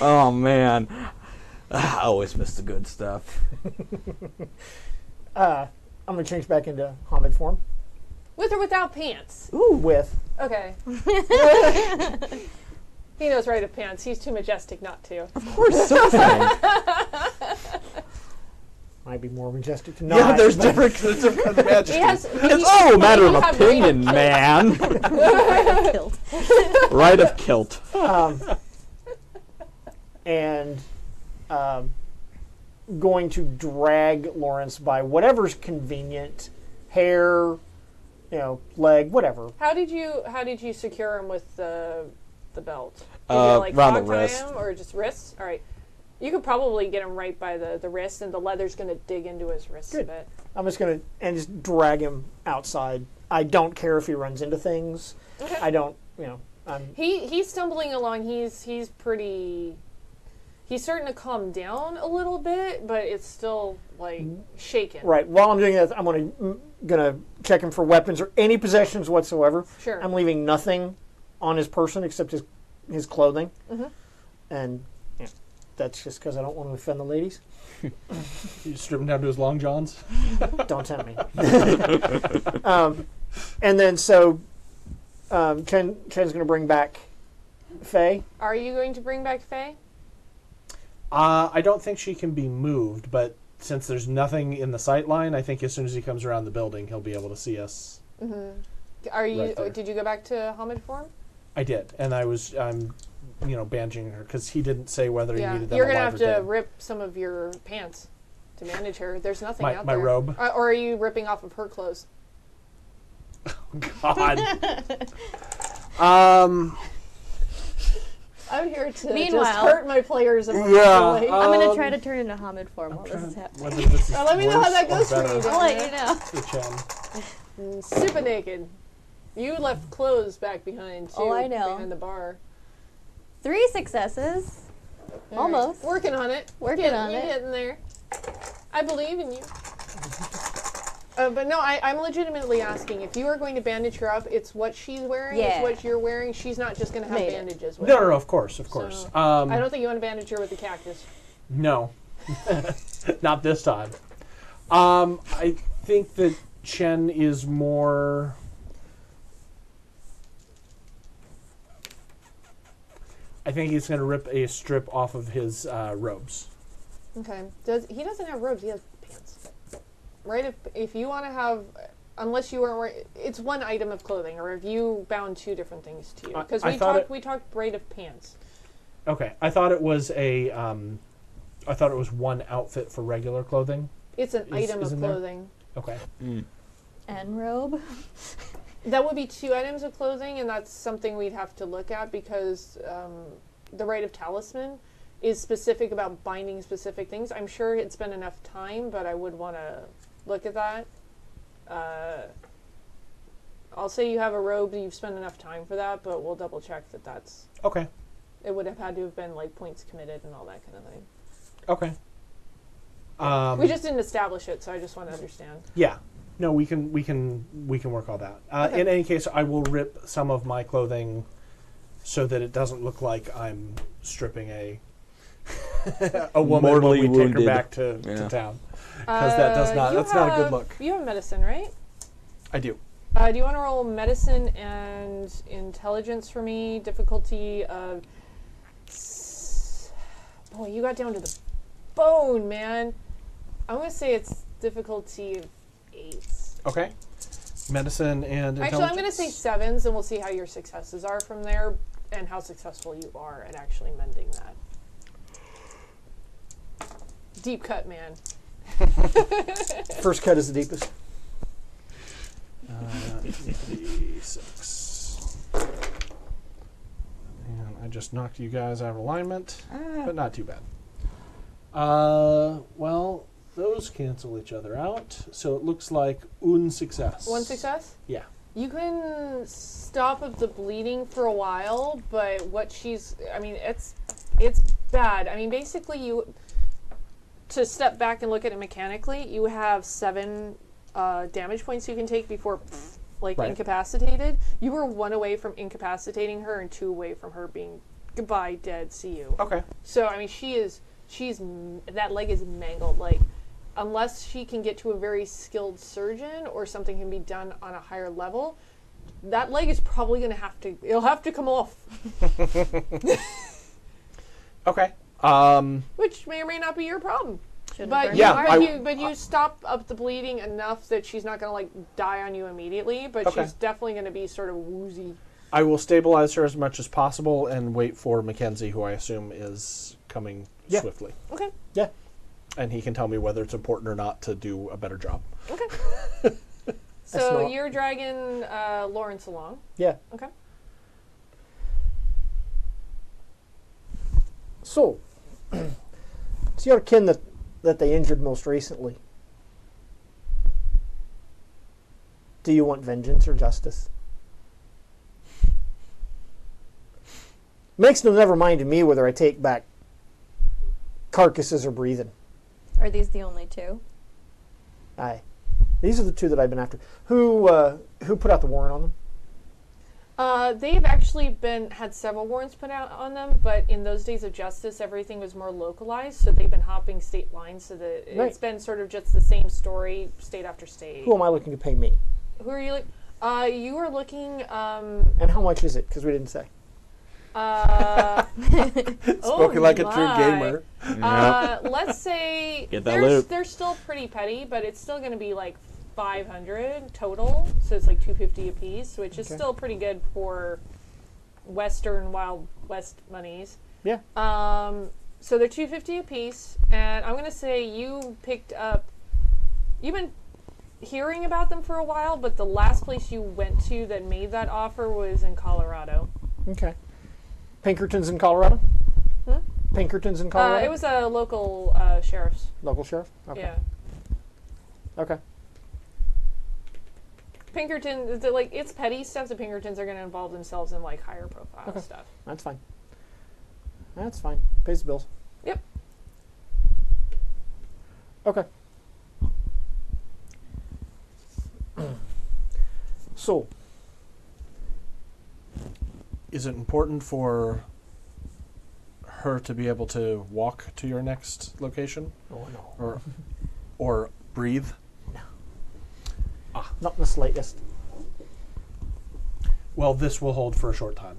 Oh man, I always miss the good stuff. I'm going to change back into Hamid form with or without pants. Ooh, with. Okay. He knows right of pants. He's too majestic not to. of course, surfing. Might be more majestic to not. Yeah, there's but- different. He has. It's all a matter of you have opinion, man. Killed. Right of kilt. and going to drag Lawrence by whatever's convenient, hair, leg, whatever. How did you secure him with the belt? Did you like around the hog tie wrist. him or just wrists? All right. You could probably get him right by the wrist, and the leather's going to dig into his wrists a Good. bit. I'm just going to just drag him outside. I don't care if he runs into things. Okay. I don't, I'm He's stumbling along. He's pretty. He's starting to calm down a little bit, but it's still like shaken. right. While I'm doing that, I'm gonna check him for weapons or any possessions whatsoever. Sure. I'm leaving nothing on his person except his clothing, Mm-hmm. and that's just because I don't want to offend the ladies. You strip him down to his long johns. Don't tempt me. And then so Chen's going to bring back Faye. Are you going to bring back Faye? I don't think she can be moved, but since there's nothing in the sight line, I think as soon as he comes around the building, he'll be able to see us. Are you? Right there. Did you go back to Hamid form? I did, and I'm bandaging her because he didn't say whether he Yeah. needed them You're gonna alive have or to dead. rip some of your pants to manage her. There's nothing My out my there. robe. Or are you ripping off of her clothes? God. I'm here to just Meanwhile- hurt my players emotionally. I'm gonna try to turn into Hamid form while this is happening. Whether this is Let me know how worse that or goes for better you, I'll let you know. for Chen. Super naked. You left clothes back behind too. Oh, I know. Behind the bar. 3 successes. All right. Almost. Working on it. Working You're on it. getting there. I believe in you. But no, I'm legitimately asking. If you are going to bandage her up, it's what she's wearing, Yeah. it's what you're wearing. She's not just going to have Made it. bandages with No, her. no, of course, of course. So, I don't think you want to bandage her with the cactus. No, not this time. I think that Chen is more. I think he's going to rip a strip off of his robes. Okay. He doesn't have robes, he has pants. Right? If you want to have, unless you weren't wearing, it's one item of clothing, or have you bound two different things to you? Because we talked braid of pants. Okay, I thought it was I thought it was one outfit for regular clothing. It's an item of isn't there? clothing. Okay. And robe. That would be two items of clothing, and that's something we'd have to look at because the rite of talisman is specific about binding specific things. I'm sure it's been enough time, but I would want to look at that. I'll say you have a robe, you've spent enough time for that, but we'll double check that that's... Okay. It would have had to have been like points committed and all that kind of thing. Okay. We just didn't establish it, so I just want to understand. Yeah. No, we can work all that. Okay. In any case, I will rip some of my clothing so that it doesn't look like I'm stripping a woman Mortally when we take her wounded. back to town. Because that's not a good look. You have medicine, right? I do. Do you want to roll medicine and intelligence for me? Difficulty of... Boy, you got down to the bone, man. I'm going to say it's difficulty of 8s. Okay. Medicine and intelligence. Actually, I'm going to say 7s, and we'll see how your successes are from there and how successful you are at actually mending that. Deep cut, man. First cut is the deepest. 6. And I just knocked you guys out of alignment, but not too bad. Well, those cancel each other out, so it looks like un success. One success? Yeah. You can stop of the bleeding for a while, but what she's... I mean, it's bad. I mean, basically, to step back and look at it mechanically, you have 7 damage points you can take before, Right. incapacitated. You were 1 away from incapacitating her and 2 away from her being goodbye, dead, see you. Okay. So, I mean, that leg is mangled. Like, unless she can get to a very skilled surgeon or something can be done on a higher level, that leg is probably going to it'll have to come off. Okay. Which may or may not be your problem. Should've But burned Yeah, it. you stop up the bleeding enough that she's not going to die on you immediately, but Okay. she's definitely going to be sort of woozy. I will stabilize her as much as possible and wait for Mackenzie, who I assume is coming swiftly. Okay. Yeah. And he can tell me whether it's important or not to do a better job. Okay. That's So not- you're dragging Lawrence along. Yeah. Okay. So, it's your kin that they injured most recently. Do you want vengeance or justice? Makes no never mind to me whether I take back carcasses or breathing. Are these the only 2? Aye. These are the 2 that I've been after. Who put out the warrant on them? They've actually had several warrants put out on them, but in those days of justice, everything was more localized, so they've been hopping state lines, so that Right. it's been sort of just the same story, state after state. Who am I looking to pay me? Who are you? You are looking. And how much is it? Because we didn't say. Spoken like a true my. gamer. Let's say Get that loot. they're still pretty petty, but it's still going to be like 500 total, so it's like 250 a piece, which is Okay. still pretty good for Western Wild West monies. Yeah. So they're 250 a piece, and I'm going to say you've been hearing about them for a while, but the last place you went to that made that offer was in Colorado. Okay. Pinkerton's in Colorado? Hmm? Pinkerton's in Colorado? It was a local sheriff's. Local sheriff? Okay. Yeah. Okay. Pinkerton, it's petty stuff. The Pinkertons are going to involve themselves in higher profile stuff. That's fine. That's fine. Pays the bills. Yep. Okay. So, Is it important for her to be able to walk to your next location, oh no, or breathe? not in the slightest. Well, this will hold for a short time.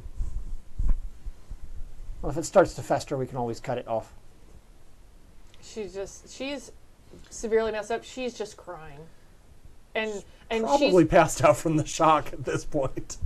Well, if it starts to fester, we can always cut it off. She's severely messed up. She's just crying. And Probably passed out from the shock at this point.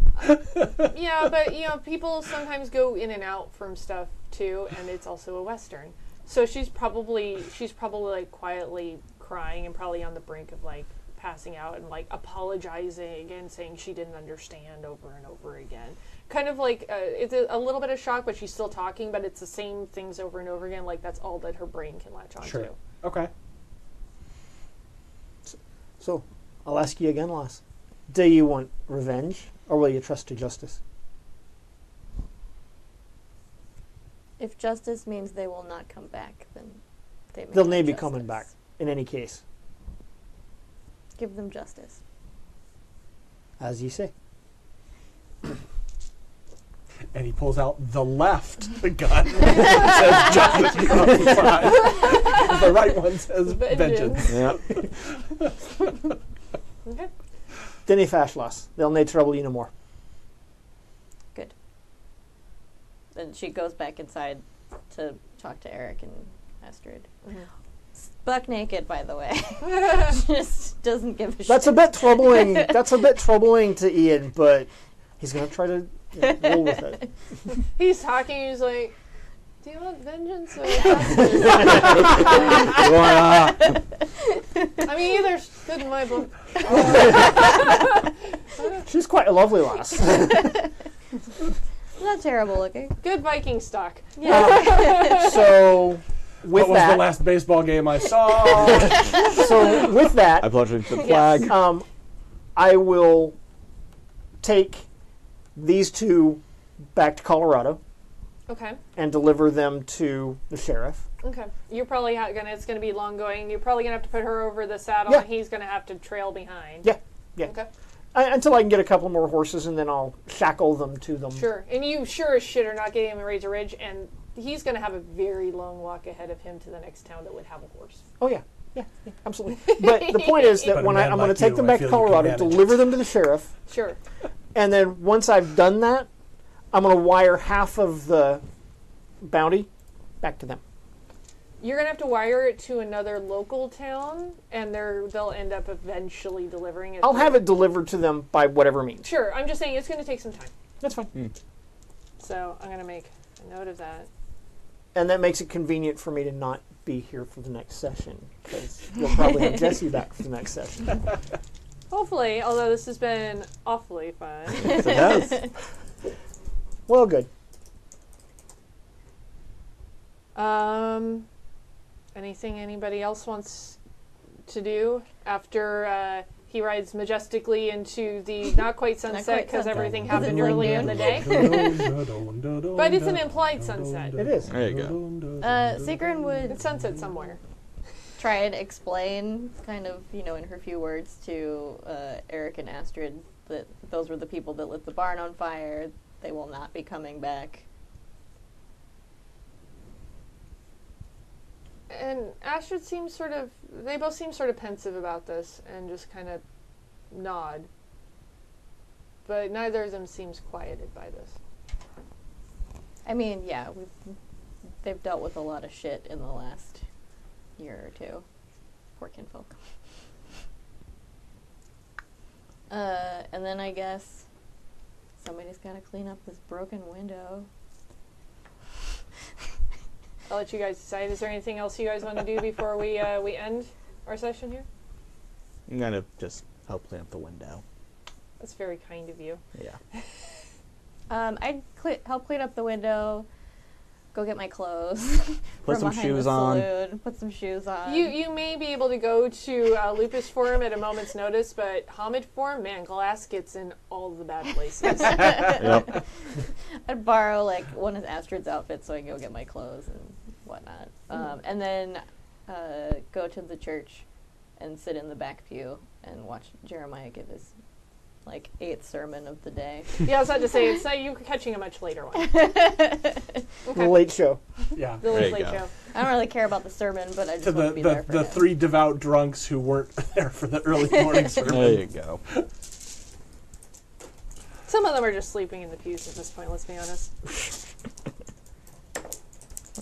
yeah, but people sometimes go in and out from stuff too, and it's also a Western. So she's probably like quietly crying and probably on the brink of like passing out and like apologizing and saying she didn't understand over and over again. Kind of like it's a little bit of shock, but she's still talking, but it's the same things over and over again. Like that's all that her brain can latch onto. Sure. Okay. So, I'll ask you again, Lass. Do you want revenge, or will you trust to justice? If justice means they will not come back, then They'll not need be justice. coming back, in any case. Give them justice. As you say. And he pulls out the left gun. Says justice on the side. The right one says vengeance. Yeah. Okay. Dinny fash, Lass. They'll need trouble you no more. Good. Then she goes back inside to talk to Eric and Astrid. Mm-hmm. Buck naked, by the way. Just doesn't give a shit. That's a bit troubling. That's a bit troubling to Ian, but he's going to try to roll with it. He's talking. He's like, "Do you want vengeance or justice?" I mean, either's good in my book. She's quite a lovely lass. Not terrible looking. Good Viking stock. Yeah. So, with What was that, the last baseball game I saw? so with that, I pledge allegiance to the flag. I will take these two back to Colorado Okay. and deliver them to the sheriff. Okay. You're probably it's gonna be long going. You're probably gonna have to put her over the saddle, Yeah. and he's gonna have to trail behind. Yeah, yeah. Okay. Until I can get a couple more horses, and then I'll shackle them to them. Sure. And you sure as shit are not getting him to Razor Ridge, and he's gonna have a very long walk ahead of him to the next town that would have a horse. Oh yeah, yeah, absolutely. But the point is that But a when man I'm going like to take you, them I back to feel you can Colorado, manage it. deliver them to the sheriff, Sure. and then once I've done that, I'm going to wire half of the bounty back to them. You're gonna have to wire it to another local town, and they'll end up eventually delivering it. I'll have it delivered to them by whatever means. Sure. I'm just saying it's gonna take some time. That's fine. So I'm gonna make a note of that. And that makes it convenient for me to not be here for the next session, because you'll probably have Jesse back for the next session. Hopefully, although this has been awfully fun. Yes, it has. Well, good. Anything anybody else wants to do after he rides majestically into the not quite sunset because sunset. everything Is it happened like early in the day? But it's an implied sunset. It is. There you go. Sigrun would It's sunset somewhere. try and explain, kind of, in her few words to Eric and Astrid that those were the people that lit the barn on fire. They will not be coming back. And Astrid seems they both seem sort of pensive about this and just kind of nod. But neither of them seems quieted by this. I mean, yeah, they've dealt with a lot of shit in the last year or two. Poor kinfolk. And then I guess somebody's got to clean up this broken window. I'll let you guys decide. Is there anything else you guys want to do before we end our session here? I'm gonna just help clean up the window. That's very kind of you. Yeah. I'd help clean up the window, go get my clothes. Put from some behind shoes the on. saloon, put some shoes on. You may be able to go to Lupus Forum at a moment's notice, but Hamid Forum, man, glass gets in all the bad places. Yep. I'd borrow one of Astrid's outfits so I can go get my clothes and whatnot. And then go to the church and sit in the back pew and watch Jeremiah give his like 8th sermon of the day. Yeah, I was about to say, it's not, you're catching a much later one. The Late Show. Yeah. The There you Late go. Show. I don't really care about the sermon, but I just To want to be there for the him. 3 devout drunks who weren't there for the early morning sermon. There you go. Some of them are just sleeping in the pews at this point, let's be honest.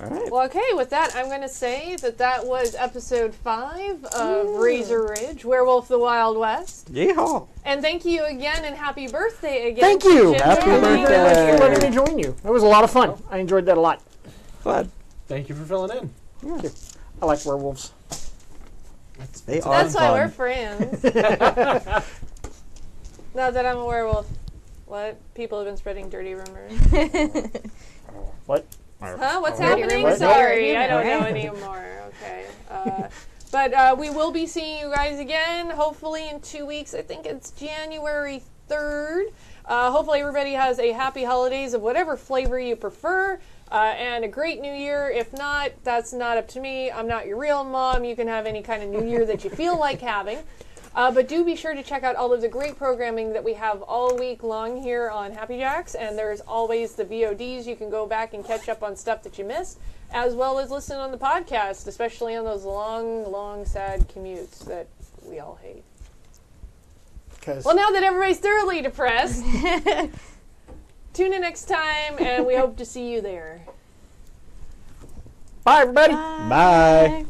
All right. Well, okay, with that, I'm going to say that was episode 5 of Razor Ridge, Werewolf the Wild West. Yeehaw. And thank you again, and happy birthday again. Thank to you. Jim Happy Darby. Thank you very much for birthday. letting me join you. That was a lot of fun. I enjoyed that a lot. Glad. Thank you for filling in. Yeah. I like werewolves. They are That's why fun. we're friends. Now that I'm a werewolf. What? People have been spreading dirty rumors. What? Huh? What's Dirty happening? rumors Sorry, are I don't know right? anymore. Okay. But we will be seeing you guys again, hopefully in 2 weeks. I think it's January 3rd. Hopefully everybody has a happy holidays of whatever flavor you prefer. And a great new year. If not, that's not up to me. I'm not your real mom. You can have any kind of new year that you feel like having. But do be sure to check out all of the great programming that we have all week long here on Happy Jacks. And there's always the VODs. You can go back and catch up on stuff that you missed, as well as listen on the podcast, especially on those long, long, sad commutes that we all hate. Well, now that everybody's thoroughly depressed, tune in next time, and we hope to see you there. Bye, everybody. Bye.